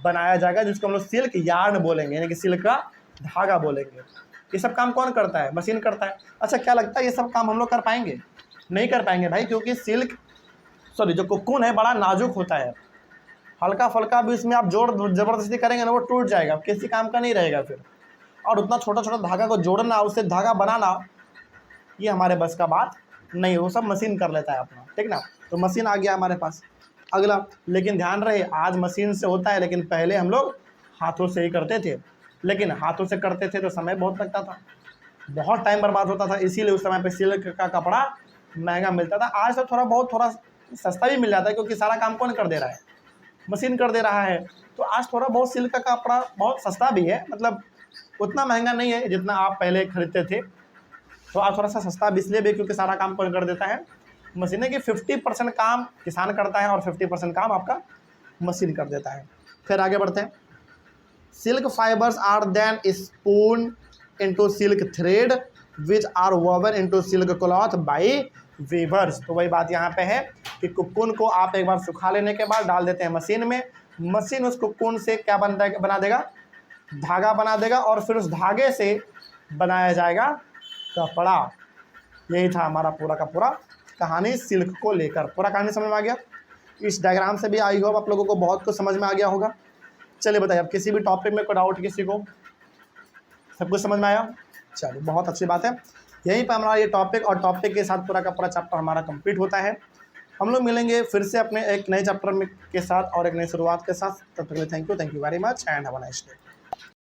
बनाया जाएगा, जिसको हम लोग सिल्क यार्न बोलेंगे, यानी कि सिल्क का धागा बोलेंगे। ये सब काम कौन करता है, मशीन करता है। अच्छा, क्या लगता है ये सब काम हम लोग कर पाएंगे? नहीं कर पाएंगे भाई, क्योंकि जो कोकून है बड़ा नाजुक होता है, हल्का फल्का भी इसमें आप जोड़ ज़बरदस्ती करेंगे ना, वो टूट जाएगा, किसी काम का नहीं रहेगा फिर। और उतना छोटा छोटा धागा को जोड़ना, उससे धागा बनाना, ये हमारे बस का बात नहीं, वो सब मशीन कर लेता है अपना, ठीक ना। तो मशीन आ गया हमारे पास। अगला, लेकिन ध्यान रहे, आज मशीन से होता है, लेकिन पहले हम लोग हाथों से ही करते थे। लेकिन हाथों से करते थे तो समय बहुत लगता था, बहुत टाइम बर्बाद होता था, इसीलिए उस समय पे सिल्क का कपड़ा महंगा मिलता था। आज तो थोड़ा सस्ता भी मिल जाता है, क्योंकि सारा काम कौन कर दे रहा है, मशीन कर दे रहा है। तो आज थोड़ा बहुत सिल्क का कपड़ा बहुत सस्ता भी है, मतलब उतना महंगा नहीं है जितना आप पहले खरीदते थे। तो आज थोड़ा सा सस्ता भी इसलिए भी क्योंकि सारा काम कौन कर देता है, मशीन है। कि 50% काम किसान करता है और 50% काम आपका मशीन कर देता है। फिर आगे बढ़ते हैं। Silk fibres are then spun into silk thread which are woven into silk cloth by weavers. तो वही बात यहाँ पे है कि कोकून को आप एक बार सुखा लेने के बाद डाल देते हैं मशीन में, मशीन उस कोकून से क्या बना देगा, धागा बना देगा, और फिर उस धागे से बनाया जाएगा कपड़ा। यही था हमारा पूरा का पूरा कहानी सिल्क को लेकर। पूरा कहानी समझ में आ गया? इस डायग्राम से भी आई होप आप लोगों को बहुत कुछ समझ में आ गया होगा। चलिए बताइए, अब किसी भी टॉपिक में कोई डाउट किसी को, सब कुछ समझ में आया? चलिए, बहुत अच्छी बात है। यहीं पर हमारा ये टॉपिक और टॉपिक के साथ पूरा का पूरा चैप्टर हमारा कंप्लीट होता है। हम लोग मिलेंगे फिर से अपने एक नए चैप्टर में के साथ और एक नई शुरुआत के साथ। तब तक के लिए thank you very much and have a nice day.